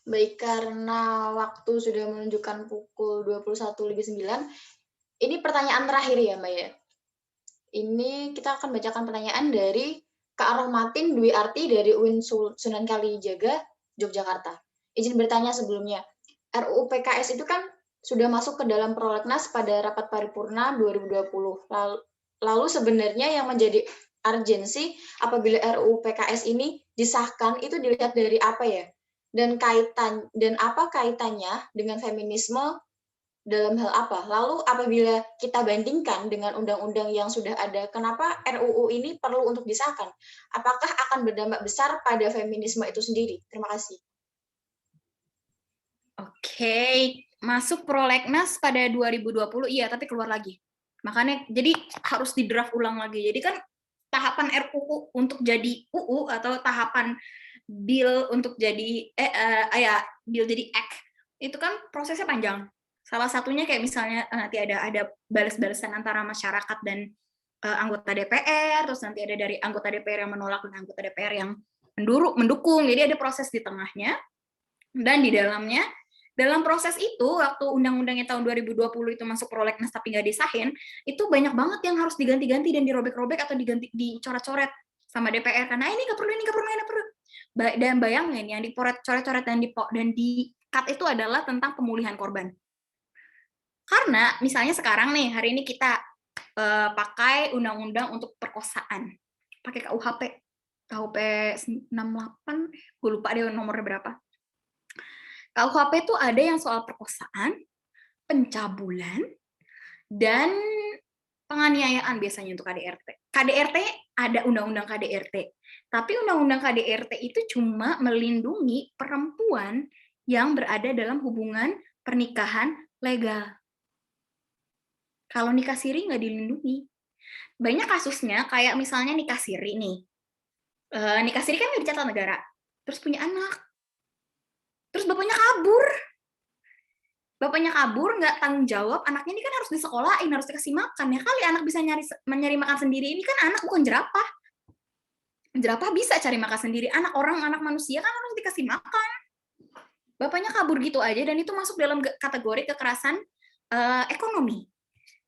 C: Baik, karena waktu sudah menunjukkan pukul 21.09, ini pertanyaan terakhir ya, Mbak ya. Ini kita akan bacakan pertanyaan dari Kak Rohmatin Dwi Arti dari UIN Sunan Kalijaga, Yogyakarta. Izin bertanya sebelumnya, RUU PKS itu kan sudah masuk ke dalam prolegnas pada rapat paripurna 2020. Lalu sebenarnya yang menjadi urgensi apabila RUU PKS ini disahkan itu dilihat dari apa ya? Dan apa kaitannya dengan feminisme dalam hal apa? Lalu apabila kita bandingkan dengan undang-undang yang sudah ada, kenapa RUU ini perlu untuk disahkan? Apakah akan berdampak besar pada feminisme itu sendiri? Terima kasih.
E: Oke, masuk prolegnas pada 2020, iya, tapi keluar lagi. Makanya jadi harus di draft ulang lagi. Jadi kan tahapan RUU untuk jadi UU atau tahapan bill untuk jadi bill jadi act itu kan prosesnya panjang. Salah satunya kayak misalnya nanti ada balas-balasan antara masyarakat dan anggota DPR, terus nanti ada dari anggota DPR yang menolak dan anggota DPR yang mendukung. Jadi ada proses di tengahnya dan di dalamnya. Dalam proses itu, waktu undang-undangnya tahun 2020 itu masuk prolegnas tapi nggak disahin, itu banyak banget yang harus diganti-ganti dan dirobek-robek atau dicoret-coret sama DPR karena ini nggak perlu. Dan bayangin yang dicoret-coret dan di-cut itu adalah tentang pemulihan korban. Karena misalnya sekarang nih, hari ini kita pakai undang-undang untuk perkosaan, pakai KUHP 68, gue lupa deh nomornya berapa. KUHP itu ada yang soal perkosaan, pencabulan, dan penganiayaan biasanya untuk KDRT. KDRT ada undang-undang KDRT, tapi undang-undang KDRT itu cuma melindungi perempuan yang berada dalam hubungan pernikahan legal. Kalau nikah siri nggak dilindungi. Banyak kasusnya, kayak misalnya nikah siri nih. Nikah siri kan nggak dicatat negara, terus punya anak. Terus bapaknya kabur. Bapaknya kabur, nggak tanggung jawab, anaknya ini kan harus disekolahin, harus dikasih makan. Ya kali anak bisa mencari makan sendiri, ini kan anak bukan jerapah. Jerapah bisa cari makan sendiri, anak manusia kan harus dikasih makan. Bapaknya kabur gitu aja, dan itu masuk dalam kategori kekerasan ekonomi.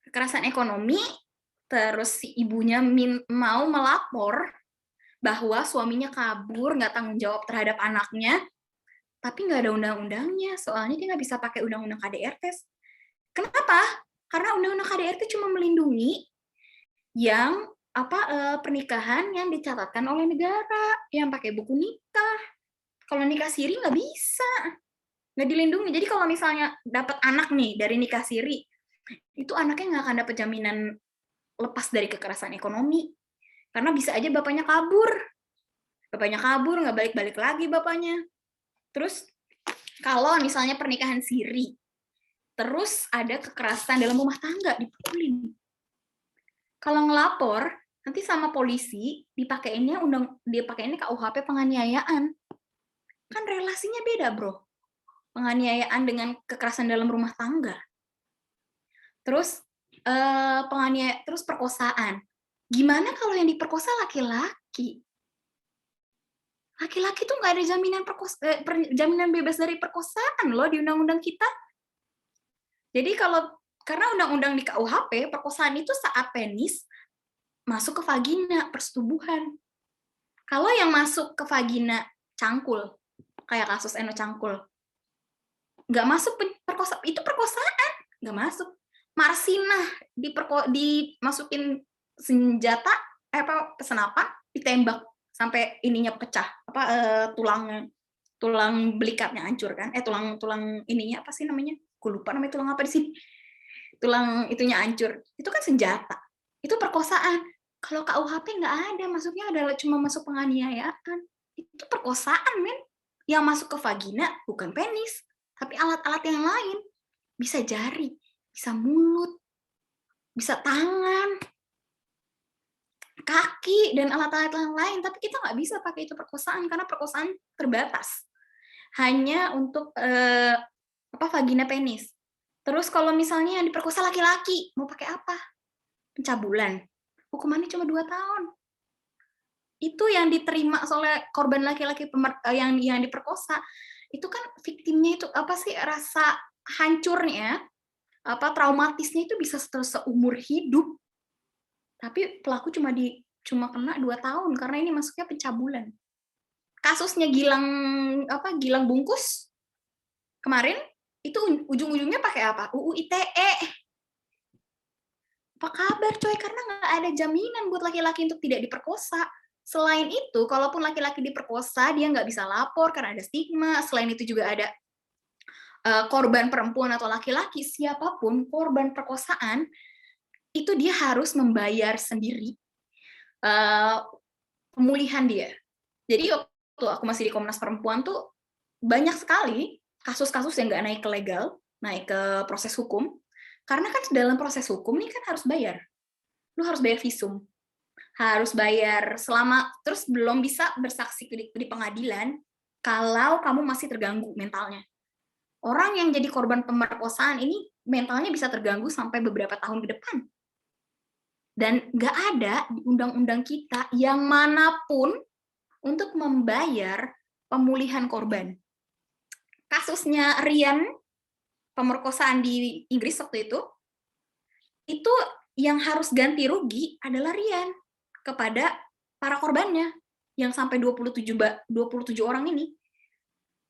E: Kekerasan ekonomi, terus si ibunya mau melapor bahwa suaminya kabur, nggak tanggung jawab terhadap anaknya, tapi nggak ada undang-undangnya, soalnya dia nggak bisa pakai undang-undang KDRT. Kenapa? Karena undang-undang KDRT cuma melindungi yang pernikahan yang dicatatkan oleh negara, yang pakai buku nikah. Kalau nikah siri nggak bisa, nggak dilindungi. Jadi kalau misalnya dapat anak nih dari nikah siri, itu anaknya nggak akan dapat jaminan lepas dari kekerasan ekonomi. Karena bisa aja bapaknya kabur, nggak balik-balik lagi bapaknya. Terus kalau misalnya pernikahan siri, terus ada kekerasan dalam rumah tangga, dipukulin. Kalau ngelapor, nanti sama polisi dipakaiinnya KUHP penganiayaan. Kan relasinya beda, bro. Penganiayaan dengan kekerasan dalam rumah tangga. Terus terus perkosaan. Gimana kalau yang diperkosa laki-laki? Laki-laki tuh nggak ada jaminan bebas dari perkosaan loh di undang-undang kita. Jadi karena undang-undang di KUHP, perkosaan itu saat penis masuk ke vagina, persetubuhan. Kalau yang masuk ke vagina cangkul, kayak kasus Eno Cangkul, nggak masuk perkosaan, itu perkosaan, nggak masuk. Marsinah dimasukin senjata, senapan, ditembak sampai ininya pecah, tulang belikatnya hancur kan, tulang ininya apa sih namanya? Gue lupa namanya tulang apa di sini. Tulang itunya hancur. Itu kan senjata. Itu perkosaan. Kalau KUHP nggak ada, masuknya adalah cuma masuk penganiayaan. Itu perkosaan, men. Yang masuk ke vagina bukan penis, tapi alat-alat yang lain. Bisa jari, bisa mulut, bisa tangan, kaki, dan alat-alat yang lain. Tapi kita nggak bisa pakai itu perkosaan, karena perkosaan terbatas. Hanya untuk vagina penis. Terus kalau misalnya yang diperkosa laki-laki, mau pakai apa? Pencabulan. Hukumannya cuma 2 tahun. Itu yang diterima oleh korban laki-laki yang diperkosa. Itu kan victimnya itu rasa hancurnya, traumatisnya itu bisa seumur hidup. Tapi pelaku cuma kena 2 tahun karena ini masuknya pencabulan. Kasusnya Gilang Bungkus kemarin itu ujung-ujungnya pakai apa? UU ITE. Apa kabar coy? Karena nggak ada jaminan buat laki-laki untuk tidak diperkosa. Selain itu, kalaupun laki-laki diperkosa, dia nggak bisa lapor karena ada stigma. Selain itu juga ada korban perempuan atau laki-laki, siapapun korban perkosaan, itu dia harus membayar sendiri pemulihan dia. Jadi waktu aku masih di Komnas Perempuan tuh banyak sekali kasus-kasus yang nggak naik ke legal, naik ke proses hukum. Karena kan dalam proses hukum nih kan harus bayar. Lu harus bayar visum. Harus bayar terus belum bisa bersaksi di pengadilan kalau kamu masih terganggu mentalnya. Orang yang jadi korban pemerkosaan ini mentalnya bisa terganggu sampai beberapa tahun ke depan. Dan nggak ada di undang-undang kita yang manapun untuk membayar pemulihan korban. Kasusnya Rian, pemerkosaan di Inggris waktu itu yang harus ganti rugi adalah Rian kepada para korbannya yang sampai 27 orang ini.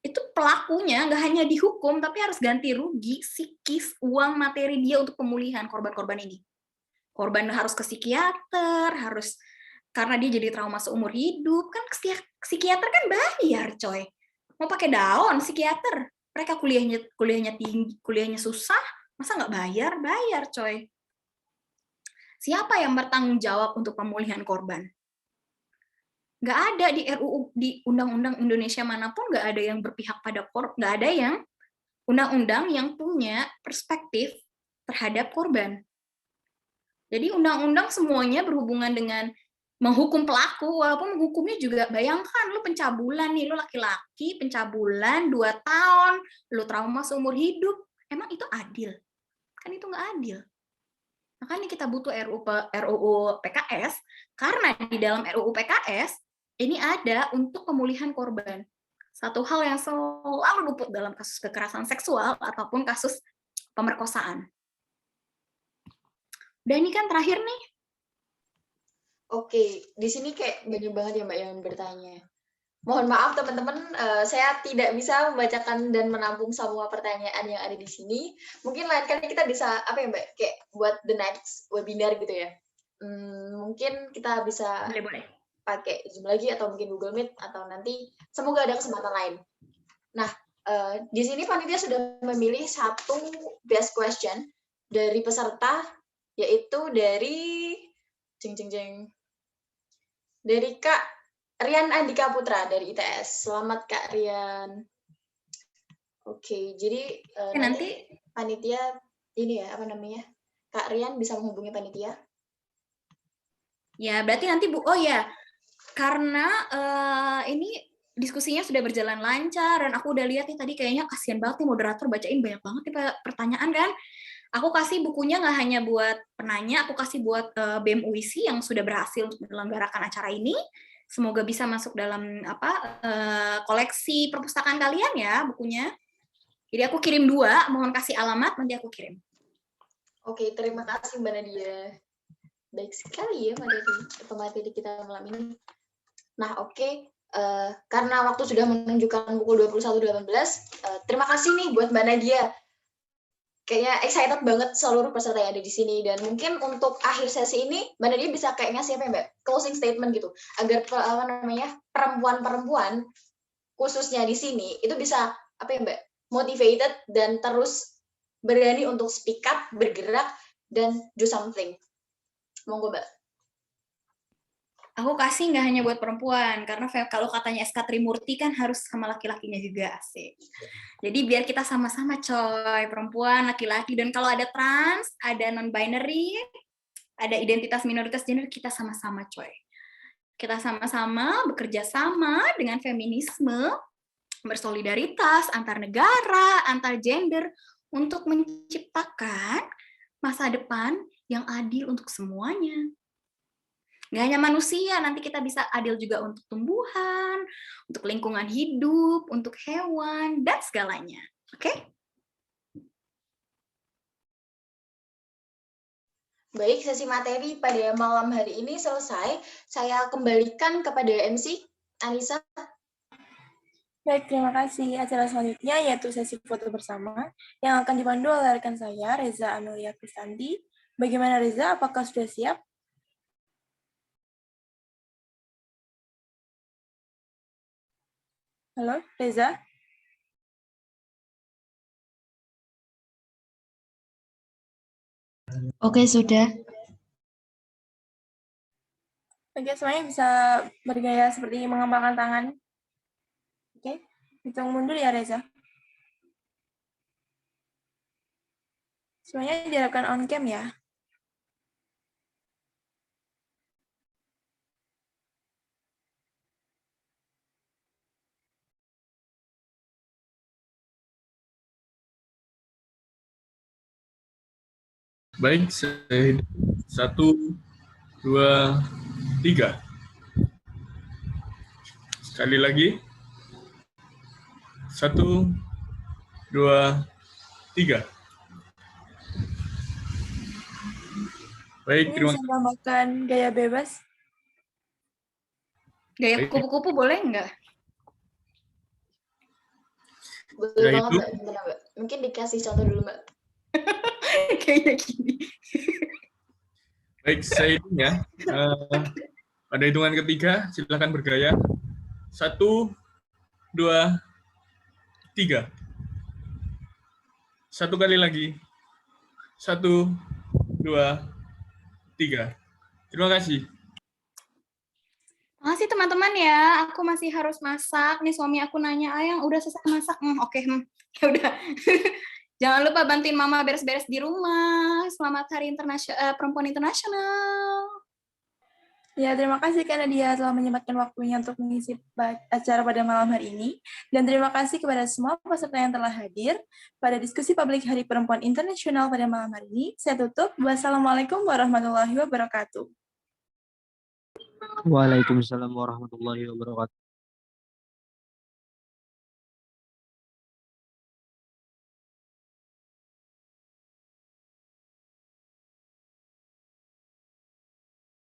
E: Itu pelakunya nggak hanya dihukum, tapi harus ganti rugi, psikis, uang, materi dia untuk pemulihan korban-korban ini. Korban harus ke psikiater, karena dia jadi trauma seumur hidup, kan psikiater kan bayar, coy. Mau pakai daun psikiater, mereka kuliahnya tinggi, kuliahnya susah, masa nggak bayar? Bayar, coy. Siapa yang bertanggung jawab untuk pemulihan korban? Nggak ada di RUU, di undang-undang Indonesia manapun nggak ada yang berpihak pada korban, nggak ada yang undang-undang yang punya perspektif terhadap korban. Jadi undang-undang semuanya berhubungan dengan menghukum pelaku, walaupun menghukumnya juga, bayangkan lu pencabulan nih, lu laki-laki pencabulan 2 tahun, lu trauma seumur hidup, Emang itu adil? Kan itu nggak adil. Makanya kita butuh RUU PKS, karena di dalam RUU PKS ini ada untuk pemulihan korban. Satu hal yang selalu luput dalam kasus kekerasan seksual ataupun kasus pemerkosaan. Dan ini kan terakhir nih.
C: Oke, di sini kayak banyak banget ya Mbak yang bertanya. Mohon maaf teman-teman, saya tidak bisa membacakan dan menampung semua pertanyaan yang ada di sini. Mungkin lain kali kita bisa apa ya Mbak, kayak buat the next webinar gitu ya. Mungkin kita bisa
E: Boleh.
C: pakai Zoom lagi atau mungkin Google Meet atau nanti semoga ada kesempatan lain. Nah, di sini panitia sudah memilih satu best question dari peserta, yaitu dari dari Kak Rian Andika Putra dari ITS. Selamat Kak Rian. Oke, jadi nanti panitia ini ya, apa namanya? Kak Rian bisa menghubungi panitia.
E: Ya, berarti nanti Bu, oh ya, karena ini diskusinya sudah berjalan lancar dan aku udah lihat nih tadi kayaknya kasihan banget nih moderator bacain banyak banget nih pertanyaan kan. Aku kasih bukunya nggak hanya buat penanya, aku kasih buat BEM UISI yang sudah berhasil menyelenggarakan acara ini. Semoga bisa masuk dalam koleksi perpustakaan kalian ya bukunya. Jadi aku kirim 2, mohon kasih alamat, nanti aku kirim.
C: Oke, terima kasih Mbak Nadia. Baik sekali ya materi kita malam ini. Nah, oke. Karena waktu sudah menunjukkan pukul 21.18, terima kasih nih buat Mbak Nadia. Kayaknya excited banget seluruh peserta yang ada di sini, dan mungkin untuk akhir sesi ini Mbak Nadia bisa kayak ngasih apa ya Mbak, closing statement gitu, agar perempuan-perempuan khususnya di sini itu bisa apa ya Mbak, motivated dan terus berani untuk speak up, bergerak dan do something. Monggo Mbak.
E: Aku kasih nggak hanya buat perempuan, karena kalau katanya SK Trimurti kan harus sama laki-lakinya juga, asik. Jadi biar kita sama-sama coy, perempuan, laki-laki, dan kalau ada trans, ada non-binary, ada identitas minoritas gender, kita sama-sama coy. Kita sama-sama bekerja sama dengan feminisme, bersolidaritas antar negara, antar gender, untuk menciptakan masa depan yang adil untuk semuanya. Nggak hanya manusia, nanti kita bisa adil juga untuk tumbuhan, untuk lingkungan hidup, untuk hewan, dan segalanya. Oke?
C: Baik, sesi materi pada malam hari ini selesai. Saya kembalikan kepada MC, Anissa.
A: Baik, terima kasih. Acara selanjutnya yaitu sesi foto bersama yang akan dipandu oleh rekan saya, Reza Anulia Krisandi. Bagaimana Reza, apakah sudah siap? Halo, Reza?
H: Oke, sudah.
A: Oke, semuanya bisa bergaya seperti mengembangkan tangan. Oke, hitung mundur ya Reza. Semuanya diharapkan on cam ya.
I: Baik, 1, 2, 3. Sekali lagi. 1, 2, 3. Baik, terima
A: kasih. Bisa tambahkan gaya bebas.
E: Gaya kupu-kupu boleh nggak?
C: Boleh banget Mbak. Mungkin dikasih contoh dulu Mbak.
E: Kayak gini.
I: Baik, saya hitung ya. Pada hitungan ketiga, silakan bergaya. 1, 2, 3. 1 kali lagi. 1, 2, 3. Terima kasih.
E: Makasih teman-teman ya. Aku masih harus masak. Nih suami aku nanya, Ayang udah selesai masak? Oke. Ya udah. Jangan lupa bantuin Mama beres-beres di rumah. Selamat Hari Perempuan Internasional.
A: Ya, terima kasih Kak Nadia telah menyempatkan waktunya untuk mengisi acara pada malam hari ini. Dan terima kasih kepada semua peserta yang telah hadir pada diskusi publik Hari Perempuan Internasional pada malam hari ini. Saya tutup. Wassalamualaikum warahmatullahi wabarakatuh.
B: Waalaikumsalam warahmatullahi wabarakatuh.